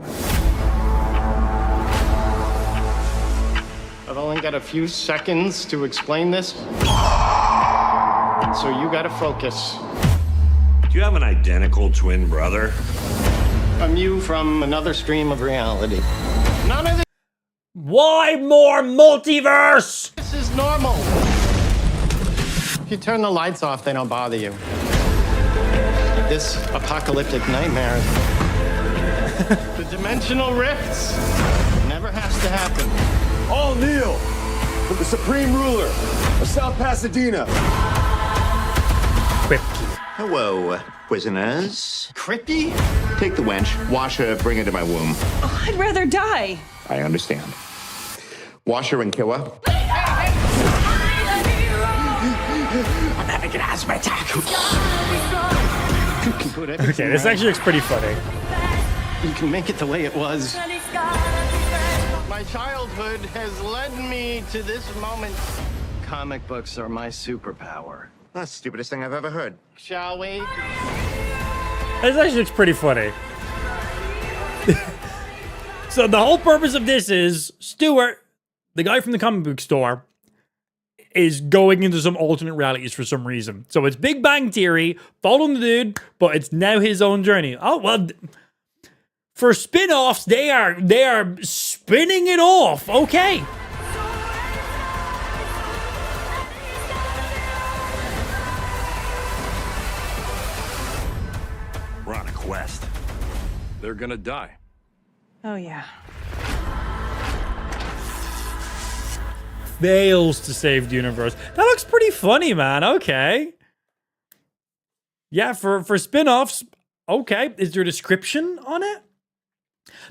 S6: I've only got a few seconds to explain this. So you gotta focus.
S5: Do you have an identical twin brother?
S6: I'm you from another stream of reality. None of
S1: Why more multiverse?
S6: this is normal. If you turn the lights off, they don't bother you. This apocalyptic nightmare, the dimensional rifts, never has to happen.
S7: All kneel for the supreme ruler of South Pasadena.
S8: Hello, prisoners.
S6: Crippy?
S8: Take the wench, wash her, bring her to my womb.
S9: Oh, I'd rather die.
S8: I understand. Wash her and kill her.
S6: I'm having an asthma attack.
S1: Okay, this actually looks pretty funny.
S6: You can make it the way it was. My childhood has led me to this moment. Comic books are my superpower.
S8: That's the stupidest thing I've ever heard.
S6: Shall we?
S1: This actually looks pretty funny. So the whole purpose of this is Stuart, the guy from the comic book store, is going into some alternate realities for some reason. So it's Big Bang Theory, following the dude, but it's now his own journey. Oh, well, for spin-offs, they are spinning it off. Okay.
S5: We're on a quest.
S7: They're gonna die.
S9: Oh, yeah.
S1: Fails to save the universe. That looks pretty funny, man. Okay. Yeah, for spin-offs, okay. Is there a description on it?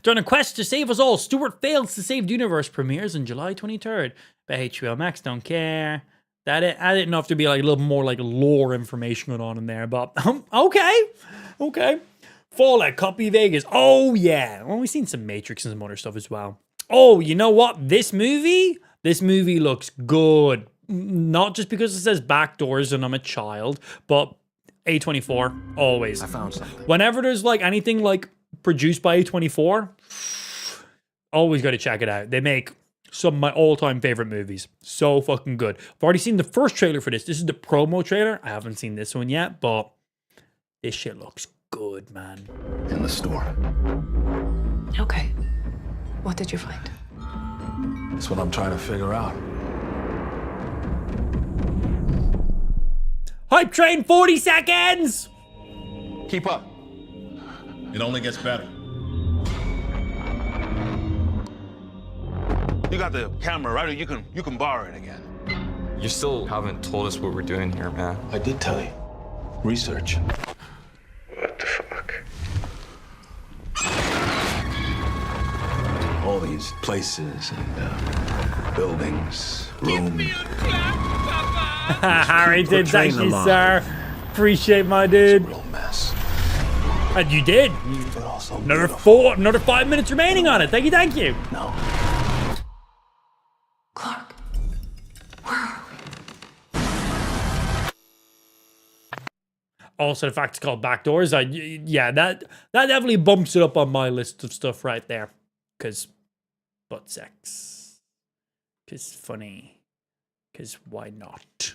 S1: During a quest to save us all, Stuart fails to save the universe. Premieres on July 23rd. By HBO Max, don't care. I didn't know if there'd be like a little more like lore information going on in there, but okay. Fallout, copy Vegas. Oh yeah. Well, we've seen some Matrix and some other stuff as well. Oh, you know what? This movie looks good. Not just because it says backdoors and I'm a child, but A24, always.
S10: I found something.
S1: Whenever there's like anything like produced by A24, always got to check it out. They make some of my all-time favorite movies. So fucking good. I've already seen the first trailer for this. This is the promo trailer. I haven't seen this one yet, but this shit looks good, man.
S10: In the store.
S9: Okay. What did you find?
S10: That's what I'm trying to figure out.
S1: Hype train, 40 seconds!
S10: Keep up.
S7: It only gets better.
S2: You got the camera, right? Or you can borrow it again.
S11: You still haven't told us what we're doing here, man.
S10: I did tell you. Research.
S5: What the fuck?
S10: All these places and buildings, rooms.
S1: Harry did,
S3: train
S1: thank you,
S3: alive.
S1: sir. Appreciate my
S10: It's a
S1: dude.
S10: real mess.
S1: And you did.
S10: But also
S1: Another 5 minutes remaining on it. Thank you.
S10: No.
S9: Clark. Where are we?
S1: Also, the fact it's called Backdoors, yeah, that definitely bumps it up on my list of stuff right there. Because butt sex. Because funny. Because why not?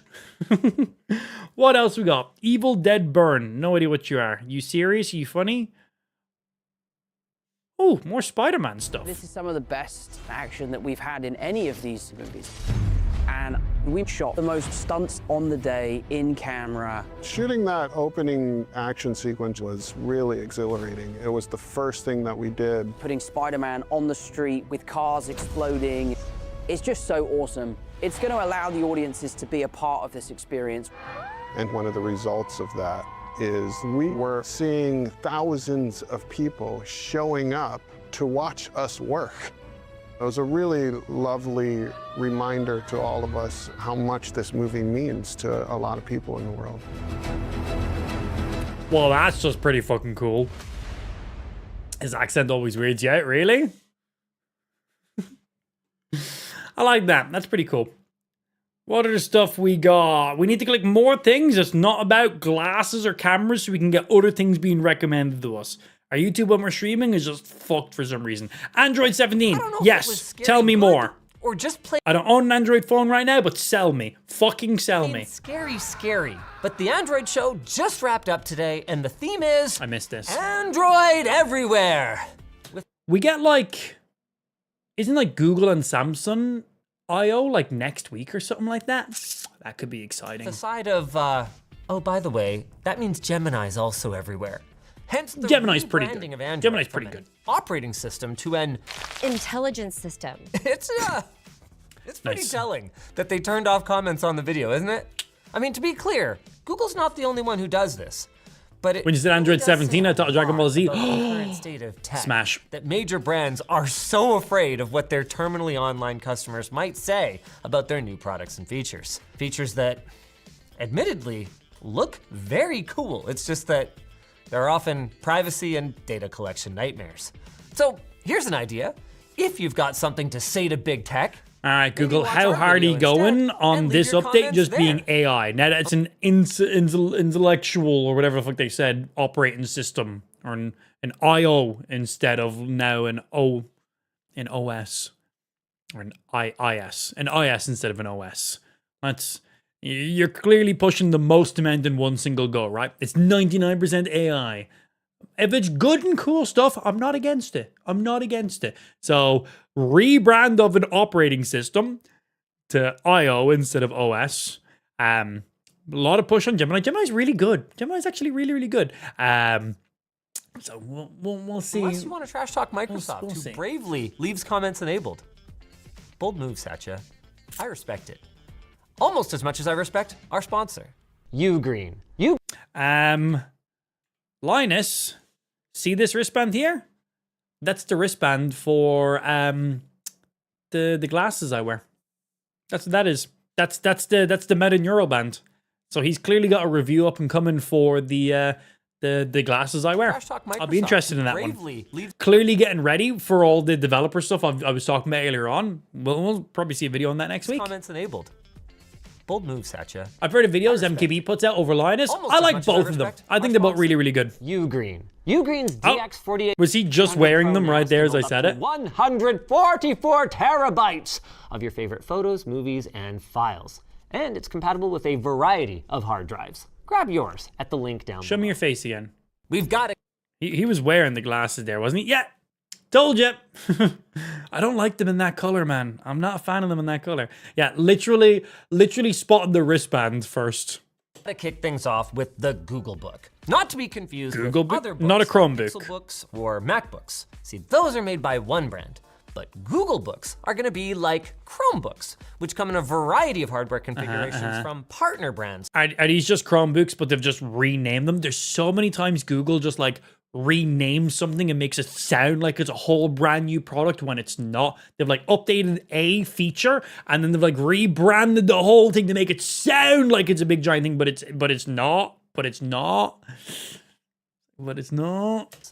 S1: What else we got? Evil Dead Burn. No idea what you are. You serious? Are you funny? Oh, more Spider-Man stuff.
S12: This is some of the best action that we've had in any of these movies. And we shot the most stunts on the day in camera.
S13: Shooting that opening action sequence was really exhilarating. It was the first thing that we did.
S12: Putting Spider-Man on the street with cars exploding. It's just so awesome. It's going to allow the audiences to be a part of this experience.
S13: And one of the results of that is we were seeing thousands of people showing up to watch us work. It was a really lovely reminder to all of us how much this movie means to a lot of people in the world.
S1: Well, that's just pretty fucking cool. His accent always weirds you out, really? I like that. That's pretty cool. What other stuff we got? We need to click more things. It's not about glasses or cameras, so we can get other things being recommended to us. Our YouTube when we're streaming is just fucked for some reason. Android 17. Yes. Tell me more.
S14: Or just play.
S1: I don't own an Android phone right now, but sell me. Fucking sell me.
S14: Scary. But the Android show just wrapped up today, and the theme is...
S1: I missed this.
S14: Android everywhere.
S1: We get like... Isn't like Google and Samsung I.O. like next week or something like that? That could be exciting.
S14: The side of, oh, by the way, that means Gemini's also everywhere. Hence the
S1: Gemini's pretty good.
S14: rebranding of Android
S1: Gemini's
S14: from
S1: pretty good.
S14: an operating system to an
S4: Intelligence system.
S14: It's pretty
S1: Nice.
S14: telling that they turned off comments on the video, isn't it? I mean, to be clear, Google's not the only one who does this. But it
S1: When you said Android
S14: does
S1: 17,
S14: say
S1: I thought Dragon Ball Z.
S14: about the current state of tech
S1: Smash.
S14: that major brands are so afraid of what their terminally online customers might say about their new products and features. Features that, admittedly, look very cool. It's just that they're often privacy and data collection nightmares. So here's an idea. If you've got something to say to big tech,
S1: All right, Google,
S14: watch
S1: how
S14: our
S1: hard are you
S14: video
S1: going
S14: instead
S1: on
S14: and leave
S1: this
S14: your
S1: update
S14: comments
S1: just
S14: there.
S1: being AI? Now that's an intellectual or whatever the fuck they said operating system or an IO instead of now an OS or an IS instead of an OS. You're clearly pushing the most amount in one single go, right? It's 99% AI. If it's good and cool stuff, I'm not against it. I'm not against it. So rebrand of an operating system to IO instead of OS. A lot of push on Gemini. Gemini's really good. Gemini's actually really, really good. So we'll see.
S14: Unless you want to trash talk Microsoft,
S1: We'll
S14: who
S1: see.
S14: bravely leaves comments enabled. Bold move, Satya. I respect it. Almost as much as I respect our sponsor, Ugreen.
S1: Linus, see this wristband here? That's the wristband for the glasses I wear. That's what that is. That's the Meta Neural band. So he's clearly got a review up and coming for the glasses I wear. I'll be interested in that one. Clearly getting ready for all the developer stuff I was talking about earlier on. We'll probably see a video on that next week.
S14: Comments enabled. Bold move, Satya.
S1: I've heard of videos MKB puts out over Linus.
S14: Almost
S1: I
S14: as
S1: like
S14: much as I
S1: both of them.
S14: respect
S1: I think they're both really, really good.
S14: Ugreen. Ugreen's DX48.
S1: Was he just wearing them right there as I said it?
S14: 144 terabytes of your favorite photos, movies, and files. And it's compatible with a variety of hard drives. Grab yours at the link down below.
S1: Show me your face again.
S14: We've got it.
S1: He was wearing the glasses there, wasn't he? Yeah. Told you. I don't like them in that color, man. I'm not a fan of them in that color. Yeah, literally spotted the wristband first.
S14: To kick things off with the Google Book. Not to be confused
S1: Google
S14: with
S1: Book?
S14: other books,
S1: Not a Chromebook.
S14: like Pixel books or MacBooks. See, those are made by one brand. But Google Books are going to be like Chromebooks, which come in a variety of hardware configurations from partner brands.
S1: Are these just Chromebooks, but they've just renamed them? There's so many times Google just like renames something and makes it sound like it's a whole brand new product when it's not. They've like updated a feature and then they've like rebranded the whole thing to make it sound like it's a big giant thing, but it's not. It's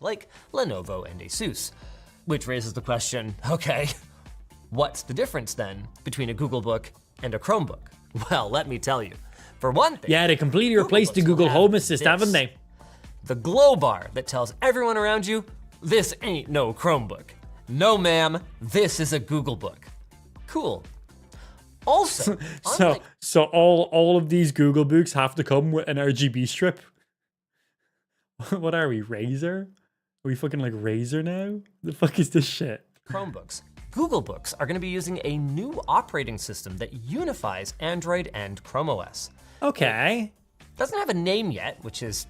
S14: like Lenovo and Asus. Which raises the question, okay, what's the difference then between a Google Book and a Chromebook? Well, let me tell you. For one thing,
S1: yeah, they completely replaced the Google Home Assist, haven't they?
S14: The glow bar that tells everyone around you, this ain't no Chromebook. No, ma'am, this is a Google Book. Cool. Also,
S1: so all of these Google Books have to come with an RGB strip. What are we, Razer? Are we fucking like Razer now? The fuck is this shit?
S14: Chromebooks. Google Books are going to be using a new operating system that unifies Android and Chrome OS.
S1: Okay.
S14: It doesn't have a name yet, which is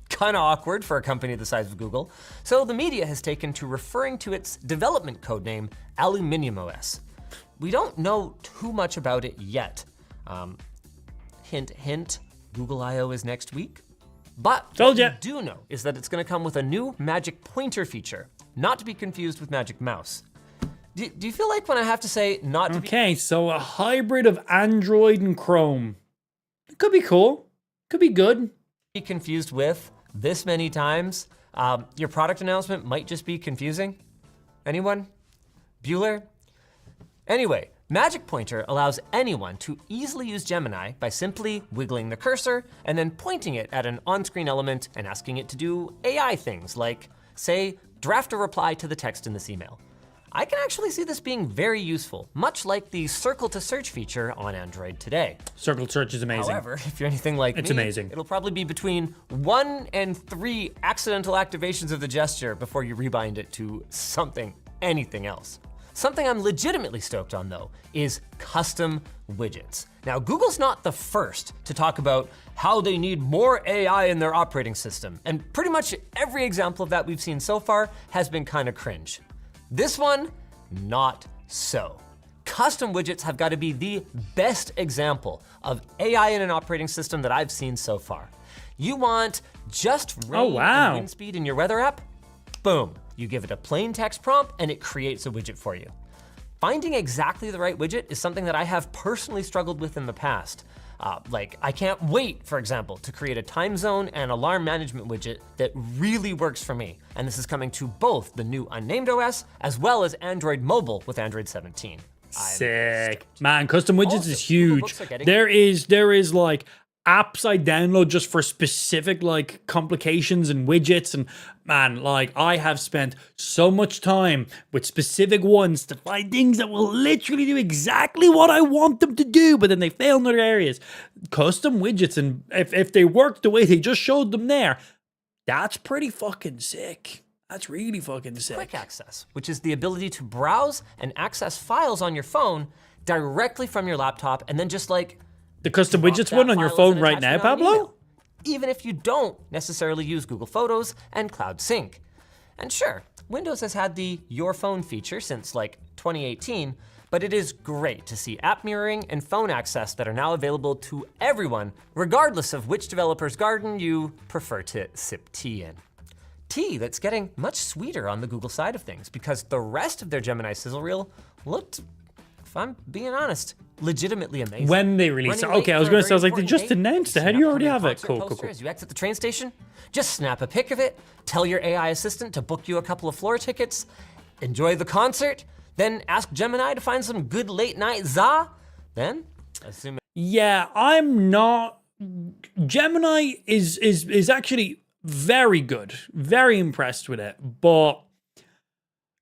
S14: kind of awkward for a company the size of Google. So the media has taken to referring to its development codename Aluminium OS. We don't know too much about it yet. Hint, hint, Google I/O is next week. But what we do know is that it's going to come with a new Magic Pointer feature, not to be confused with Magic Mouse. Do you feel like when I have to say not to be...
S1: Okay, so a hybrid of Android and Chrome. It could be cool. Could be good.
S14: Be confused with this many times? Your product announcement might just be confusing. Anyone? Bueller? Anyway, Magic Pointer allows anyone to easily use Gemini by simply wiggling the cursor and then pointing it at an on-screen element and asking it to do AI things like, say, draft a reply to the text in this email. I can actually see this being very useful, much like the circle to search feature on Android today.
S1: Circle to search is amazing.
S14: However, if you're anything like me,
S1: it's amazing.
S14: It'll probably be between 1 and 3 accidental activations of the gesture before you rebind it to anything else. Something I'm legitimately stoked on though is custom widgets. Now, Google's not the first to talk about how they need more AI in their operating system, and pretty much every example of that we've seen so far has been kind of cringe. This one, not so. Custom widgets have got to be the best example of AI in an operating system that I've seen so far. You want just rain and wind speed in your weather app? Boom. You give it a plain text prompt and it creates a widget for you. Finding exactly the right widget is something that I have personally struggled with in the past. Like, I can't wait, for example, to create a time zone and alarm management widget that really works for me. And this is coming to both the new Unnamed OS as well as Android Mobile with Android 17.
S1: Sick. Man, custom widgets is huge. There is like apps I download just for specific like complications and widgets, and man, like I have spent so much time with specific ones to find things that will literally do exactly what I want them to do, but then they fail in other areas. Custom widgets, and if they work the way they just showed them there, That's pretty fucking sick. That's really fucking sick.
S14: Quick access, which is the ability to browse and access files on your phone directly from your laptop, and then just like
S1: the custom widgets one on your phone right now, Pablo?
S14: Even if you don't necessarily use Google Photos and Cloud Sync. And sure, Windows has had the Your Phone feature since like 2018, but it is great to see app mirroring and phone access that are now available to everyone, regardless of which developer's garden you prefer to sip tea in. Tea that's getting much sweeter on the Google side of things, because the rest of their Gemini sizzle reel looked, if I'm being honest, legitimately amazing.
S1: When they released it. Okay, I was gonna say, I was like, they just announced it. How do you already have it? Cool, cool, cool.
S14: As you exit the train station, just snap a pic of it, tell your AI assistant to book you a couple of floor tickets, enjoy the concert, then ask Gemini to find some good late night za, then assume.
S1: Yeah, I'm not. Gemini is actually very good, very impressed with it, but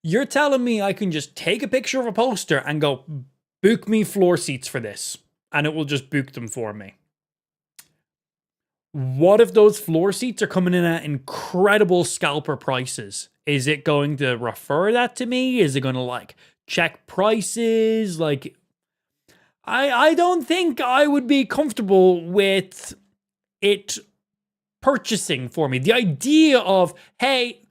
S1: you're telling me I can just take a picture of a poster and go, book me floor seats for this, and it will just book them for me. What if those floor seats are coming in at incredible scalper prices? Is it going to refer that to me? Is it going to like check prices? Like, I don't think I would be comfortable with it purchasing for me. The idea of, hey,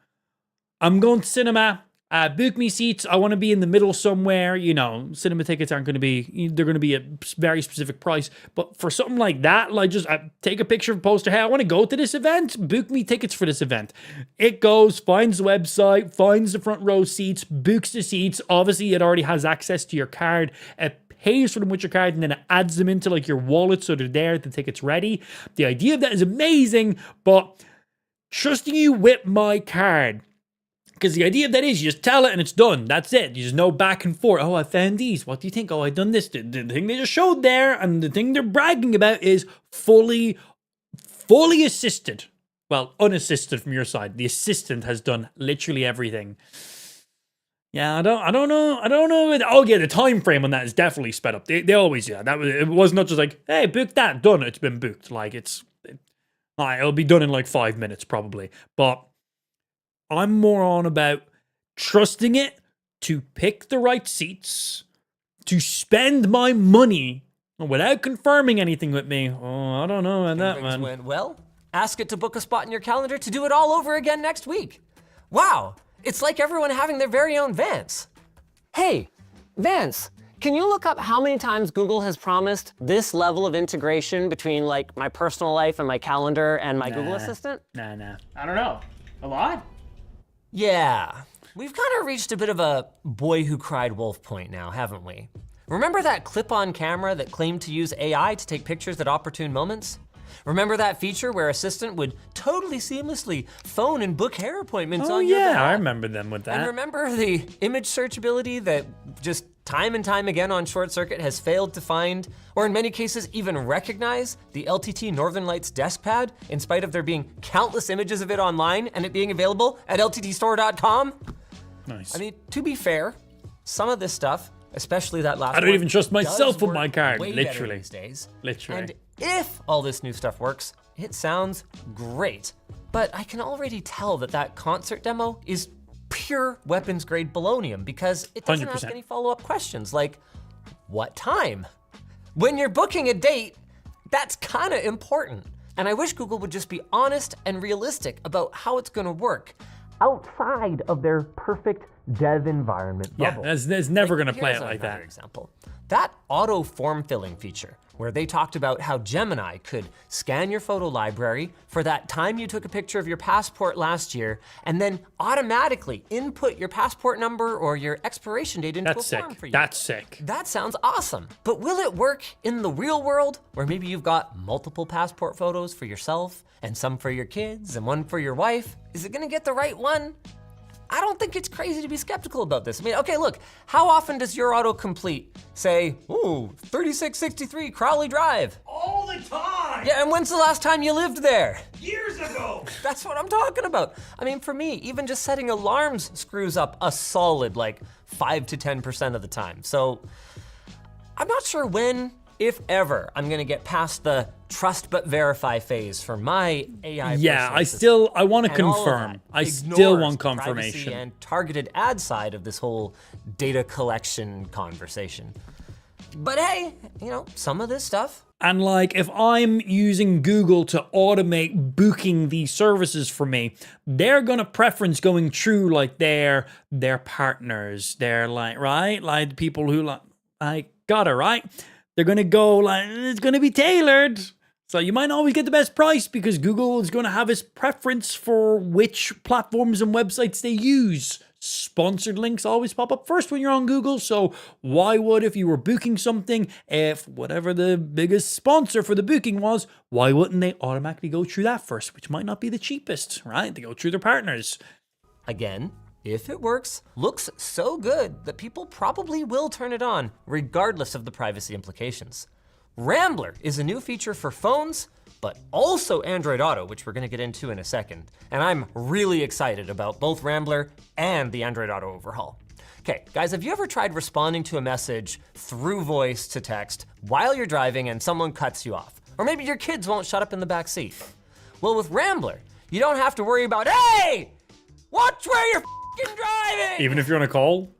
S1: I'm going to cinema, book me seats. I want to be in the middle somewhere. You know, cinema tickets aren't going to be, they're going to be a very specific price. But for something like that, like just take a picture of a poster. Hey, I want to go to this event. Book me tickets for this event. It goes, finds the website, finds the front row seats, books the seats. Obviously, it already has access to your card. It pays for them with your card, and then it adds them into like your wallet so they're there, the ticket's ready. The idea of that is amazing, but trusting you with my card, because the idea of that is you just tell it and it's done. That's it. There's no back and forth. Oh, I found these. What do you think? Oh, I done this. The thing they just showed there and the thing they're bragging about is fully assisted. Well, unassisted from your side. The assistant has done literally everything. Yeah, I don't know. Oh yeah, the time frame on that is definitely sped up. They always do that. It was not just like, hey, book that, done. It's been booked. Like it'll be done in like 5 minutes probably. But I'm more on about trusting it to pick the right seats, to spend my money without confirming anything with me. Oh, I don't know about that, man.
S14: Went well. Ask it to book a spot in your calendar to do it all over again next week. Wow. It's like everyone having their very own Vance.
S15: Hey, Vance, can you look up how many times Google has promised this level of integration between like my personal life and my calendar and my Google Assistant?
S1: Nah.
S16: I don't know. A lot?
S14: Yeah, we've kind of reached a bit of a boy who cried wolf point now, haven't we? Remember that clip-on camera that claimed to use AI to take pictures at opportune moments? Remember that feature where Assistant would totally seamlessly phone and book hair appointments on your behalf?
S1: I remember them with that.
S14: And remember the image searchability that just time and time again on Short Circuit has failed to find, or in many cases even recognize, the LTT Northern Lights desk pad, in spite of there being countless images of it online and it being available at lttstore.com?
S1: Nice.
S14: I mean, to be fair, some of this stuff, especially that last one,
S1: I don't even trust myself with my card,
S14: way better
S1: literally.
S14: these days.
S1: Literally.
S14: And if all this new stuff works, it sounds great. But I can already tell that concert demo is pure weapons grade balonium because it doesn't
S1: 100%.
S14: ask any follow-up questions like, what time? When you're booking a date, that's kind of important. And I wish Google would just be honest and realistic about how it's gonna work outside of their perfect dev environment bubble.
S1: Yeah, there's never gonna play it like
S14: another
S1: that.
S14: Example. That auto form filling feature, where they talked about how Gemini could scan your photo library for that time you took a picture of your passport last year, and then automatically input your passport number or your expiration date into a form for you.
S1: That's sick.
S14: That sounds awesome. But will it work in the real world, where maybe you've got multiple passport photos for yourself, and some for your kids, and one for your wife? Is it gonna get the right one? I don't think it's crazy to be skeptical about this. I mean, okay, look, how often does your autocomplete say, ooh, 3663 Crowley Drive?
S16: All the time!
S14: Yeah, and when's the last time you lived there?
S16: Years ago!
S14: That's what I'm talking about. I mean, for me, even just setting alarms screws up a solid like 5 to 10% of the time. So I'm not sure when, if ever, I'm gonna get past the trust but verify phase for my AI.
S1: Yeah, I want to confirm. I still want confirmation.
S14: And targeted ad side of this whole data collection conversation. But hey, you know, some of this stuff.
S1: And like, if I'm using Google to automate booking these services for me, they're gonna preference going through like their partners. They're like, right? Like the people who like got it, right? They're gonna go like, it's gonna be tailored. So you might not always get the best price because Google is gonna have its preference for which platforms and websites they use. Sponsored links always pop up first when you're on Google, so why would, if you were booking something, if whatever the biggest sponsor for the booking was, why wouldn't they automatically go through that first, which might not be the cheapest, right? They go through their partners.
S14: Again, if it works, looks so good that people probably will turn it on, regardless of the privacy implications. Rambler is a new feature for phones, but also Android Auto, which we're gonna get into in a second. And I'm really excited about both Rambler and the Android Auto overhaul. Okay, guys, have you ever tried responding to a message through voice to text while you're driving and someone cuts you off? Or maybe your kids won't shut up in the back seat. Well, with Rambler, you don't have to worry about, hey, watch where you're f***ing driving!
S1: Even if you're on a call?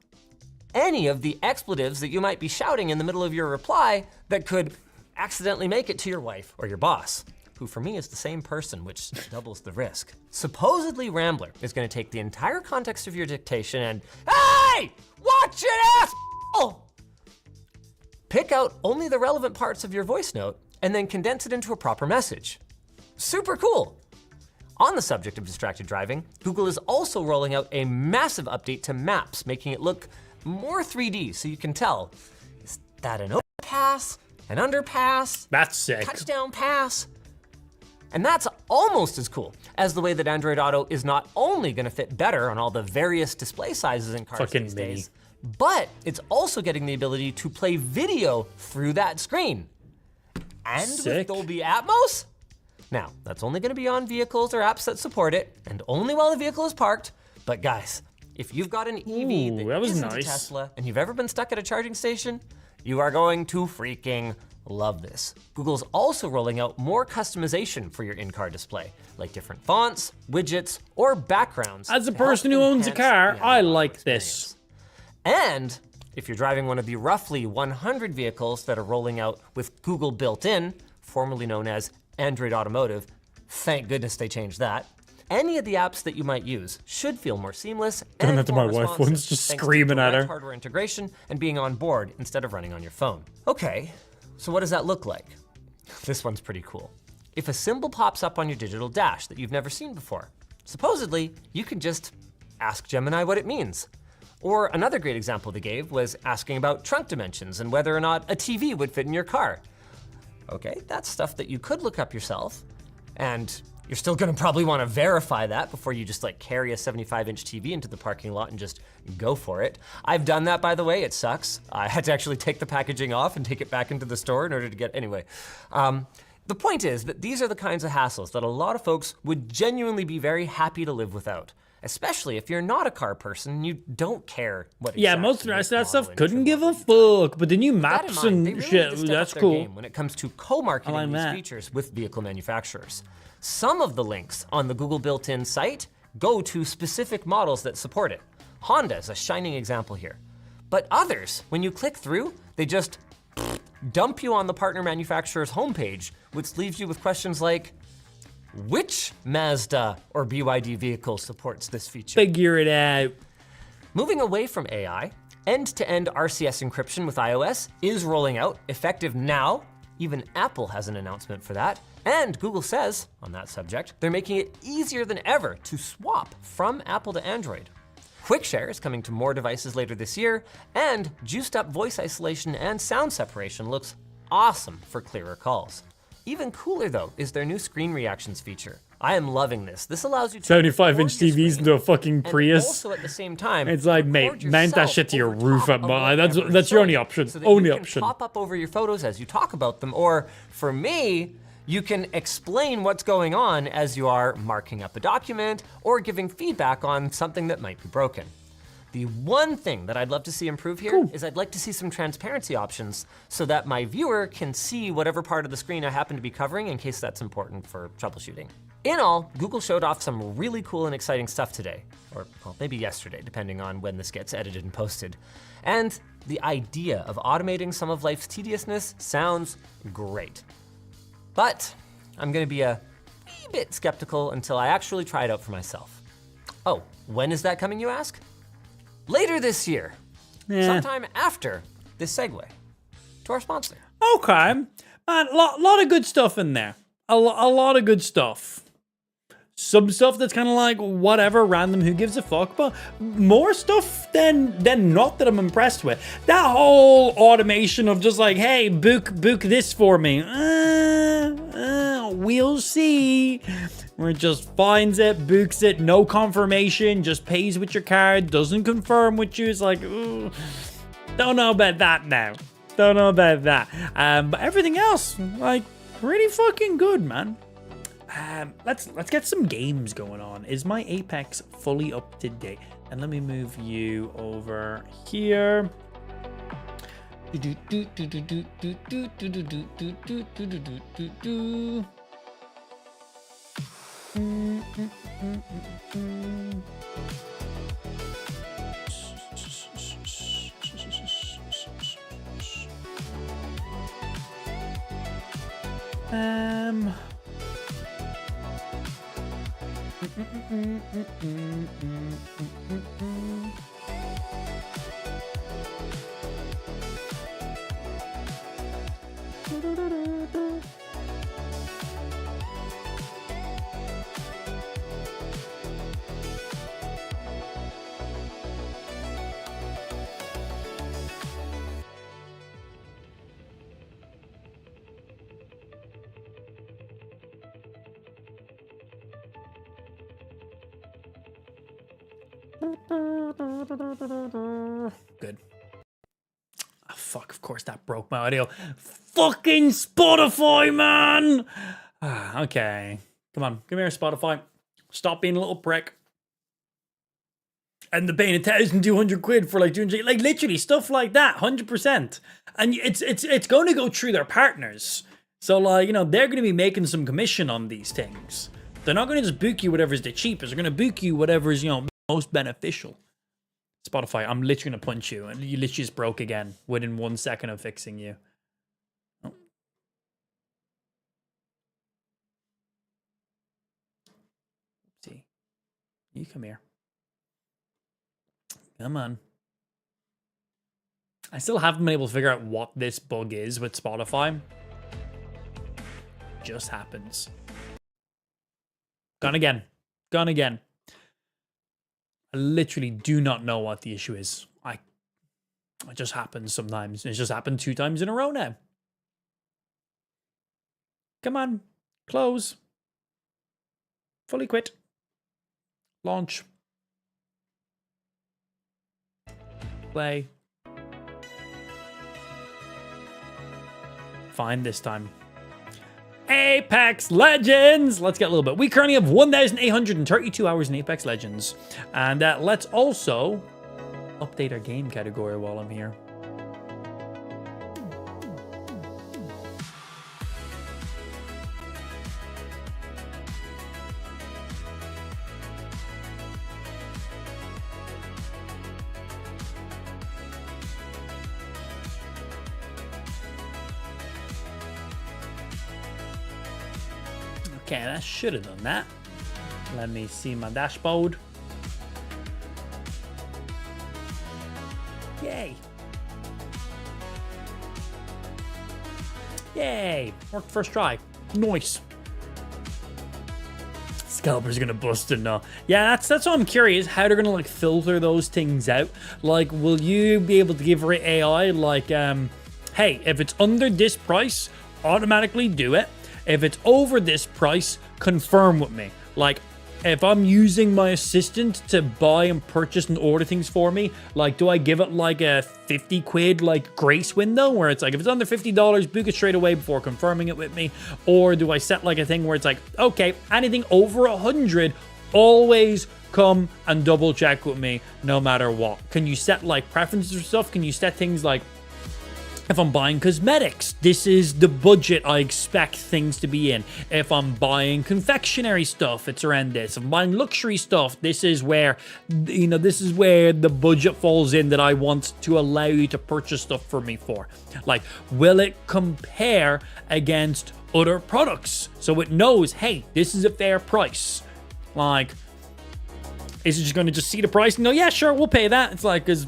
S14: Any of the expletives that you might be shouting in the middle of your reply that could accidentally make it to your wife or your boss, who for me is the same person, which doubles the risk. Supposedly Rambler is gonna take the entire context of your dictation and, hey, watch it, asshole! Pick out only the relevant parts of your voice note and then condense it into a proper message. Super cool. On the subject of distracted driving, Google is also rolling out a massive update to Maps, making it look more 3D so you can tell, is that an overpass, an underpass?
S1: That's sick.
S14: Touchdown pass? And that's almost as cool as the way that Android Auto is not only gonna fit better on all the various display sizes in cars these days, but it's also getting the ability to play video through that screen. And with Dolby Atmos? Now, that's only gonna be on vehicles or apps that support it, and only while the vehicle is parked. But guys, if you've got an EV that isn't a Tesla and you've ever been stuck at a charging station, you are going to freaking love this. Google's also rolling out more customization for your in-car display, like different fonts, widgets, or backgrounds.
S1: As a person who owns a car, I like this.
S14: And if you're driving one of the roughly 100 vehicles that are rolling out with Google built in, formerly known as Android Automotive, thank goodness they changed that, any of the apps that you might use should feel more seamless
S1: Doing
S14: and
S1: that to
S14: more
S1: my wife
S14: responsive,
S1: once, just
S14: thanks to
S1: screaming at
S14: direct
S1: her.
S14: hardware integration and being on board instead of running on your phone. Okay, so what does that look like? This one's pretty cool. If a symbol pops up on your digital dash that you've never seen before, supposedly you can just ask Gemini what it means. Or another great example they gave was asking about trunk dimensions and whether or not a TV would fit in your car. Okay, that's stuff that you could look up yourself, and you're still gonna probably wanna verify that before you just like carry a 75-inch TV into the parking lot and just go for it. I've done that, by the way, it sucks. I had to actually take the packaging off and take it back into the store in order to get, anyway. The point is that these are the kinds of hassles that a lot of folks would genuinely be very happy to live without, especially if you're not a car person and you don't care what
S1: Yeah, most of the rest of that stuff couldn't give a fuck, but the new maps and shit, that's cool.
S14: When it comes to co-marketing these features with vehicle manufacturers. Some of the links on the Google built-in site go to specific models that support it. Honda is a shining example here. But others, when you click through, they just dump you on the partner manufacturer's homepage, which leaves you with questions like, which Mazda or BYD vehicle supports this feature?
S1: Figure it out.
S14: Moving away from AI, end-to-end RCS encryption with iOS is rolling out, effective now. Even Apple has an announcement for that. And Google says, on that subject, they're making it easier than ever to swap from Apple to Android. QuickShare is coming to more devices later this year, and juiced up voice isolation and sound separation looks awesome for clearer calls. Even cooler though is their new screen reactions feature. I am loving this. This allows you to
S1: 75-inch TVs into a fucking Prius.
S14: Also at the same time,
S1: it's like, mate, mount that shit to your roof. That's your only option.
S14: So that
S1: only
S14: you can
S1: option.
S14: pop up over your photos as you talk about them, or for me, you can explain what's going on as you are marking up a document or giving feedback on something that might be broken. The one thing that I'd love to see improve here is I'd like to see some transparency options so that my viewer can see whatever part of the screen I happen to be covering in case that's important for troubleshooting. In all, Google showed off some really cool and exciting stuff today, or well, maybe yesterday, depending on when this gets edited and posted. And the idea of automating some of life's tediousness sounds great. But I'm gonna be a wee bit skeptical until I actually try it out for myself. Oh, when is that coming, you ask? Later this year, sometime after this segue to our sponsor.
S1: Okay, man, lot of good stuff in there. A lot of good stuff. Some stuff that's kind of like whatever, random, who gives a fuck, but more stuff than not that I'm impressed with. That whole automation of just like, hey, book this for me. We'll see. Where it just finds it, books it, no confirmation, just pays with your card, doesn't confirm with you. It's like, ooh, don't know about that now. Don't know about that. But everything else, like, pretty fucking good, man. Let's get some games going on. Is my Apex fully up to date? And let me move you over here. Good. Oh, fuck, of course that broke my audio. Fucking Spotify, man! Okay. Come on, come here, Spotify. Stop being a little prick. And they're paying 1,200 quid for like 200, like literally stuff like that, 100%. And it's going to go through their partners. So like, you know, they're going to be making some commission on these things. They're not going to just book you whatever's the cheapest. They're going to book you whatever's, you know, most beneficial. Spotify, I'm literally going to punch you. And you literally just broke again within 1 second of fixing you. Oh. See, you come here. Come on. I still haven't been able to figure out what this bug is with Spotify. Just happens. Gone again. Gone again. I literally do not know what the issue is. It just happens sometimes. It's just happened 2 times in a row now. Come on. Close. Fully quit. Launch. Play. Fine this time. Apex Legends! Let's get a little bit. We currently have 1,832 hours in Apex Legends. And let's also update our game category while I'm here. Okay, I should have done that. Let me see my dashboard. Yay. Yay. Worked first try. Nice. Scalper's gonna bust it now. Yeah, that's what I'm curious, how they're gonna like filter those things out. Like, will you be able to give AI like, hey, if it's under this price, automatically do it. If it's over this price, confirm with me. Like, if I'm using my assistant to buy and purchase and order things for me, like, do I give it like a 50 quid like grace window where it's like, if it's under $50, book it straight away before confirming it with me? Or do I set like a thing where it's like, okay, anything over 100, always come and double check with me no matter what. Can you set like preferences or stuff? Can you set things like, if I'm buying cosmetics, this is the budget I expect things to be in. If I'm buying confectionery stuff, it's around this. If I'm buying luxury stuff, this is where, you know, this is where the budget falls in that I want to allow you to purchase stuff for me for. Like, will it compare against other products? So it knows, hey, this is a fair price. Like, is it just going to just see the price and go, yeah, sure, we'll pay that? It's like, as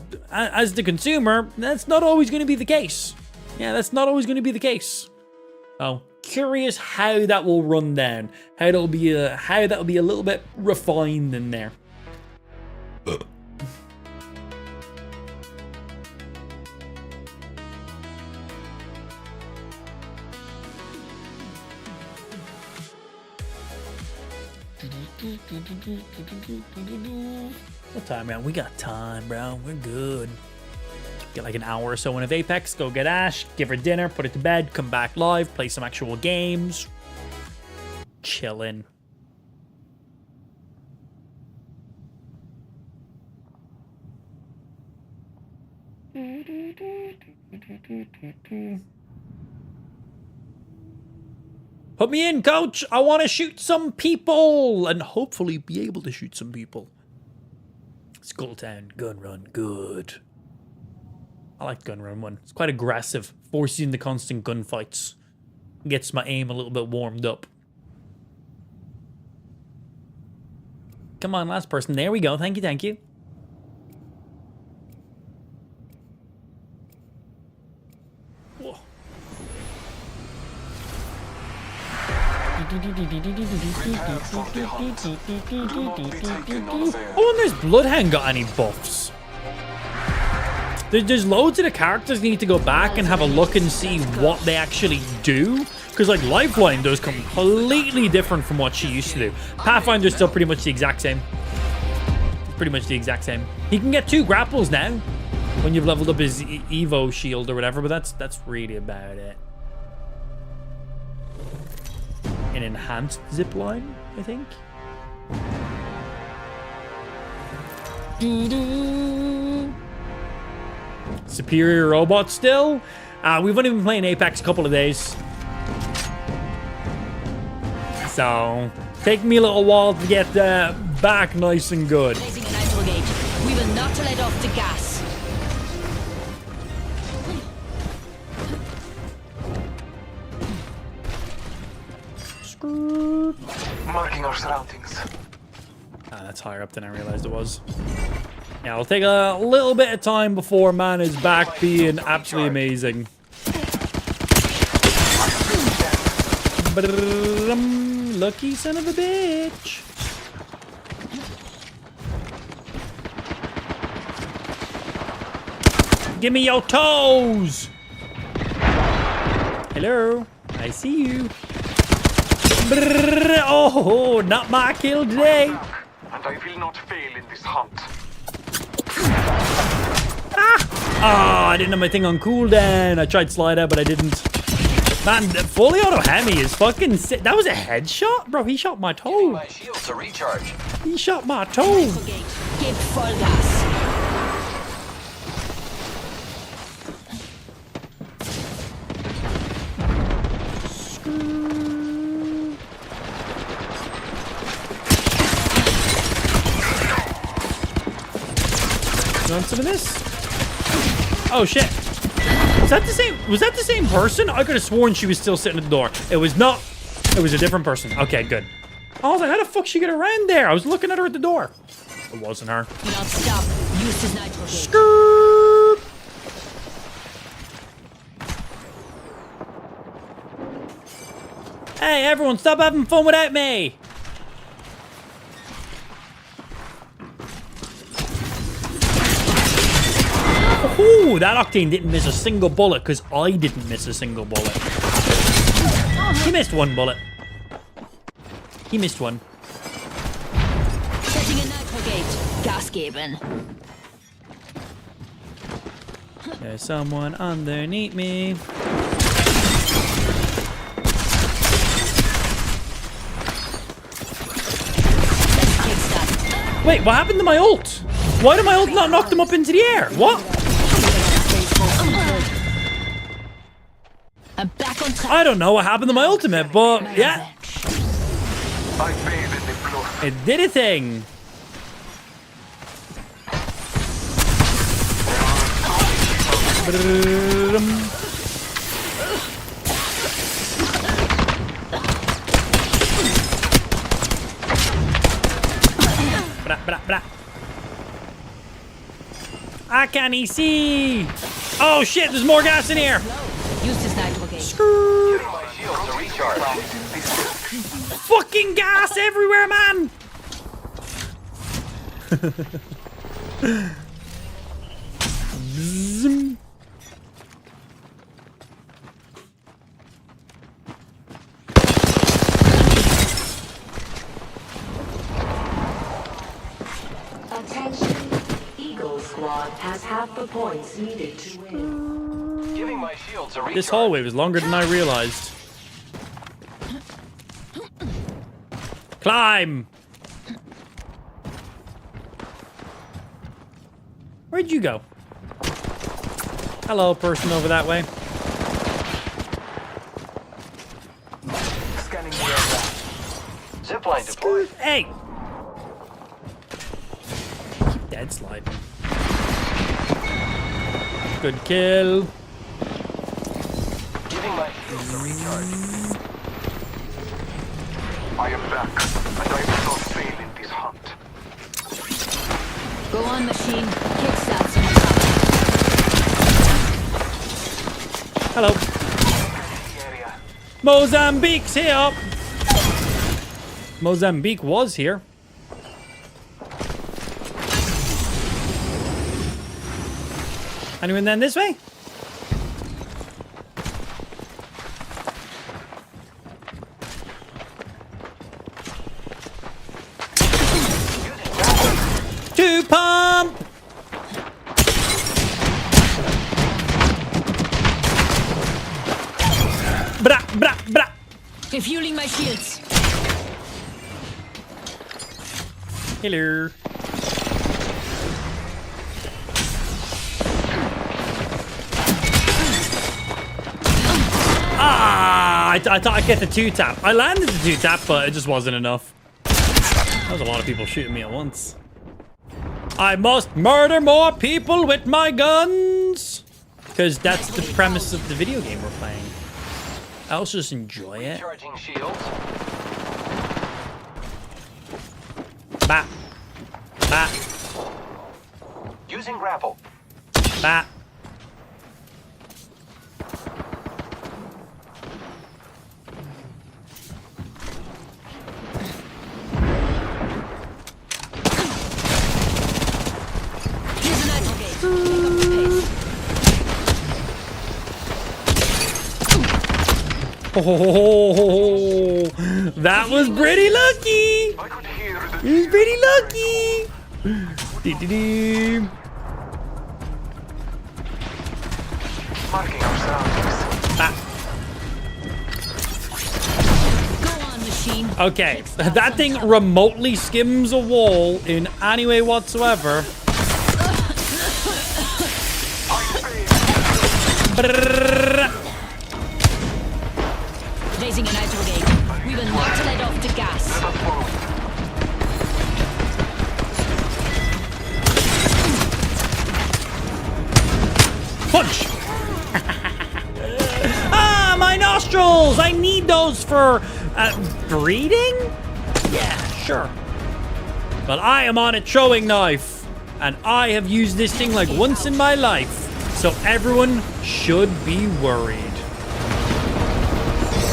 S1: the consumer, that's not always going to be the case. Yeah, that's not always going to be the case. Oh, curious how that will run down. How that'll be a little bit refined in there. What time, man? We got time, bro. We're good. Get like an hour or so in of Apex. Go get Ash, give her dinner, put it to bed, come back live, play some actual games. Chillin'. Put me in, coach. I want to shoot some people and hopefully be able to shoot some people. Skulltown, gun run, good. I like gun run 1. It's quite aggressive, forcing the constant gunfights. Gets my aim a little bit warmed up. Come on, last person. There we go. Thank you, thank you. Whoa. Oh, and there's Bloodhound got any buffs? There's loads of the characters need to go back and have a look and see what they actually do. Because, like, Lifeline does completely different from what she used to do. Pathfinder's still pretty much the exact same. It's pretty much the exact same. He can get 2 grapples now when you've leveled up his Evo shield or whatever, but that's really about it. An enhanced zipline, I think. Superior robot still. We've only been playing Apex a couple of days, so taking me a little while to get back nice and good.
S17: Placing a nitro gauge. We will not let off the gas.
S10: Marking our surroundings.
S1: That's higher up than I realized it was. Yeah, it'll take a little bit of time before man is back being absolutely amazing. Lucky son of a bitch. Give me your toes. Hello, I see you. Oh, not my kill today.
S10: And I will not fail in this hunt.
S1: Ah! Oh, I didn't have my thing on cooldown. I tried slide out, but I didn't. Man, fully auto hemi is fucking sick. That was a headshot? Bro, he shot my toe.
S10: My shields to recharge.
S1: He shot my toe.
S17: Give full gas.
S1: You want some of this? Oh shit. Was that the same person? I could have sworn she was still sitting at the door. It was not. It was a different person. Okay, good. I was like, how the fuck she get around there? I was looking at her at the door. It wasn't her.
S17: Not stop. Use his nitro gauge.
S1: Skirt. Hey, everyone, stop having fun without me. Ooh, that Octane didn't miss a single bullet because I didn't miss a single bullet. He missed one bullet. He missed one.
S17: Setting a nitro gauge. Gas geben.
S1: There's someone underneath me. Wait, what happened to my ult? Why did my ult not knock them up into the air? What?
S17: I'm back on track.
S1: I don't know what happened to my ultimate, but yeah. It did a thing. Bra, bra, bra. I can't see. Oh shit, there's more gas in here.
S17: Use this nitro gauge.
S1: Fucking gas everywhere, man. Zoom.
S18: Attention, Eagle Squad has half the points needed to win.
S19: Giving my shields a recharge.
S1: This hallway was longer than I realized. Climb! Where'd you go? Hello, person over that way.
S19: Scanning the area. Zipline deployed.
S1: Hey! Keep dead sliding. Good kill.
S19: Giving my shields a recharge. I am back, and I will not fail in this hunt.
S17: Go on, machine. Kickstarts.
S1: Hello. Mozambique's here. Mozambique was here. Anyone then this way? To pump! Bra, bra, bra!
S17: Refueling my shields.
S1: Hello. Ah! I thought I'd get the 2-tap. I landed the 2-tap, but it just wasn't enough. That was a lot of people shooting me at once. I must murder more people with my guns! Because that's the premise of the video game we're playing. I also just enjoy it.
S19: Recharging shields.
S1: Bah. Bah.
S19: Using grapple.
S1: Bah.
S17: Here's a nitro gauge. Pick up the pace.
S1: Oh, that was pretty lucky. It was pretty lucky. Dee-dee-dee.
S19: Marking our surroundings.
S1: Ah.
S17: Go on, machine.
S1: Okay, that thing remotely skims a wall in any way whatsoever. Brrrr.
S17: Raising a nitro gauge. We will not let off the gas.
S1: Punch! Ah, my nostrils! I need those for breathing? Yeah, sure. But I am on a throwing knife, and I have used this thing like once in my life, so everyone should be worried.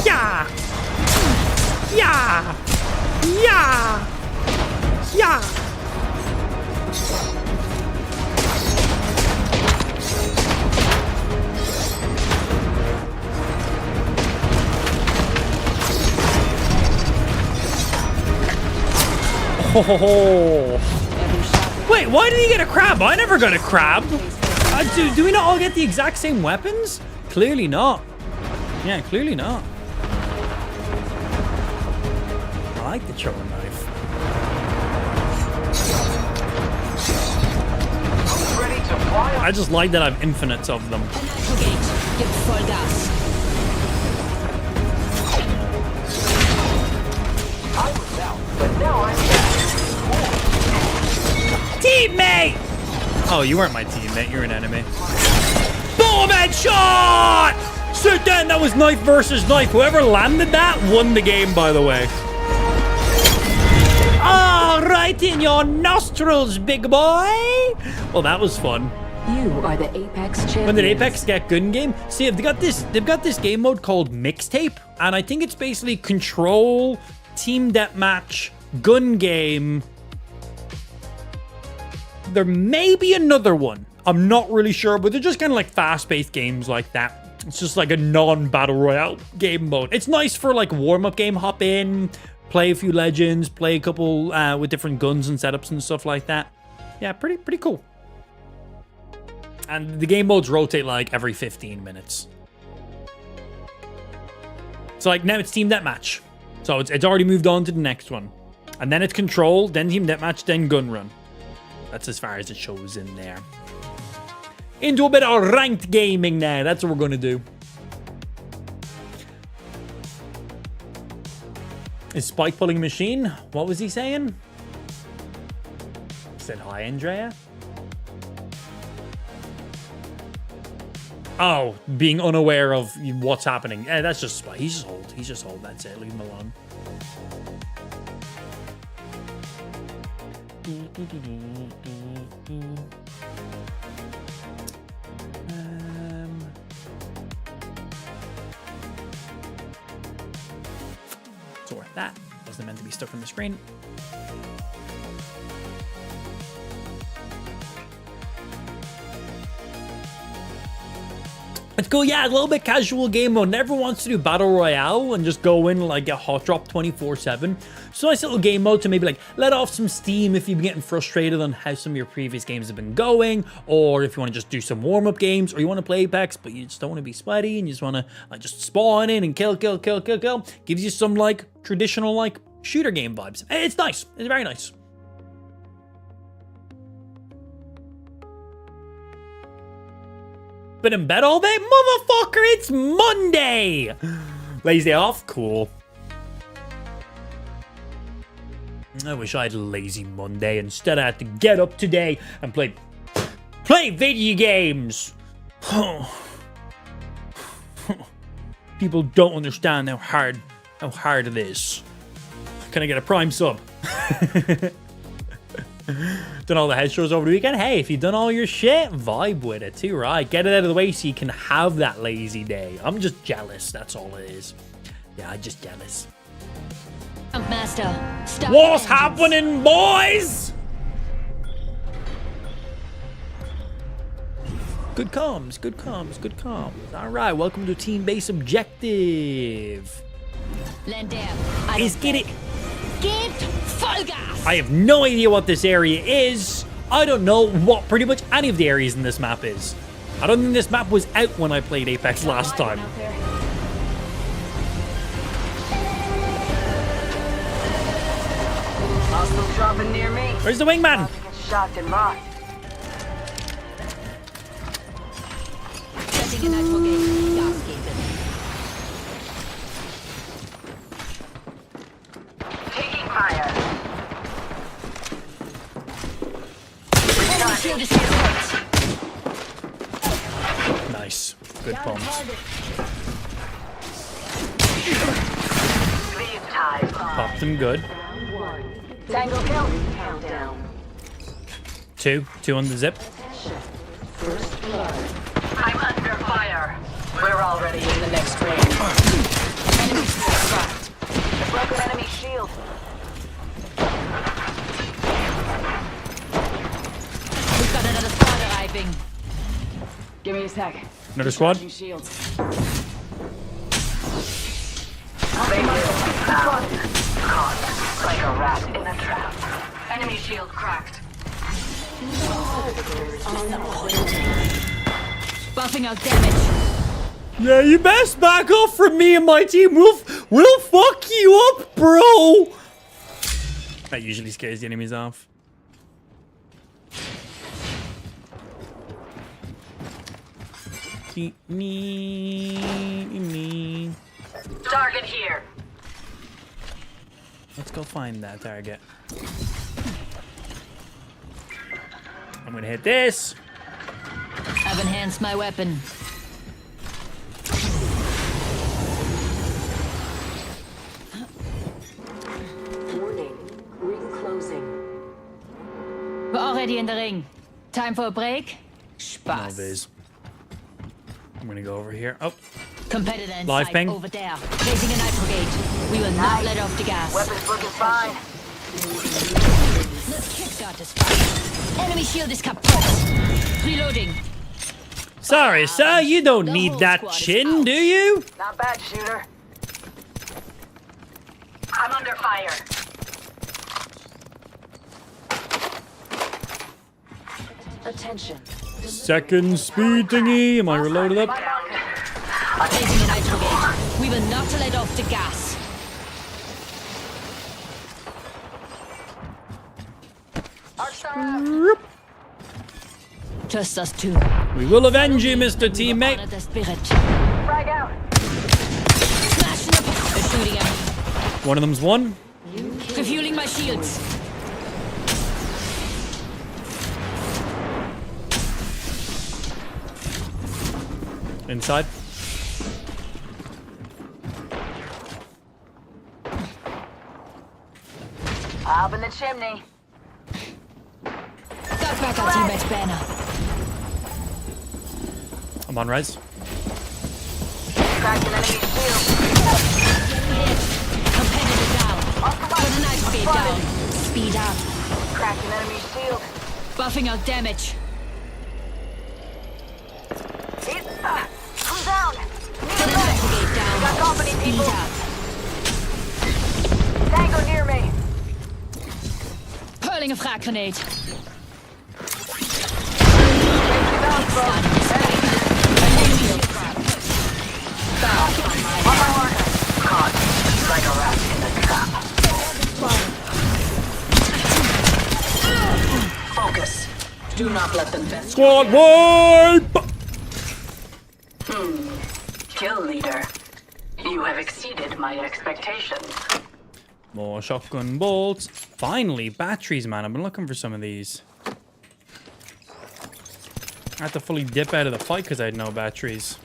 S1: Yeah! Yeah! Yeah! Yeah! Oh. Wait, why did he get a crab? I never got a crab. Do we not all get the exact same weapons? Clearly not. Yeah, clearly not. I like the throwing knife. I just like that I've infinites of them.
S17: Gib Vollgas.
S19: I was out, but now I'm back.
S1: Teammate! Oh, you weren't my teammate. You're an enemy. Boom headshot! Sit down. That was knife versus knife. Whoever landed that won the game, by the way. Oh, right in your nostrils, big boy. Well, that was fun.
S18: You are the Apex champions.
S1: When did Apex get gun game? See, they've got this game mode called mixtape, and I think it's basically control, team deathmatch, gun game. There may be another one. I'm not really sure, but they're just kind of like fast-paced games like that. It's just like a non-battle royale game mode. It's nice for like warm-up game, hop in, play a few legends, play a couple with different guns and setups and stuff like that. Yeah, pretty cool. And the game modes rotate like every 15 minutes. So like now it's team deathmatch. So it's already moved on to the next one. And then it's control, then team deathmatch, then gun run. That's as far as it shows in there. Into a bit of ranked gaming now. That's what we're going to do. Is Spike pulling a machine? What was he saying? He said hi, Andrea. Oh, being unaware of what's happening. That's just Spike. He's just old. He's just old. That's it. Leave him alone. So that wasn't meant to be stuck on the screen. It's cool, yeah, a little bit casual game mode. Never wants to do Battle Royale and just go in like get hot drop 24/7. So nice little game mode to maybe like let off some steam if you've been getting frustrated on how some of your previous games have been going, or if you want to just do some warm-up games, or you want to play Apex, but you just don't want to be sweaty and you just want to just spawn in and kill. Gives you some like traditional like shooter game vibes. It's nice. It's very nice. Been in bed all day? Motherfucker, it's Monday! Lazy day off? Cool. I wish I had a lazy Monday. Instead, I had to get up today and play video games. People don't understand how hard it is. Can I get a Prime sub? Done all the head shows over the weekend. Hey, if you've done all your shit, vibe with it too, right? Get it out of the way so you can have that lazy day. I'm just jealous. That's all it is. Yeah, I'm just jealous.
S17: Master, stop.
S1: What's happening, boys? Good comms, good comms, good comms. All right, welcome to Team Base Objective. Is get it?
S17: Get Vollgas.
S1: I have no idea what this area is. I don't know what pretty much any of the areas in this map is. I don't think this map was out when I played Apex last time.
S19: Hostile dropping near me.
S1: Where's the wingman?
S19: Shocked and locked.
S17: Setting a nitro gate. Gas gated.
S19: Taking fire.
S17: Shield is hit.
S1: Nice. Good pumps. Popped them good.
S19: Tango kill. Countdown.
S1: Two on the zip.
S19: First blood. I'm under fire. We're already in the next ring. Enemy shield cracked. A broken enemy shield.
S17: We've got another squad arriving.
S19: Give me a sec.
S1: Another squad.
S19: Shields. Like a rat in a trap. Enemy shield cracked.
S17: Buffing out damage.
S1: Yeah, you best back off from me and my team. We'll fuck you up, bro. That usually scares the enemies off.
S19: Target here.
S1: Let's go find that target. I'm gonna hit this.
S17: I've enhanced my weapon.
S18: Warning. Ring closing.
S17: We're already in the ring. Time for a break?
S1: No
S17: Spaß.
S1: biz. I'm gonna go over here. Oh,
S17: Competitor in
S1: live
S17: sight
S1: ping.
S17: over there. Raising a nitrogate. We will not let off the gas.
S19: Weapons looking fine.
S17: Let's kickstart this fight. Enemy shield is kaput. Reloading.
S1: Sorry, sir. You don't need that chin, do you?
S19: Not bad, shooter. I'm under fire.
S18: Attention.
S1: Second speed thingy. Am I reloaded up?
S17: Raising a nitrogate. We will not let off the gas. Just us two.
S1: We will avenge you, Mr. Teammate.
S17: Honor the spirit.
S19: Frag out.
S17: Smashing the They're shooting him.
S1: One of them's one.
S17: Refueling my shields.
S1: Inside.
S19: Up in the chimney.
S17: Got back our teammate's banner.
S1: I'm on res.
S19: Cracked an enemy shield.
S17: Competitor down. Put a nitrogate down. Speed up.
S19: Cracked an enemy shield.
S17: Buffing out damage.
S19: Who's down?
S17: Put a nitrogate down.
S19: Got company,
S17: Speed
S19: people.
S17: up.
S19: Tango near me.
S17: Hurling a frag grenade.
S19: Like a rat in a trap. Focus. Do not let them vest.
S1: Squad wipe!
S19: Kill leader. You have exceeded my expectations.
S1: More shotgun bolts. Finally, batteries, man. I've been looking for some of these. I had to fully dip out of the fight because I had no batteries.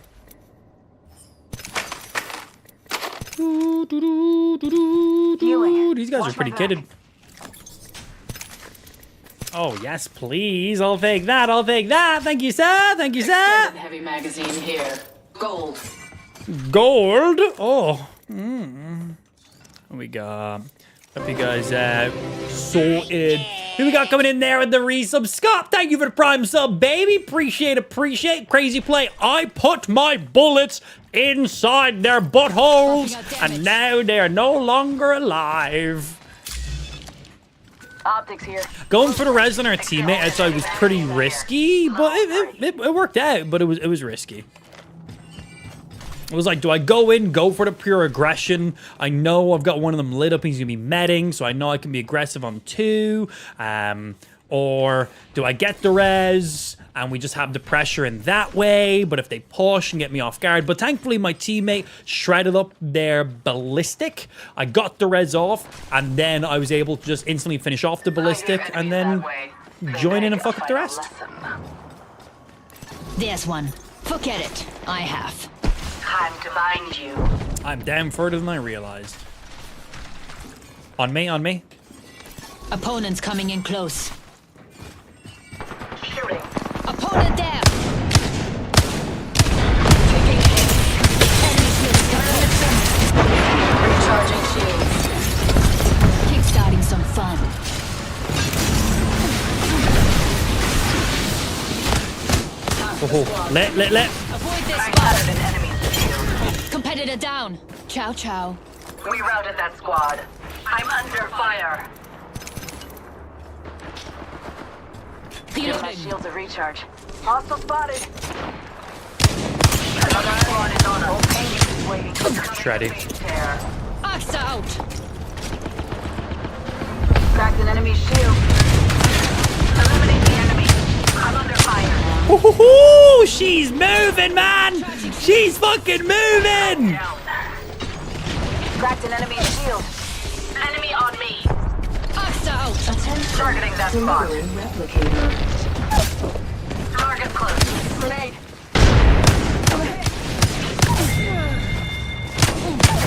S1: These guys are pretty kitted. Oh, yes, please. I'll take that. I'll take that. Thank you, sir. Thank you, sir.
S19: Heavy magazine here. Gold.
S1: Gold? Oh. What we got? Hope you guys sorted. Who we got coming in there with the resub? Scott, thank you for the prime sub, baby. Appreciate. Crazy play. I put my bullets inside their buttholes, and now they are no longer alive.
S19: Optics here.
S1: Going for the res on our teammate, I thought it was pretty risky, but it worked out, but it was risky. It was like, do I go in, go for the pure aggression? I know I've got one of them lit up and he's going to be medding, so I know I can be aggressive on two. Or do I get the res and we just have the pressure in that way? But if they push and get me off guard. But thankfully, my teammate shredded up their ballistic. I got the res off, and then I was able to just instantly finish off the ballistic and then join in and fuck up the rest.
S17: There's one. Forget it. I have.
S19: Time to bind you.
S1: I'm damn further than I realized. On me, on me.
S17: Opponents coming in close.
S19: Shooting.
S17: Opponent there.
S19: Recharging shields.
S17: Kickstarting some fun.
S1: Oh, let.
S17: Avoid this spot. Competitor down. Ciao, ciao.
S19: We routed that squad. I'm under fire. My shields are recharge. Hostile spotted. Another squad is on us. Waiting.
S1: Shreddy.
S17: Axe out.
S19: Cracked an enemy shield. Eliminate the enemy. I'm under fire.
S1: Ooh, she's moving, man. She's fucking moving.
S19: Cracked an enemy's shield. Enemy on me.
S17: Ox out.
S19: Targeting that spot. Target close. Grenade.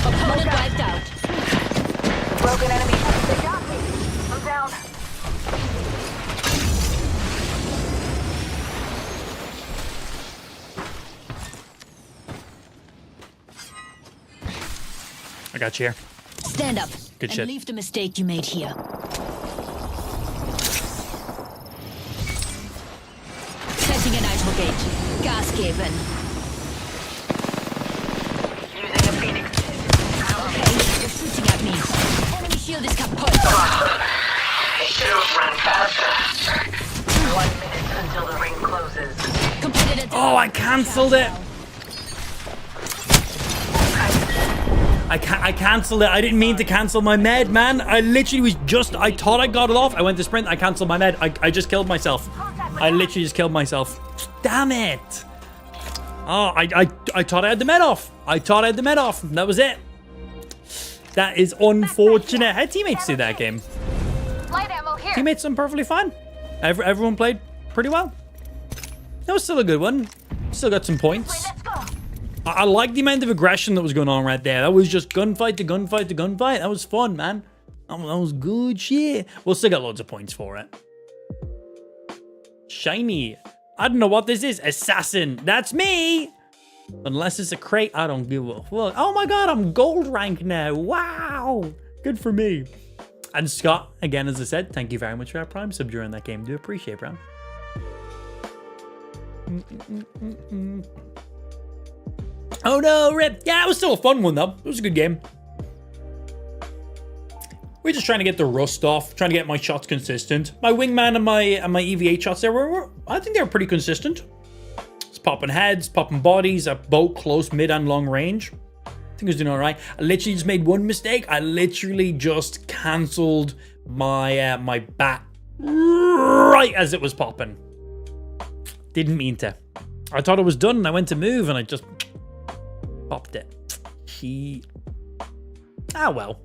S17: Opponent wiped out.
S19: Broken enemy. They got me. I'm down.
S1: I got you here.
S17: Stand up.
S1: Good
S17: and
S1: shit.
S17: leave the mistake you made here. Setting a nitro gauge. Gas given.
S19: Using a Phoenix.
S17: Okay, you're shooting at me. Enemy shield is kaput.
S19: Should have run faster. 1 minute until the ring closes.
S17: Completed a
S1: Oh, I cancelled it. I cancelled it. I didn't mean to cancel my med, man. I literally was just, I thought I got it off. I went to sprint. I cancelled my med. I just killed myself. I literally just killed myself. Damn it. Oh, I thought I had the med off. I thought I had the med off. That was it. That is unfortunate. How did teammates do that game?
S19: Light ammo here.
S1: Teammates done perfectly fine. Everyone played pretty well. That was still a good one. Still got some points. I like the amount of aggression that was going on right there. That was just gunfight to gunfight to gunfight. That was fun, man. That was good shit. We'll still get loads of points for it. Shiny. I don't know what this is. Assassin. That's me. Unless it's a crate, I don't give a fuck. Oh my god, I'm gold rank now. Wow. Good for me. And Scott, again, as I said, thank you very much for that Prime sub during that game. Do appreciate it, bro. Oh no, rip. Yeah, it was still a fun one, though. It was a good game. We're just trying to get the rust off, trying to get my shots consistent. My wingman and my EVA shots there were I think they were pretty consistent. It's popping heads, popping bodies at both close, mid, and long range. I think I was doing all right. I literally just made one mistake. I literally just cancelled my my bat right as it was popping. Didn't mean to. I thought it was done, and I went to move, and I just popped it. Ah, well.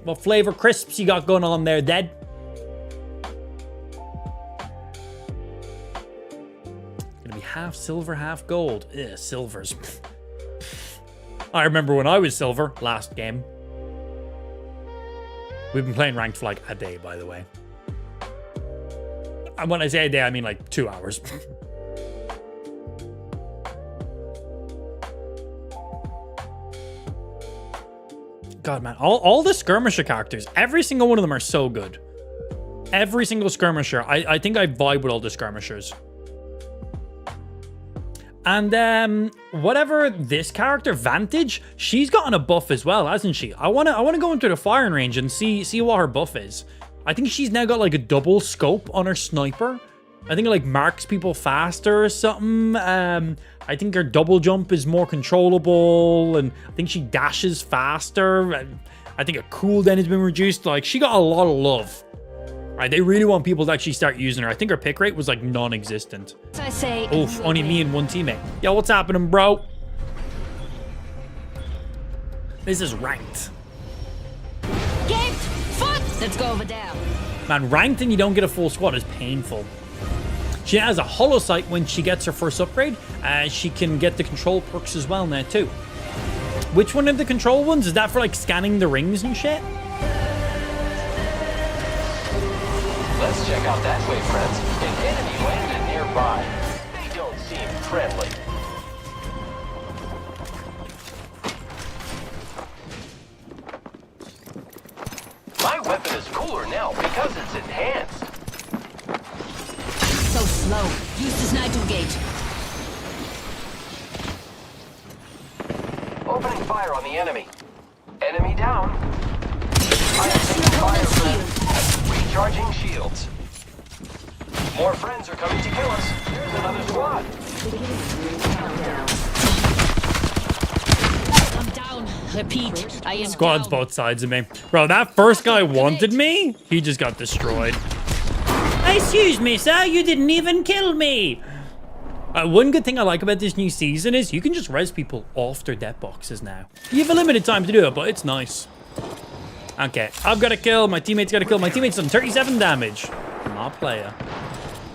S1: What flavor crisps you got going on there, Dad? Gonna be half silver, half gold. Ugh, silvers. I remember when I was silver last game. We've been playing ranked for like a day, by the way. And when I say a day, I mean like 2 hours. God, man. All the skirmisher characters, every single one of them are so good. Every single skirmisher. I think I vibe with all the skirmishers. And whatever this character, Vantage, she's gotten a buff as well, hasn't she? I wanna go into the firing range and see what her buff is. I think she's now got like a double scope on her sniper. I think it like marks people faster or something. I think her double jump is more controllable, and I think she dashes faster. I think her cooldown has been reduced. Like, she got a lot of love. Right, they really want people to actually start using her. I think her pick rate was like non-existent.
S17: So I say,
S1: oof, only me and one teammate. Yo, what's happening, bro? This is ranked.
S17: Gaped! Foot! Let's go over there.
S1: Man, ranked and you don't get a full squad is painful. She has a hollow sight when she gets her first upgrade. She can get the control perks as well now too. Which one of the control ones? Is that for like scanning the rings and shit?
S20: Let's check out that way, friends. An enemy landed nearby. They don't seem friendly. My weapon is cooler now because it's enhanced.
S17: So slow. Use this nitro gauge.
S20: Opening fire on the enemy. Enemy down. I am taking fire, friends. Recharging shields. More friends are coming to kill us. Here's another squad.
S17: I'm down. Repeat, I am
S1: Squad's both sides of me. Bro, that first guy wanted me. He just got destroyed. Excuse me, sir. You didn't even kill me. One good thing I like about this new season is you can just res people off their death boxes now. You have a limited time to do it, but it's nice. Okay, I've got to kill. My teammate's got to kill. My teammate's done 37 damage. My player.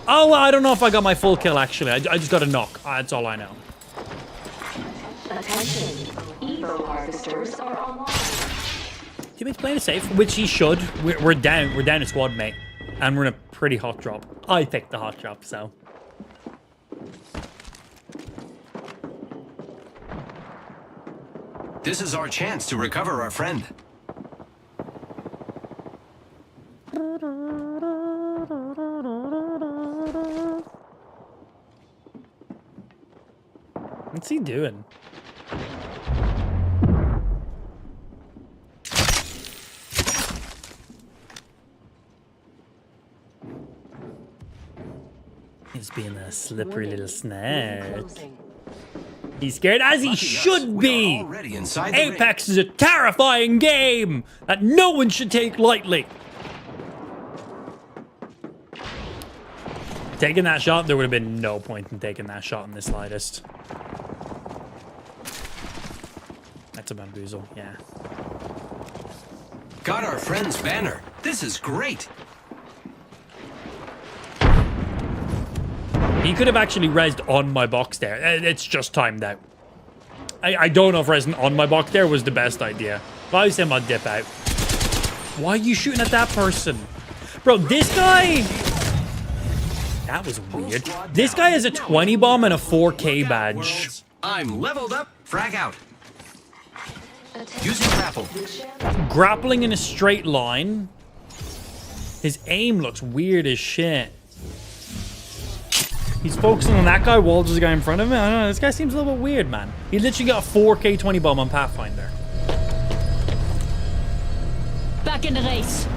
S1: Oh, I don't know if I got my full kill, actually. I just got a knock. That's all I know.
S18: Attention, Evo harvesters are online.
S1: Teammate's playing it safe, which he should. We're down. We're down a squad, mate. And we're in a pretty hot drop. I picked the hot drop, so.
S20: This is our chance to recover our friend.
S1: What's he doing? He's being a slippery little snake. He's scared, as he should be. Apex is a terrifying game that no one should take lightly. Taking that shot, there would have been no point in taking that shot in the slightest. That's a bamboozle, yeah.
S20: Got our friend's banner. This is great.
S1: He could have actually rezzed on my box there. It's just timed out. I don't know if rezzing on my box there was the best idea. If I was him, I'd dip out. Why are you shooting at that person? Bro, this guy... That was weird. This guy has a 20 bomb and a 4K badge.
S20: I'm leveled up. Frag out. Using grapple.
S1: Grappling in a straight line. His aim looks weird as shit. He's focusing on that guy while there's a guy in front of him. I don't know. This guy seems a little bit weird, man. He literally got a 4K 20 bomb on Pathfinder.
S17: Back in the race.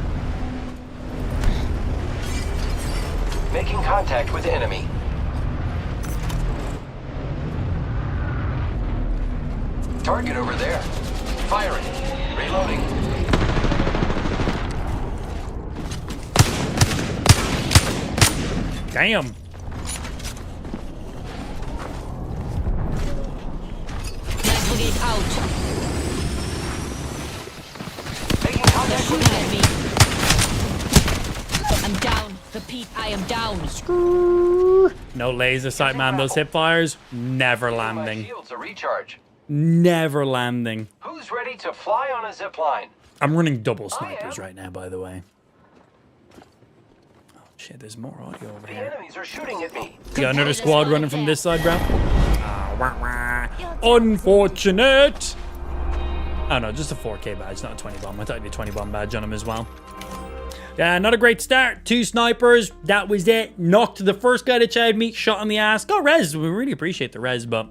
S20: Making contact with the enemy. Target over there. Firing. Reloading.
S1: Damn.
S17: Navigate out.
S20: Making contact
S17: They're
S20: with
S17: shooting at me. I'm down. Repeat, I am down.
S1: No laser sight, man. Those hip fires, never landing.
S20: shields a recharge.
S1: Never landing.
S20: Who's ready to fly on a zip line?
S1: I'm running double snipers right now, by the way. Oh, shit, there's more audio over here.
S20: Enemies are shooting at me.
S1: You got another squad running from this side, bro? Unfortunate. Oh, no, just a 4K badge, not a 20 bomb. I thought you had a 20 bomb badge on him as well. Yeah, not a great start. 2 snipers. That was it. Knocked the first guy that chowed me. Shot in the ass. Got res. We really appreciate the res, but...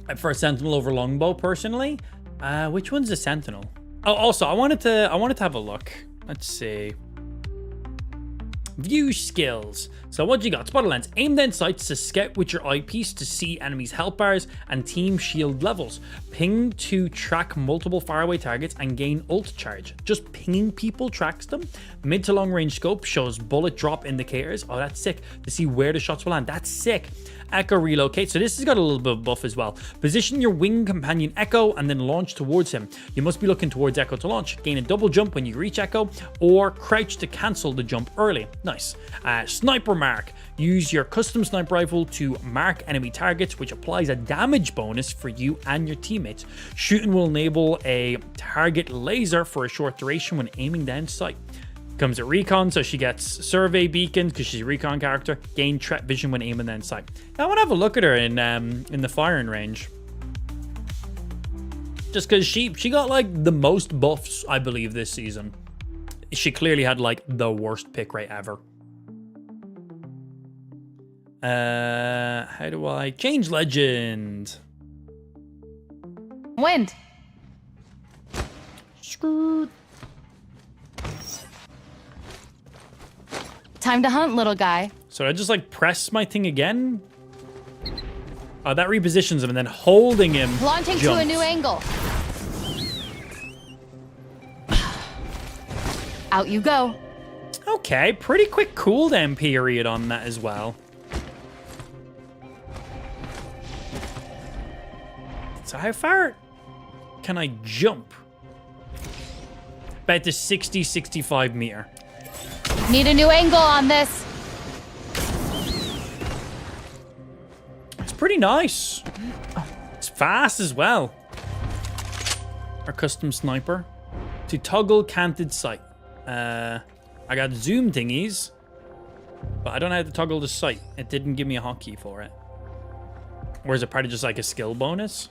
S1: I prefer Sentinel over Longbow, personally. Which one's the Sentinel? Oh, also, I wanted to have a look. Let's see. View skills. So what you got? Spotter lens. Aim then sights to scout with your eyepiece to see enemies' health bars and team shield levels. Ping to track multiple faraway targets and gain ult charge. Just pinging people tracks them. Mid to long range scope shows bullet drop indicators. Oh, that's sick. To see where the shots will land. That's sick. Echo relocate. So this has got a little bit of buff as well. Position your wing companion Echo and then launch towards him. You must be looking towards Echo to launch. Gain a double jump when you reach Echo or crouch to cancel the jump early. Nice. Sniper mark. Use your custom sniper rifle to mark enemy targets, which applies a damage bonus for you and your teammates. Shooting will enable a target laser for a short duration when aiming down sight. Comes at recon, so she gets survey beacon because she's a recon character. Gain threat vision when aiming down sight. Now, I want to have a look at her in the firing range, just because she got like the most buffs, I believe, this season. She clearly had like the worst pick rate ever. How do I change legend?
S21: Wind.
S1: Screwed.
S21: Time to hunt, little guy.
S1: So I just like press my thing again? Oh, that repositions him, and then holding him
S17: Launching
S1: jumps.
S17: to a new angle. Out you go.
S1: Okay, pretty quick cooldown period on that as well. So how far can I jump? About the 60-65 meter.
S17: Need a new angle on this.
S1: It's pretty nice. It's fast as well. Our custom sniper. To toggle canted sight. I got zoom thingies, but I don't know how to toggle the sight. It didn't give me a hotkey for it. Or is it part of just like a skill bonus?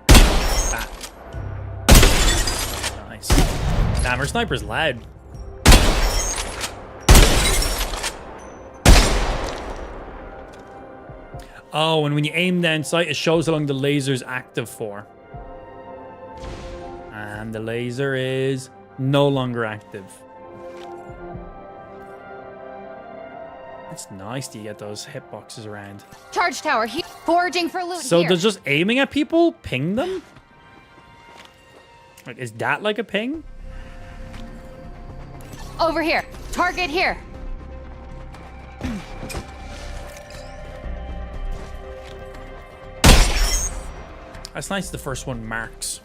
S1: Ah. Nice. Damn, our sniper's loud. Oh, and when you aim down sight, it shows how long the laser's active for. And the laser is no longer active. It's nice to get those hitboxes around.
S17: Charge tower. Foraging for loot
S1: So
S17: here.
S1: does just aiming at people ping them? Like, is that like a ping?
S17: Over here. Target here.
S1: That's nice. The first one marks.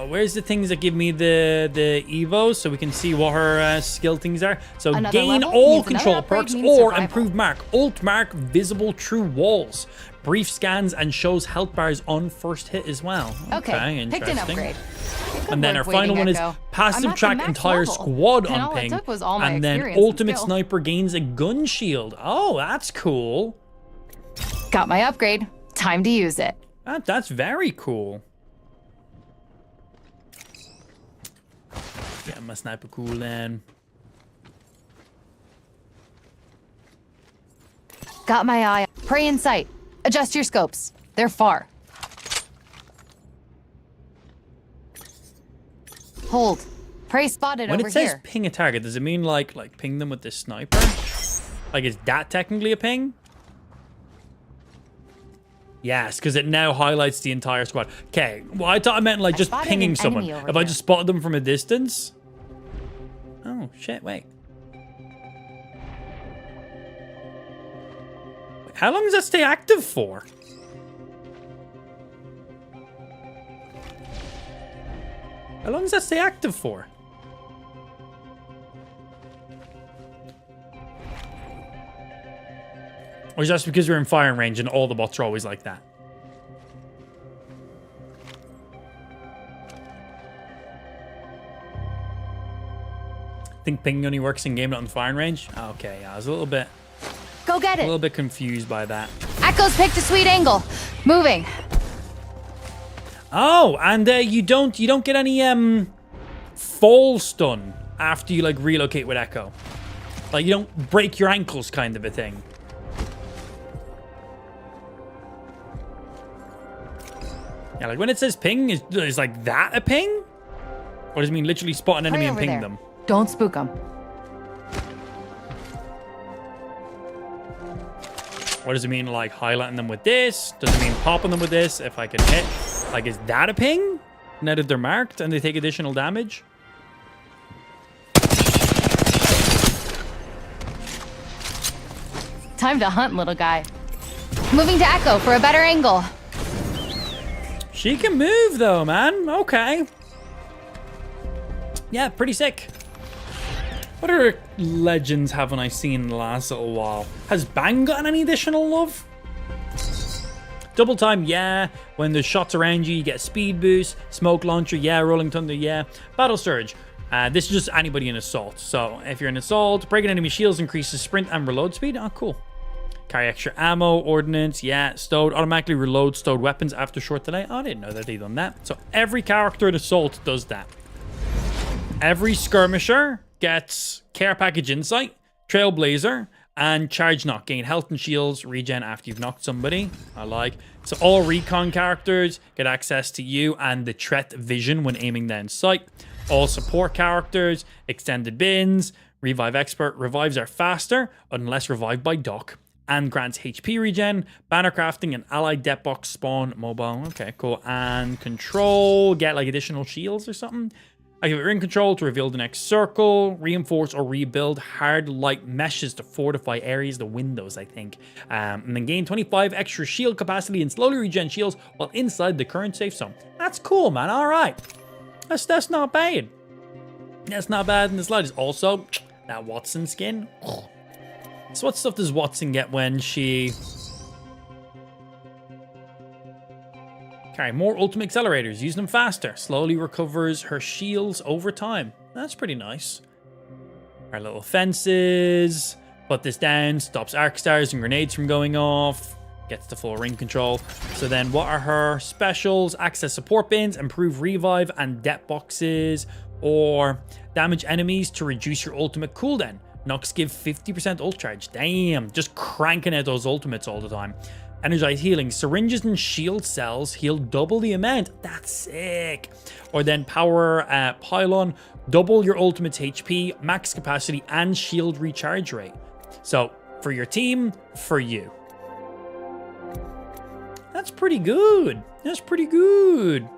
S1: Where's the things that give me the evos so we can see what her skill things are? So
S17: Another
S1: gain
S17: level
S1: all
S17: means
S1: control
S17: another upgrade
S1: perks
S17: means
S1: or
S17: survival.
S1: improved mark. Alt mark visible through walls. Brief scans and shows health bars on first hit as well.
S17: Okay, picked an
S1: interesting.
S17: upgrade.
S1: And then our
S17: work
S1: final
S17: waiting,
S1: one is
S17: Echo. I'm
S1: passive
S17: at the
S1: track
S17: max
S1: entire
S17: level.
S1: squad
S17: And
S1: on
S17: all it
S1: ping.
S17: took was all my
S1: And then
S17: experience and
S1: ultimate
S17: skill.
S1: sniper gains a gun shield. Oh, that's cool.
S17: Got my upgrade. Time to use it.
S1: That's very cool. Yeah, my sniper cooldown.
S17: Got my eye. Prey in sight. Adjust your scopes. They're far. Hold. Prey spotted
S1: When
S17: over
S1: it says
S17: here.
S1: ping a target, does it mean like ping them with the sniper? Like, is that technically a ping? Yes, because it now highlights the entire squad. Okay, well, I thought I meant like just
S17: spotted
S1: pinging
S17: an
S1: someone.
S17: enemy over
S1: If I
S17: here.
S1: just spotted them from a distance. Oh shit! Wait. How long does that stay active for? How long does that stay active for? Or is that just because we're in firing range and all the bots are always like that? I think ping only works in game, not in firing range. Okay, yeah, I was a little bit
S17: Go get
S1: a
S17: it.
S1: little bit confused by that.
S17: Echo's picked a sweet angle. Moving.
S1: Oh, and you don't get any fall stun after you like relocate with Echo. Like you don't break your ankles, kind of a thing. Yeah, like when it says ping, is like that a ping? Or does it mean literally spot an enemy
S17: Prey
S1: and
S17: over
S1: ping
S17: there.
S1: them?
S17: Don't spook them.
S1: What does it mean, like highlighting them with this? Does it mean popping them with this if I can hit? Like, is that a ping? Now that they're marked and they take additional damage?
S17: Time to hunt, little guy. Moving to Echo for a better angle.
S1: She can move though, man. Okay. Yeah, pretty sick. What other legends haven't I seen in the last little while? Has Bang gotten any additional love? Double time, yeah. When there's shots around you, you get a speed boost. Smoke launcher, yeah. Rolling thunder, yeah. Battle surge. This is just anybody in assault. So if you're in assault, breaking enemy shields increases sprint and reload speed. Oh, cool. Carry extra ammo, ordnance, yeah. Stowed, automatically reload stowed weapons after short delay. Oh, I didn't know that they'd done that. So every character in assault does that. Every skirmisher gets care package insight, trailblazer, and charge knock. Gain health and shields, regen after you've knocked somebody. I like. So all recon characters get access to you and the threat vision when aiming down sight. All support characters, extended bins, Revive Expert. Revives are faster unless revived by Doc. And grants HP regen, banner crafting, and allied death box spawn mobile. Okay, cool. And control, get like additional shields or something. Activate ring control to reveal the next circle. Reinforce or rebuild hard light meshes to fortify areas, the windows, I think. And then gain 25 extra shield capacity and slowly regen shields while inside the current safe zone. That's cool, man. All right. That's not bad. That's not bad in the slightest. Also, that Watson skin. So what stuff does Watson get when she... Carry more ultimate accelerators. Use them faster. Slowly recovers her shields over time. That's pretty nice. Our little fences. Put this down. Stops arc stars and grenades from going off. Gets the full ring control. So then what are her specials? Access support bins. Improve revive and death boxes. Or damage enemies to reduce your ultimate cooldown. Nox give 50% ult charge. Damn, just cranking out those ultimates all the time. Energize healing. Syringes and shield cells heal double the amount. That's sick. Or then power pylon. Double your ultimate's HP, max capacity, and shield recharge rate. So for your team, for you. That's pretty good. That's pretty good.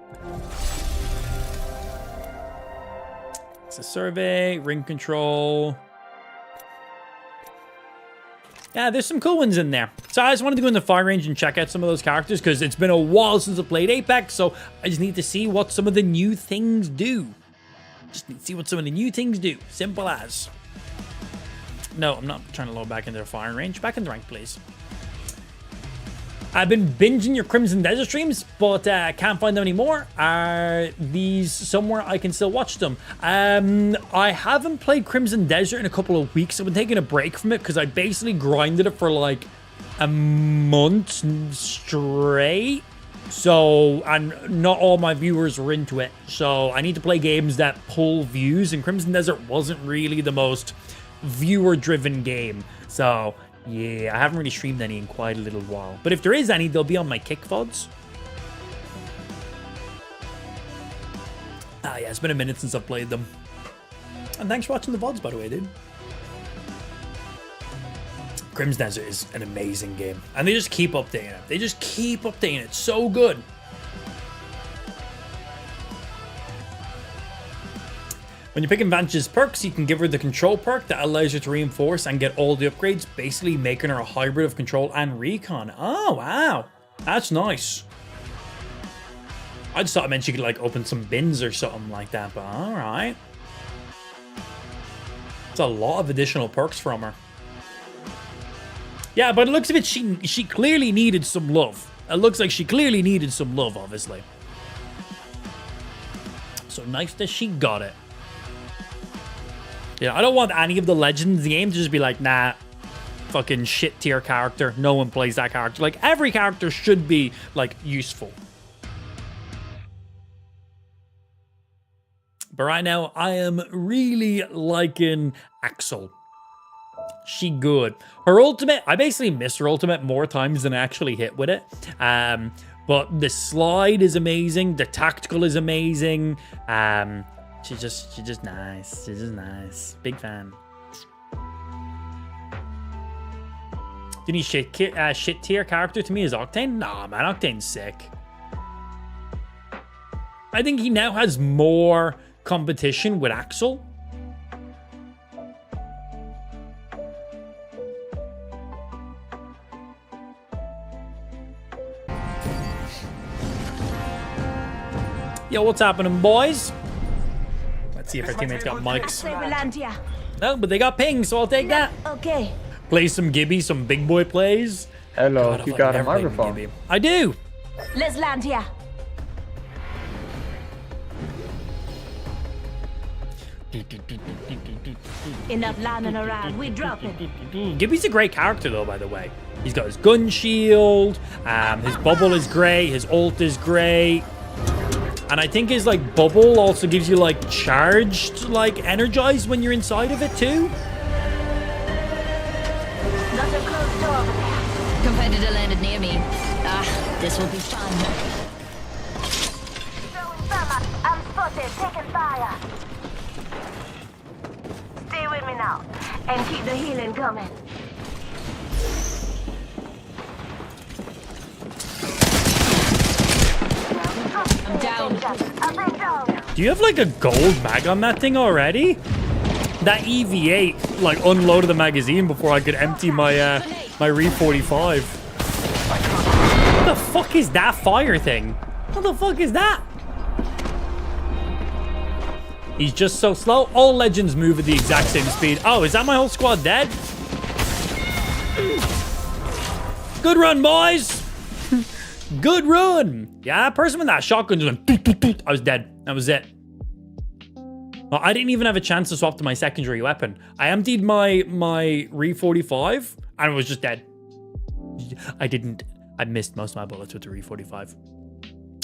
S1: It's a survey, ring control. Yeah, there's some cool ones in there. So I just wanted to go in the fire range and check out some of those characters because it's been a while since I played Apex, so I just need to see what some of the new things do. Just need to see what some of the new things do. Simple as. No, I'm not trying to load back into the firing range. Back in the rank, please. I've been binging your Crimson Desert streams, but can't find them anymore. Are these somewhere I can still watch them? I haven't played Crimson Desert in a couple of weeks. I've been taking a break from it because I basically grinded it for like a month straight. So, and not all my viewers were into it. So I need to play games that pull views, and Crimson Desert wasn't really the most viewer-driven game. So... yeah, I haven't really streamed any in quite a little while. But if there is any, they'll be on my Kick VODs. Ah, yeah, it's been a minute since I've played them. And thanks for watching the VODs, by the way, dude. Crimson Desert is an amazing game. And they just keep updating it. They just keep updating it. So good. When you're picking Vantage's perks, you can give her the control perk that allows her to reinforce and get all the upgrades, basically making her a hybrid of control and recon. Oh, wow. That's nice. I just thought it meant she could, like, open some bins or something like that, but all right. It's a lot of additional perks from her. Yeah, by the looks of it, she clearly needed some love. It looks like she clearly needed some love, obviously. So nice that she got it. Yeah, I don't want any of the legends in the game to just be like, nah, fucking shit tier character. No one plays that character. Like, every character should be, like, useful. But right now, I am really liking Axel. She good. Her ultimate, I basically miss her ultimate more times than I actually hit with it. But the slide is amazing. The tactical is amazing. She's just nice. She's just nice. Big fan. The only shit tier character to me is Octane. Nah, man, Octane's sick. I think he now has more competition with Axel. Yo, what's happening, boys? Let's see if our teammates got mics. No, but they got ping, so I'll take that.
S18: Okay.
S1: Play some Gibby, some big boy plays.
S21: Hello,
S1: God,
S21: you got a microphone.
S1: I do.
S18: Let's land here. Enough landing around. We drop it.
S1: Gibby's a great character, though, by the way. He's got his gun shield. His bubble is great. His ult is great. And I think his, like, bubble also gives you, like, charged, like, energized when you're inside of it, too.
S17: Competitor landed near me. Ah, this will be fun.
S18: I'm spotted, taking fire. Stay with me now, and keep the healing coming.
S17: I'm down.
S1: Do you have like a gold mag on that thing already? That EV8 like unloaded the magazine before I could empty my my Re 45. What the fuck is that fire thing? What the fuck is that? He's just so slow. All legends move at the exact same speed. Oh, is that my whole squad dead? Good run, boys. Good run. Yeah, that person with that shotgun just went doot, doot, doot. I was dead. That was it. Well, I didn't even have a chance to swap to my secondary weapon. I emptied my Re 45 and it was just dead. I missed most of my bullets with the Re 45.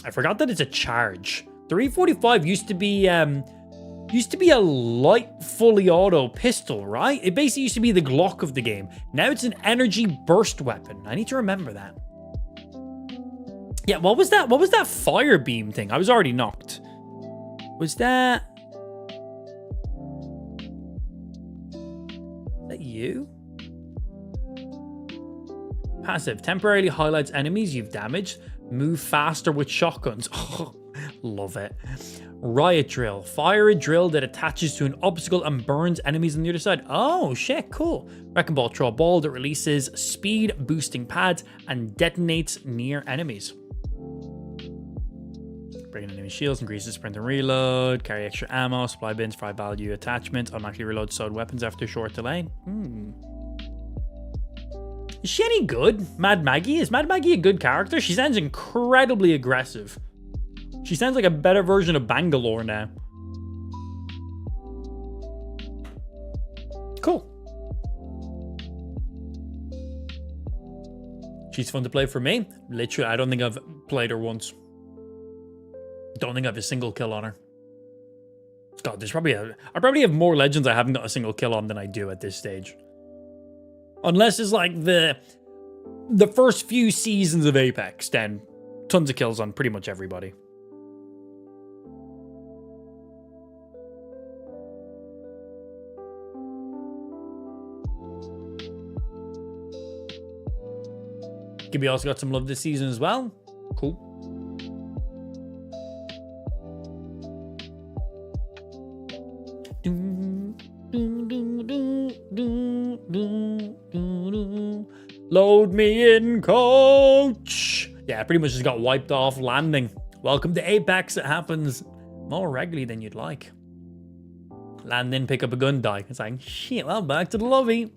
S1: I forgot that it's a charge. The Re 45 used to be a light, fully auto pistol, right? It basically used to be the Glock of the game. Now it's an energy burst weapon. I need to remember that. Yeah, what was that? What was that fire beam thing? I was already knocked. Was that you? Passive. Temporarily highlights enemies you've damaged. Move faster with shotguns. Oh, love it. Riot drill. Fire a drill that attaches to an obstacle and burns enemies on the other side. Oh, shit, cool. Wrecking ball. Throw a ball that releases speed boosting pads and detonates near enemies. Breaking enemy shields, increases sprint and reload. Carry extra ammo. Supply bins, for high value attachments. Automatically reload sewed weapons after a short delay. Is she any good? Mad Maggie? Is Mad Maggie a good character? She sounds incredibly aggressive. She sounds like a better version of Bangalore now. Cool. She's fun to play for me. Literally, I don't think I've played her once. Don't think I have a single kill on her. God, there's probably I probably have more legends I haven't got a single kill on than I do at this stage. Unless it's like the first few seasons of Apex, then tons of kills on pretty much everybody. Gibby also got some love this season as well. Cool. Load me in, coach. Yeah, pretty much just got wiped off landing. Welcome to Apex. It happens more regularly than you'd like. Land in, pick up a gun, die. It's like, shit, well, back to the lobby.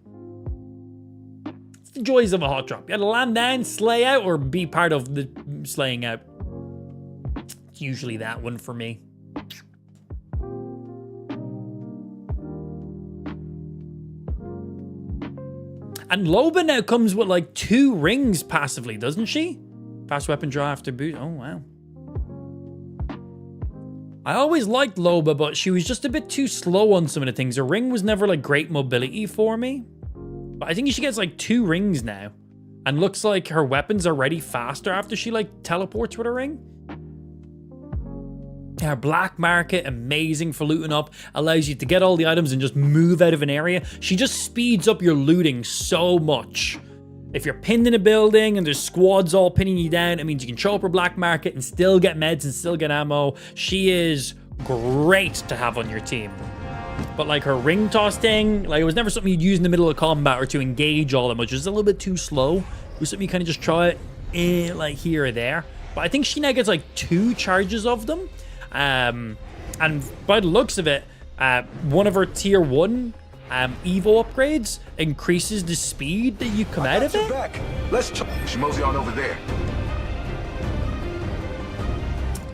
S1: It's the joys of a hot drop. You gotta land down, slay out, or be part of the slaying out. It's usually that one for me. And Loba now comes with like 2 rings passively, doesn't she? Fast weapon draw after boot. Oh, wow. I always liked Loba, but she was just a bit too slow on some of the things. Her ring was never like great mobility for me. But I think she gets like 2 rings now. And looks like her weapons are ready faster after she like teleports with her ring. Her black market, amazing for looting up, allows you to get all the items and just move out of an area. She just speeds up your looting so much. If you're pinned in a building and there's squads all pinning you down, it means you can show up her black market and still get meds and still get ammo. She is great to have on your team. But like her ring toss thing, like it was never something you'd use in the middle of combat or to engage all that much. It was a little bit too slow. It was something you kind of just try it like here or there. But I think she now gets like 2 charges of them. And by the looks of it, one of her tier 1 Evo upgrades increases the speed that you come out of it.
S7: Back. Let's mosey on over there.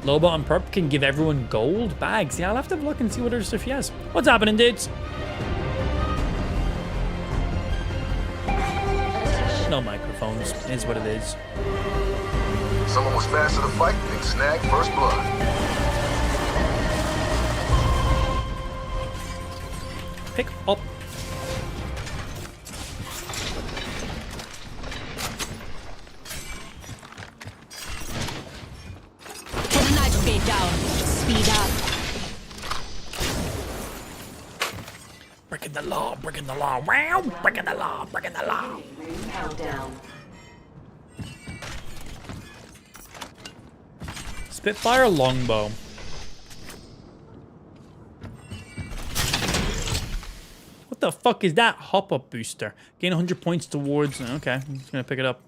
S1: Loba and Perp can give everyone gold bags. Yeah, I'll have to look and see what other stuff he has. What's happening, dudes? No microphones. It is what it is.
S7: Someone was faster to fight than snag first blood.
S1: Pick up.
S17: Put a nitro gate down. Speed up.
S1: Breaking the the law, breaking the law. Wow, breaking the law, breaking the law.
S18: Countdown.
S1: Spitfire longbow. What the fuck is that? Hop up booster. Gain 100 points towards. Okay, I'm just gonna pick it up.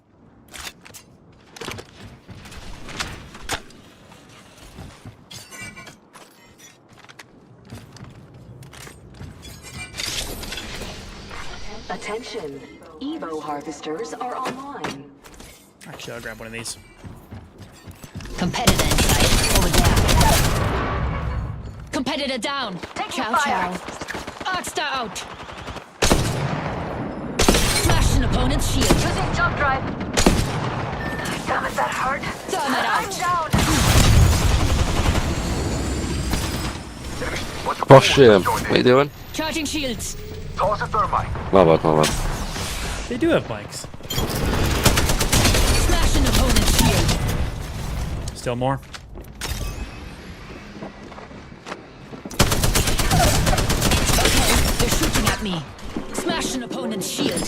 S18: Attention. Evo harvesters are online.
S1: Actually, I'll grab one of these.
S17: Competitor inside. Over there. Competitor down. Chow chow. Arcstar out. Smash an opponent's shield.
S19: Using jump drive. Damn it, that hurt.
S17: Thermite out.
S21: Push him. What are you doing?
S17: Charging shields.
S20: Toss a thermite.
S21: My bad, my bad.
S1: They do have bikes.
S17: Smash an opponent's shield.
S1: Still more.
S17: They're shooting at me. Smash an opponent's shield.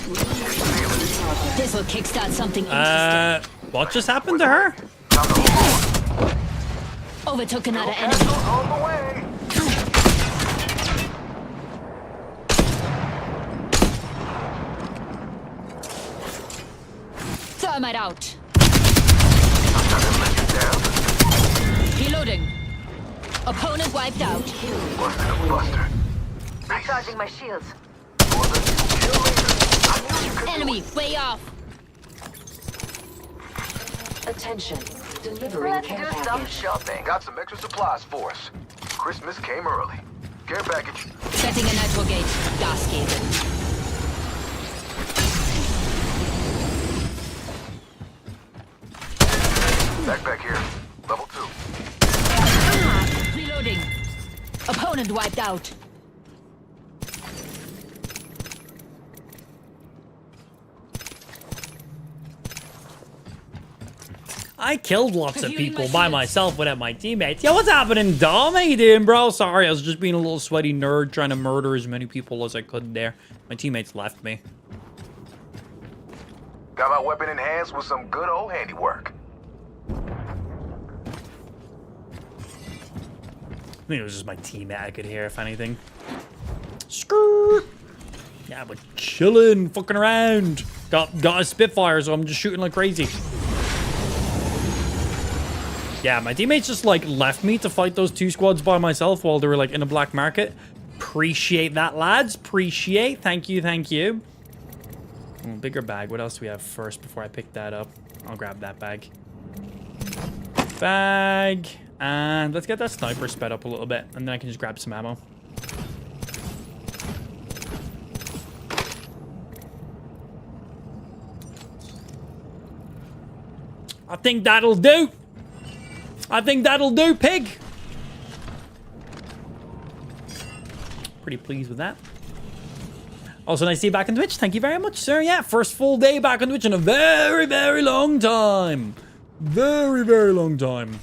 S17: This will kickstart something interesting.
S1: What just happened to her?
S17: Overtook another enemy. Thermite out. Reloading. Opponent wiped out.
S19: Recharging my shields.
S17: Enemy way off.
S18: Attention. Delivering
S19: Let's
S18: care
S19: do
S18: package.
S19: some shopping.
S20: Got some extra supplies for us. Christmas came early. Care package.
S17: Setting a nitro gate. Gas gate.
S20: Backpack here. Level 2.
S17: Reloading. Opponent wiped out.
S1: I killed lots of people by myself without my teammates. Yo, what's happening, Dom? How you doing, bro? Sorry, I was just being a little sweaty nerd trying to murder as many people as I could there. My teammates left me.
S20: Got my weapon in hands with some good old handiwork.
S1: I think it was just my teammate I could hear, if anything. Skirt! Yeah, we're chilling, fucking around. Got a Spitfire, so I'm just shooting like crazy. Yeah, my teammates just, like, left me to fight those two squads by myself while they were, like, in a black market. Appreciate that, lads. Appreciate. Thank you, thank you. Oh, bigger bag. What else do we have first before I pick that up? I'll grab that bag. Bag. And let's get that sniper sped up a little bit, and then I can just grab some ammo. I think that'll do. I think that'll do, pig. Pretty pleased with that. Also, nice to see you back on Twitch. Thank you very much, sir. Yeah, first full day back on Twitch in a very, very long time. Very, very long time.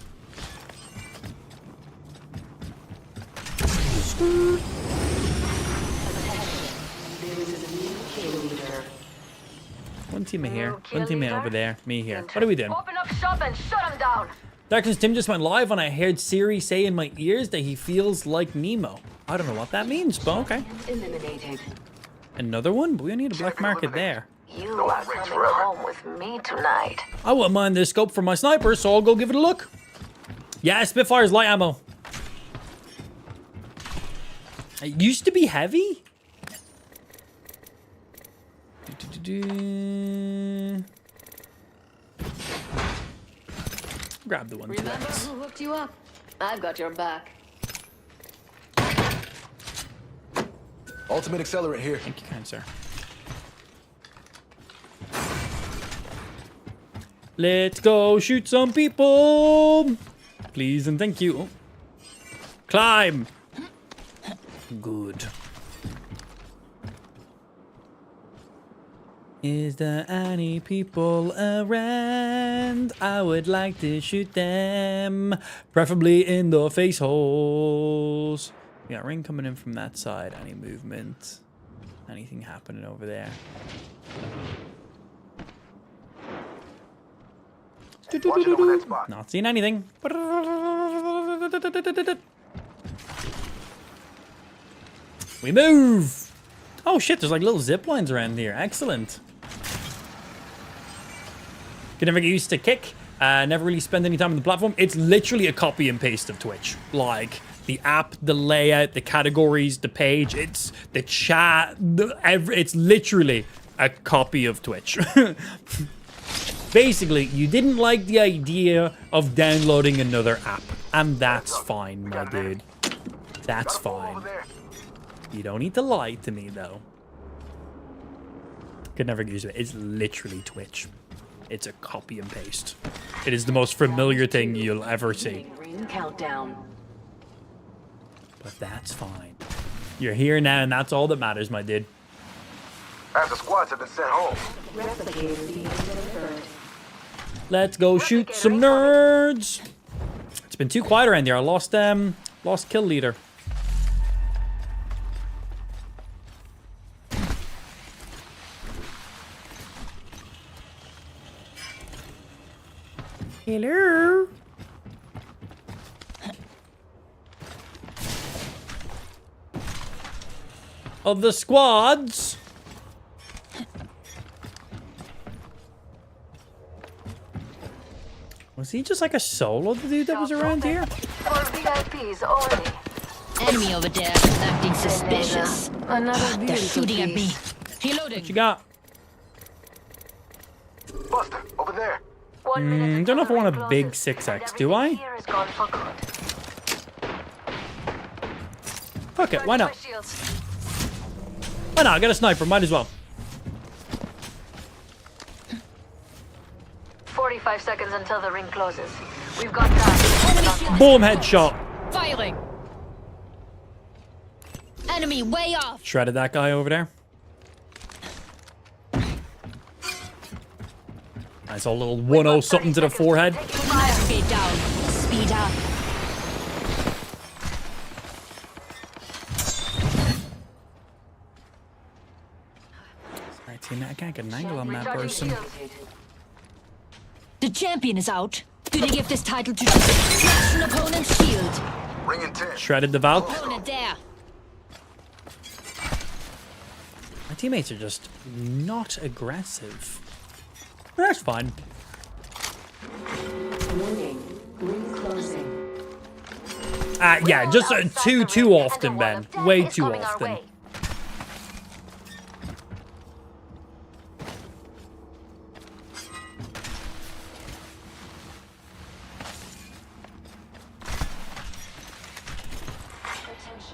S1: One teammate here, one teammate over there, me here. What are we doing?
S19: Open up shop and shut them down.
S1: Darkness Tim just went live and I heard Siri say in my ears that he feels like Nemo. I don't know what that means, but okay.
S18: Eliminated.
S1: Another one? But we need a black market there.
S19: You are coming home with me tonight.
S1: I wouldn't mind the scope for my sniper, so I'll go give it a look. Yeah, Spitfire's light ammo. It used to be heavy. Grab the one.
S19: Remember who hooked you up? I've got your back.
S10: Ultimate accelerant here.
S1: Thank you, kind sir. Let's go shoot some people. Please and thank you. Oh. Climb. Good. Is there any people around? I would like to shoot them. Preferably in the face holes. We got ring coming in from that side. Any movement? Anything happening over there? Not seeing anything. We move. Oh shit, there's like little zip lines around here. Excellent. Can never get used to Kick. Never really spend any time on the platform. It's literally a copy and paste of Twitch. Like the app, the layout, the categories, the page, it's the chat, it's literally a copy of Twitch. Basically, you didn't like the idea of downloading another app, and that's fine, my dude. That's fine. You don't need to lie to me, though. Could never use it. It's literally Twitch. It's a copy and paste. It is the most familiar thing you'll ever see.
S18: Countdown.
S1: But that's fine. You're here now, and that's all that matters, my dude.
S7: Half the squads have been sent home.
S18: Replicator being delivered.
S1: Let's go shoot some nerds. It's been too quiet around here. I lost kill leader. Hello. Of the squads. Was he just like a solo dude that was around here?
S19: More VIPs already.
S17: Enemy over there, acting suspicious.
S19: Another
S17: They're shooting at me. Reloading.
S1: What you got?
S7: Buster, over there.
S1: Don't know if I want a big 6x, do I? Fuck it, why not? Why not? I got a sniper, might as well.
S19: 45 seconds until the ring closes. We've got time.
S1: Boom, headshot.
S17: Firing. Enemy way off.
S1: Shredded that guy over there. Nice old little 1-0 something to the forehead.
S17: Speed down. Speed up.
S1: Alright, team, I can't get an angle on that person.
S17: The champion is out. Do they give this title to smash an opponent's shield?
S7: Ring in 10.
S1: Shredded the Valk.
S17: Opponent there.
S1: My teammates are just not aggressive. That's fine.
S18: Warning. Ring closing.
S1: Yeah, just too often, Ben. Way too often.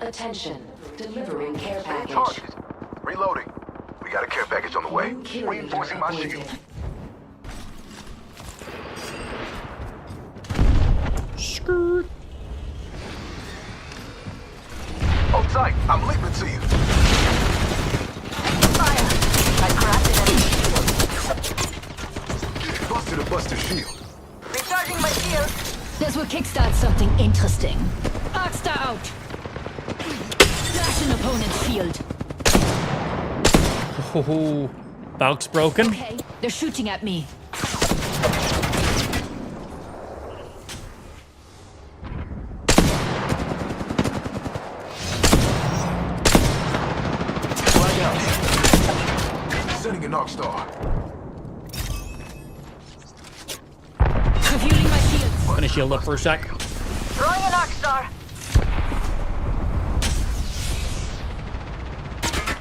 S18: Attention. Delivering care package.
S7: Targeted. Reloading. We got a care package on the way. Reinforcing my shield.
S1: Skirt.
S7: Hold tight. I'm leaping to you.
S19: Fire! I crafted a shield.
S7: Busted a Buster shield.
S19: Recharging my shield.
S17: This will kickstart something interesting. Arcstar out. Flash an opponent's shield.
S1: Oh, Valk's broken.
S17: Okay, they're shooting at me.
S7: Flag out. Sending an Arcstar.
S17: Refueling my shields.
S1: I'm gonna shield up for a sec.
S19: Throwing an Arcstar.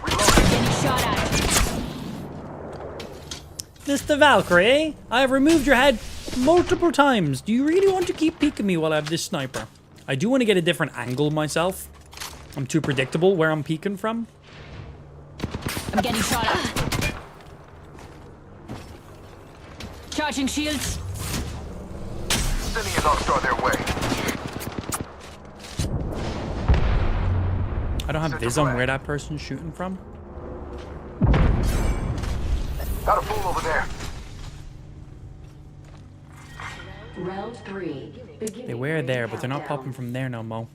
S17: Getting shot at.
S1: Mr. Valkyrie, I have removed your head multiple times. Do you really want to keep peeking me while I have this sniper? I do want to get a different angle myself. I'm too predictable where I'm peeking from.
S17: I'm getting shot at. Charging shields.
S7: Sending an Arcstar their way.
S1: I don't have viz on where that person's shooting from.
S7: Got a fool over there.
S18: Round 3.
S1: They were there, but they're not popping from there no more.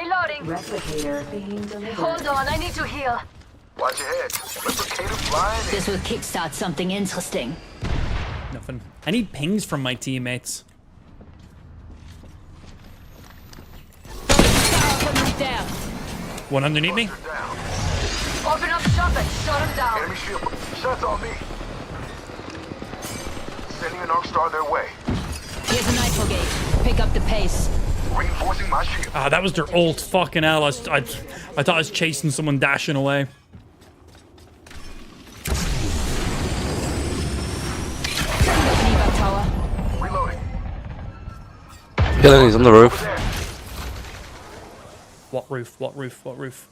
S19: Reloading.
S18: Replicator being delivered.
S19: Hold on, I need to heal.
S7: Watch your head. Replicator flying in.
S17: This will kickstart something interesting.
S1: Nothing. I need pings from my teammates.
S17: There.
S1: One underneath me.
S19: Open up shop and shut him down.
S7: Enemy shield. Shots on me. Sending an arc star their way.
S17: Here's a nitro gate. Pick up the pace.
S7: Reinforcing my shield.
S1: Ah, that was their ult. Fucking hell. I thought I was chasing someone dashing away.
S17: Tower.
S7: Reloading.
S21: Killing, he's on the roof.
S1: What roof? What roof? What roof?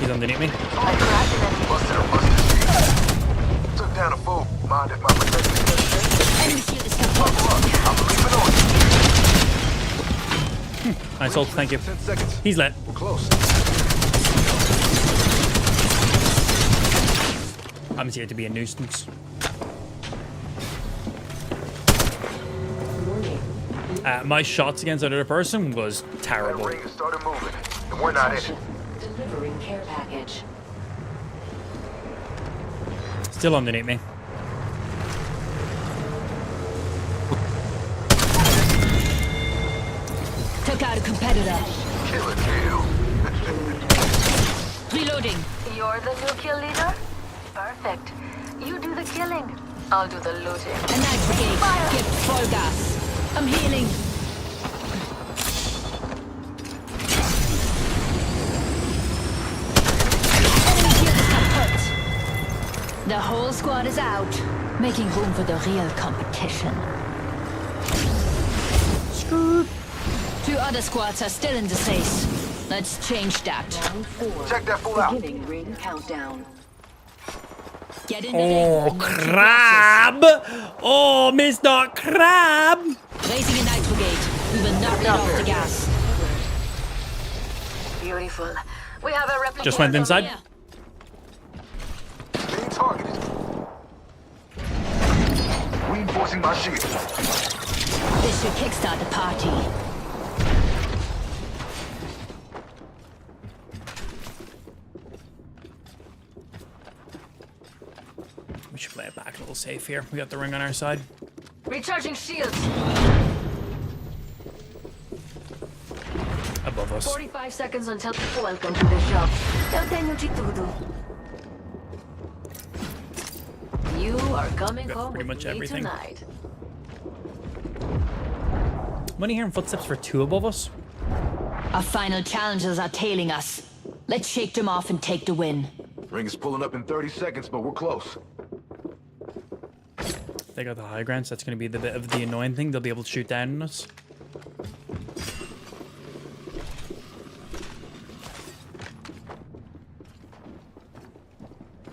S1: He's underneath me.
S7: Busted. Took down a fool. Mind if my protection
S17: Enemy shield is kaput.
S7: I'm leaving on.
S1: Nice ult, thank you.
S7: 10 seconds.
S1: He's lit.
S7: We're close.
S1: I'm here to be a nuisance. My shots against another person was terrible.
S7: Ring has started moving, and we're not in it.
S18: Delivering care package.
S1: Still underneath me.
S17: Took out a competitor.
S7: Kill it, kill.
S17: Reloading.
S19: You're the new kill leader? Perfect. You do the killing. I'll do the looting.
S17: A nitro gate. Get full gas. I'm healing. Enemy shield is kaput. The whole squad is out, making room for the real competition. Two other squads are still in this race. Let's change that.
S18: Round 4.
S7: Check that fool out.
S18: Beginning ring countdown.
S17: Get in the
S1: Oh,
S17: ring.
S1: crab! Oh, Mr. Crab!
S17: Raising a nitro gate. We will not let off the gas.
S19: Beautiful. We have a replicator.
S1: Just went inside.
S17: Yeah.
S7: Being targeted. Reinforcing my shield.
S17: This should kickstart the party.
S1: We should play it back a little safe here. We got the ring on our side.
S19: Recharging shields.
S1: Above us.
S19: 45 seconds until. Welcome to the shop. Eu tenho de tudo. You are coming
S1: Got
S19: home
S1: pretty
S19: with
S1: much
S19: me
S1: everything.
S19: tonight.
S1: I'm only hearing footsteps for two above us.
S17: Our final challengers are tailing us. Let's shake them off and take the win.
S7: Ring is pulling up in 30 seconds, but we're close.
S1: They got the high ground, so that's going to be the bit of the annoying thing. They'll be able to shoot down on us.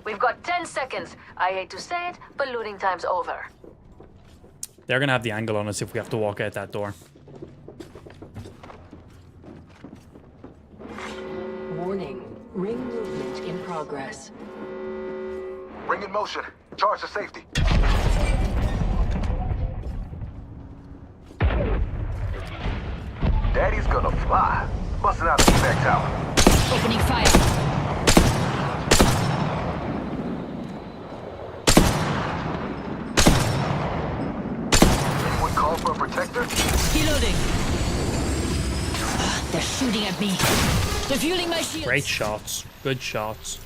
S19: We've got 10 seconds. I hate to say it, but looting time's over.
S1: They're going to have the angle on us if we have to walk out that door.
S18: Warning. Ring movement in progress.
S7: Ring in motion. Charge to safety. Daddy's gonna fly. Busting out the back tower.
S17: Opening fire.
S7: Anyone call for a protector?
S17: Reloading. They're shooting at me. Refueling my shields.
S1: Great shots. Good shots.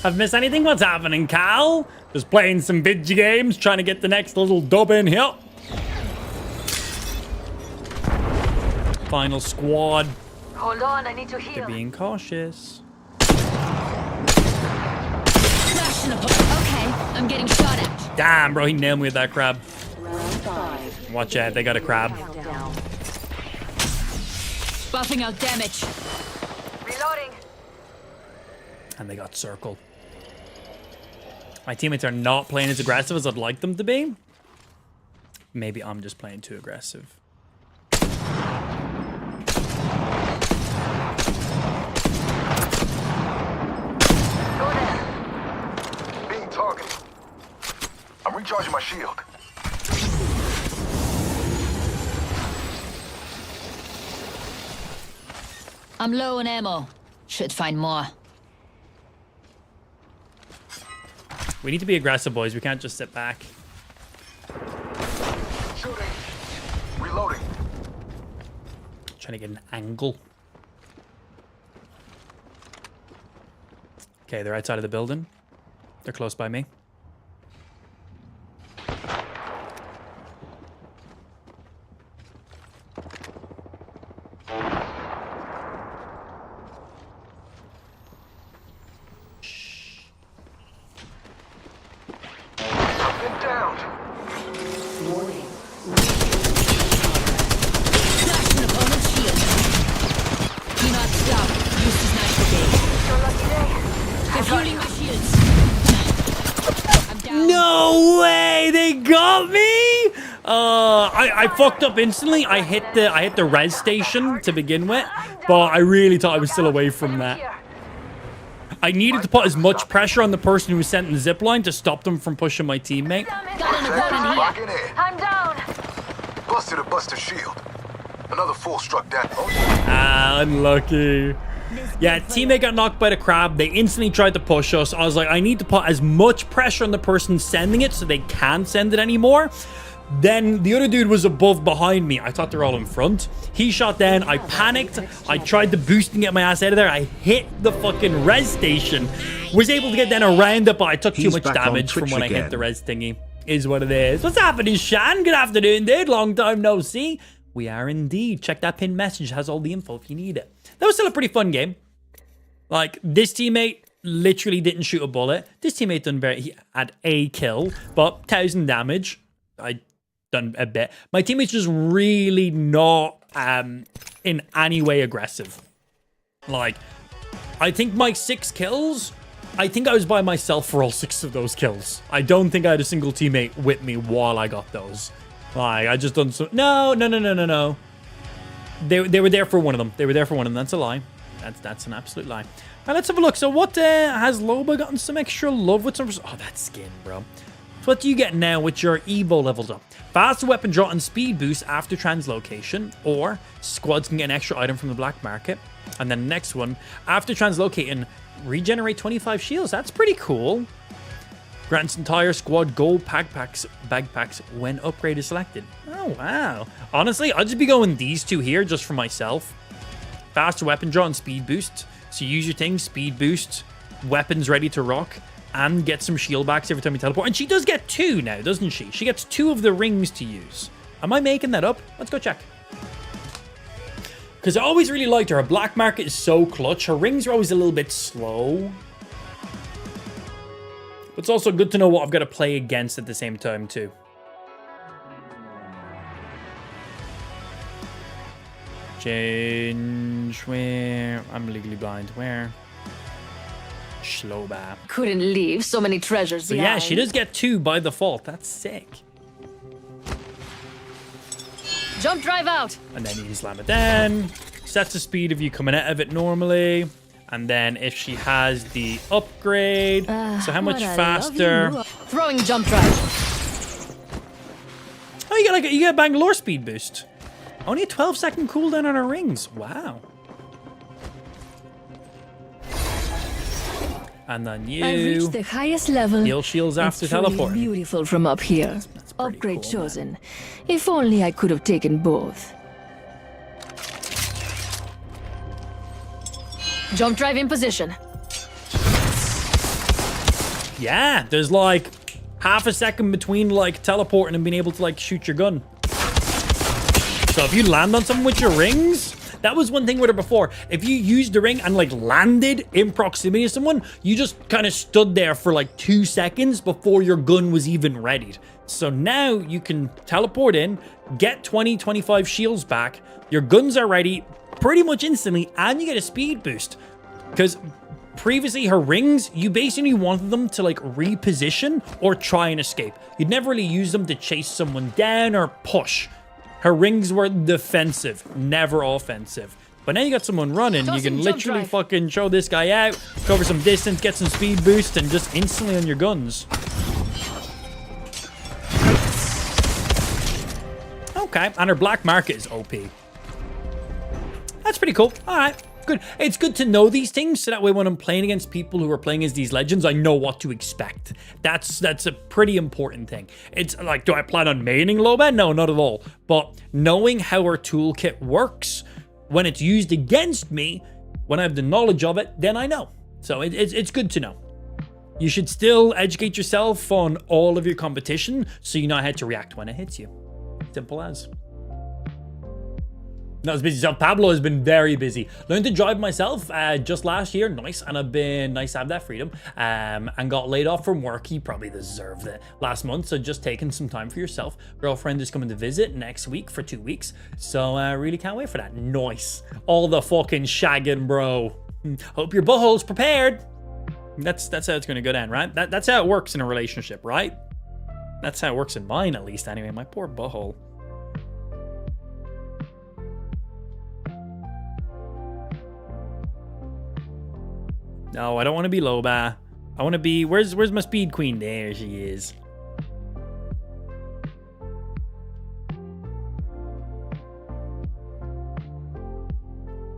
S1: Have missed anything? What's happening, Cal? Just playing some video games, trying to get the next little dub in here. Final squad.
S19: Hold on, I need to
S1: They're
S19: heal.
S1: being cautious.
S17: Smashing a okay, I'm getting shot at.
S1: Damn, bro, he nailed me with that crab.
S18: Round 5.
S1: Watch out, they got a crab.
S18: Countdown.
S17: Buffing out damage.
S19: Reloading.
S1: And they got circled. My teammates are not playing as aggressive as I'd like them to be. Maybe I'm just playing too aggressive.
S7: Recharging my shield.
S17: I'm low on ammo. Should find more.
S1: We need to be aggressive, boys. We can't just sit back.
S7: Shooting. Reloading.
S1: Trying to get an angle. Okay, they're outside of the building. They're close by me. No way! They got me! I fucked up instantly. I hit the res station to begin with, but I really thought I was still away from that. I needed to put as much pressure on the person who was sent in the zipline to stop them from pushing my teammate.
S7: I'm down. Busted a Buster shield. Another full struck down.
S1: Unlucky. Yeah, teammate got knocked by the crab. They instantly tried to push us. I was like, I need to put as much pressure on the person sending it so they can't send it anymore. Then the other dude was above behind me. I thought they were all in front. He shot down. I panicked. I tried to boost and get my ass out of there. I hit the fucking res station. Was able to get down around it, but I took too much damage from when I hit the res thingy. Is what it is. What's happening, Shan? Good afternoon, dude. Long time no see. We are indeed. Check that pinned message. It has all the info if you need it. That was still a pretty fun game. Like, this teammate literally didn't shoot a bullet. This teammate done very... He had a kill, but 1,000 damage. I done a bit. My teammate's just really not in any way aggressive. Like, I think my 6 kills... I think I was by myself for all 6 of those kills. I don't think I had a single teammate with me while I got those. Like, I just done some... No. They were there for one of them. They were there for one of them. That's a lie. That's an absolute lie. Now, let's have a look. So what has Loba gotten some extra love with some... Oh, that skin, bro. So what do you get now with your Evo leveled up? Faster weapon draw and speed boost after translocation, or squads can get an extra item from the black market. And then the next one, after translocating, regenerate 25 shields. That's pretty cool. Grants entire squad gold bagpacks when upgrade is selected. Oh, wow. Honestly, I'll just be going these two here just for myself. Faster weapon draw and speed boost. So use your thing, speed boost, weapons ready to rock, and get some shield backs every time you teleport. And she does get 2 now, doesn't she? She gets 2 of the rings to use. Am I making that up? Let's go check. Because I always really liked her. Her black market is so clutch. Her rings are always a little bit slow. But it's also good to know what I've got to play against at the same time, too. Change where? I'm legally blind. Where? Shloba.
S17: Couldn't leave so many treasures
S1: So
S17: behind.
S1: yeah, she does get 2 by default. That's sick.
S17: Jump drive out.
S1: And then you can slam it down. Sets the speed of you coming out of it normally. And then if she has the upgrade, so how much faster?
S17: Throwing jump drive.
S1: Oh, you get a Bangalore speed boost. Only a 12-second cooldown on her rings. Wow. And then you
S17: I reached the highest level.
S1: heal shields after
S17: It's truly
S1: teleporting.
S17: beautiful from up here. Upgrade
S1: cool,
S17: chosen. If only I could have taken both. Jump drive in position.
S1: Yeah, there's like half a second between like teleporting and being able to like shoot your gun. So if you land on someone with your rings, that was one thing with her before. If you used the ring and like landed in proximity to someone, you just kind of stood there for like 2 seconds before your gun was even readied. So now you can teleport in, get 20-25 shields back. Your guns are ready pretty much instantly, and you get a speed boost. Because previously her rings, you basically wanted them to like reposition or try and escape. You'd never really use them to chase someone down or push. Her rings were defensive, never offensive. But now you got someone running, you can literally fucking throw this guy out, cover some distance, get some speed boost, and just instantly on your guns. Okay, and her black market is OP. That's pretty cool. All right, good. It's good to know these things, so that way when I'm playing against people who are playing as these legends, I know what to expect. That's a pretty important thing. It's like, do I plan on maining Loba? No, not at all. But knowing how her toolkit works when it's used against me, when I have the knowledge of it, then I know. So it's good to know. You should still educate yourself on all of your competition so you know how to react when it hits you. Simple as. Not as busy. So Pablo has been very busy. Learned to drive myself just last year. Nice. And I've been nice to have that freedom. And got laid off from work. He probably deserved it last month. So just taking some time for yourself. Girlfriend is coming to visit next week for 2 weeks. So really can't wait for that. Nice. All the fucking shagging, bro. Hope your butthole's prepared. That's how it's going to go down, right? That's how it works in a relationship, right? That's how it works in mine, at least. Anyway, my poor butthole. No, I don't want to be Loba. I want to be... Where's my speed queen? There she is.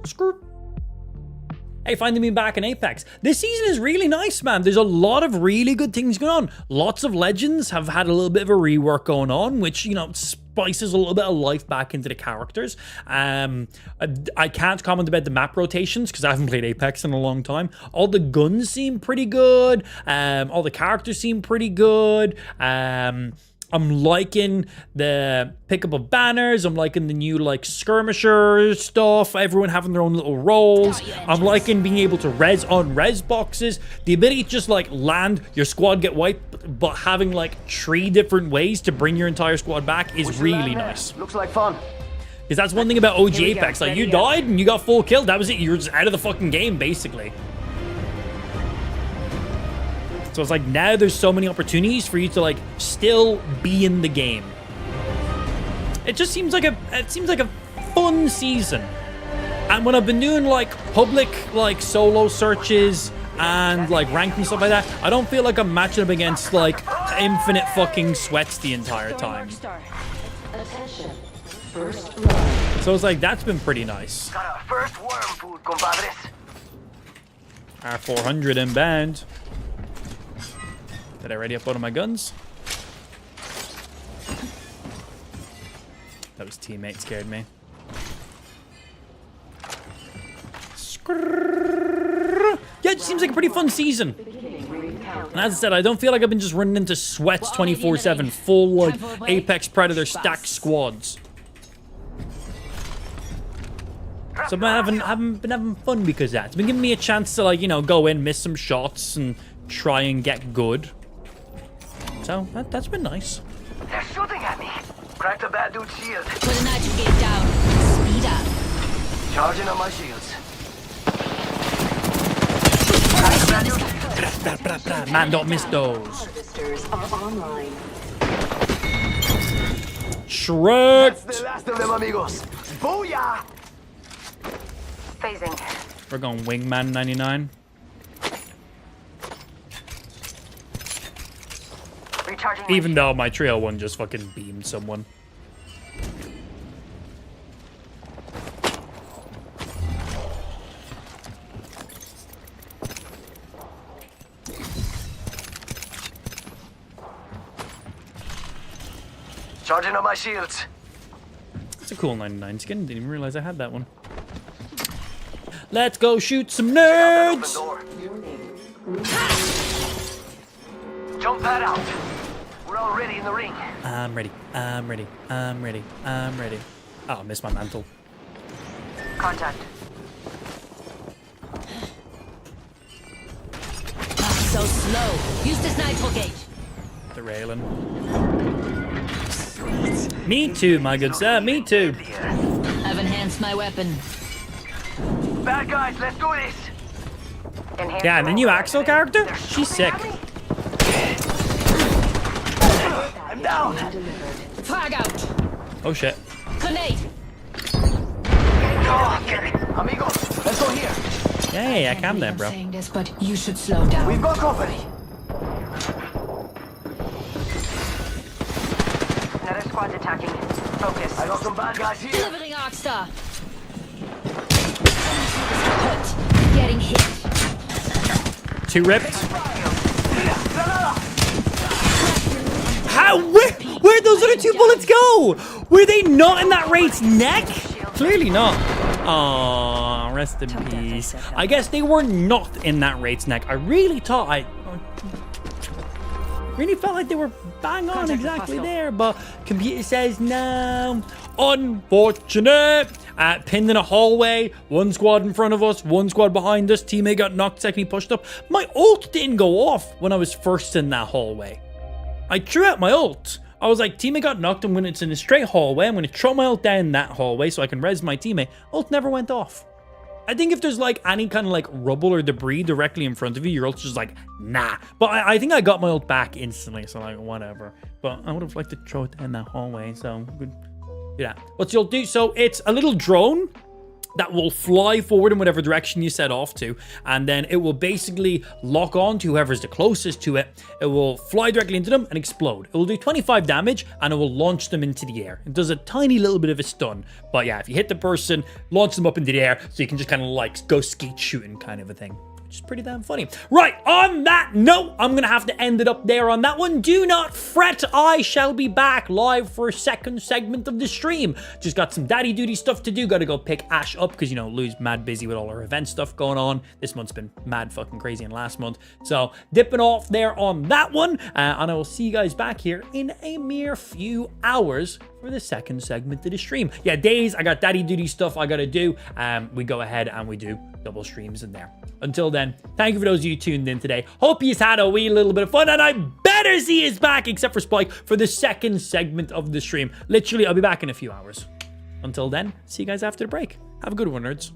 S1: Skirt. Hey, finding me back in Apex. This season is really nice, man. There's a lot of really good things going on. Lots of legends have had a little bit of a rework going on, which, you know, spices a little bit of life back into the characters. I can't comment about the map rotations because I haven't played Apex in a long time. All the guns seem pretty good. All the characters seem pretty good. I'm liking the pickup of banners. I'm liking the new, like, skirmisher stuff. Everyone having their own little roles. I'm liking being able to res on res boxes. The ability to just, like, land, your squad get wiped, but having, like, 3 different ways to bring your entire squad back is really nice.
S12: Looks like fun.
S1: Because that's one thing about OG Apex. Like, you died and you got full kill. That was it. You're just out of the fucking game, basically. So it's like now there's so many opportunities for you to like still be in the game. It just seems like a fun season. And when I've been doing like public like solo searches and like ranked and stuff like that, I don't feel like I'm matching up against like infinite fucking sweats the entire time. So it's like that's been pretty nice.
S20: First worm food, compadres.
S1: R400 inbound. Did I ready up one of my guns? That was teammate scared me. Yeah, it seems like a pretty fun season. And as I said, I don't feel like I've been just running into sweats 24/7, full like Apex Predator stacked squads. So I've been having fun because of that. It's been giving me a chance to like, you know, go in, miss some shots and try and get good. So that's been nice.
S20: They're shooting at me. Cracked a bad dude's shield.
S17: Put a nitro gate down. Speed up.
S20: Charging on my shields.
S1: Man, don't miss those. Shrek.
S20: That's the last of them, amigos. Booyah!
S19: Phasing.
S1: We're going Wingman 99. Even though my trio one just fucking beamed someone.
S20: Charging on my shields.
S1: It's a cool 99 skin. Didn't even realize I had that one. Let's go shoot some nerds!
S20: Jump that out. We're already in the ring.
S1: I'm ready. I'm ready. I'm ready. I'm ready. Oh, I missed my mantle.
S19: Contact.
S17: So slow. Use this nitro gauge.
S1: The railing. Me too, my good sir. Me too.
S17: I've enhanced my weapon.
S20: Bad guys, let's do this.
S1: Yeah, and the new Axel character? She's sick.
S20: I'm down.
S17: Frag out.
S1: Oh shit.
S17: Grenade.
S20: Amigos, let's go here.
S1: Yeah, calm down, bro.
S17: Saying this, but you should slow down.
S20: We've got company.
S19: Another squad squads attacking. Focus.
S20: I got some bad guys here.
S17: Delivering Arcstar. Hurt. Getting hit.
S1: 2 ripped. How? Where'd those other 2 bullets go? Were they not in that Wraith's neck? Clearly not. Aww, rest in peace. I guess they were not in that Wraith's neck. I really thought really felt like they were bang on exactly there, but computer says no. Unfortunate. Pinned in a hallway, 1 squad in front of us, 1 squad behind us. Teammate got knocked, secondly pushed up. My ult didn't go off when I was first in that hallway. I threw out my ult. I was like, teammate got knocked, and when it's in a straight hallway, I'm going to throw my ult down that hallway so I can res my teammate. Ult never went off. I think if there's like any kind of like rubble or debris directly in front of you, your ult's just like, nah. But I think I got my ult back instantly, so like, whatever. But I would have liked to throw it down that hallway, so good. Yeah. What's your ult do? So it's a little drone that will fly forward in whatever direction you set off to, and then it will basically lock on to whoever's the closest to it. It will fly directly into them and explode. It will do 25 damage, and it will launch them into the air. It does a tiny little bit of a stun, but yeah, if you hit the person, launch them up into the air, so you can just kind of like go skeet shooting kind of a thing. Which is pretty damn funny. Right, on that note, I'm gonna have to end it up there on that one. Do not fret, I shall be back live for a second segment of the stream. Just got some daddy duty stuff to do. Gotta go pick Ash up because, you know, Lou's mad busy with all her event stuff going on. This month's been mad fucking crazy in last month. So dipping off there on that one, and I will see you guys back here in a mere few hours for the second segment of the stream. Yeah, days, I got daddy duty stuff I gotta do. We go ahead and we do double streams in there. Until then, thank you for those of you tuned in today. Hope you had a wee little bit of fun, and I better see you back, except for Spike, for the second segment of the stream. Literally, I'll be back in a few hours. Until then, see you guys after the break. Have a good one, nerds.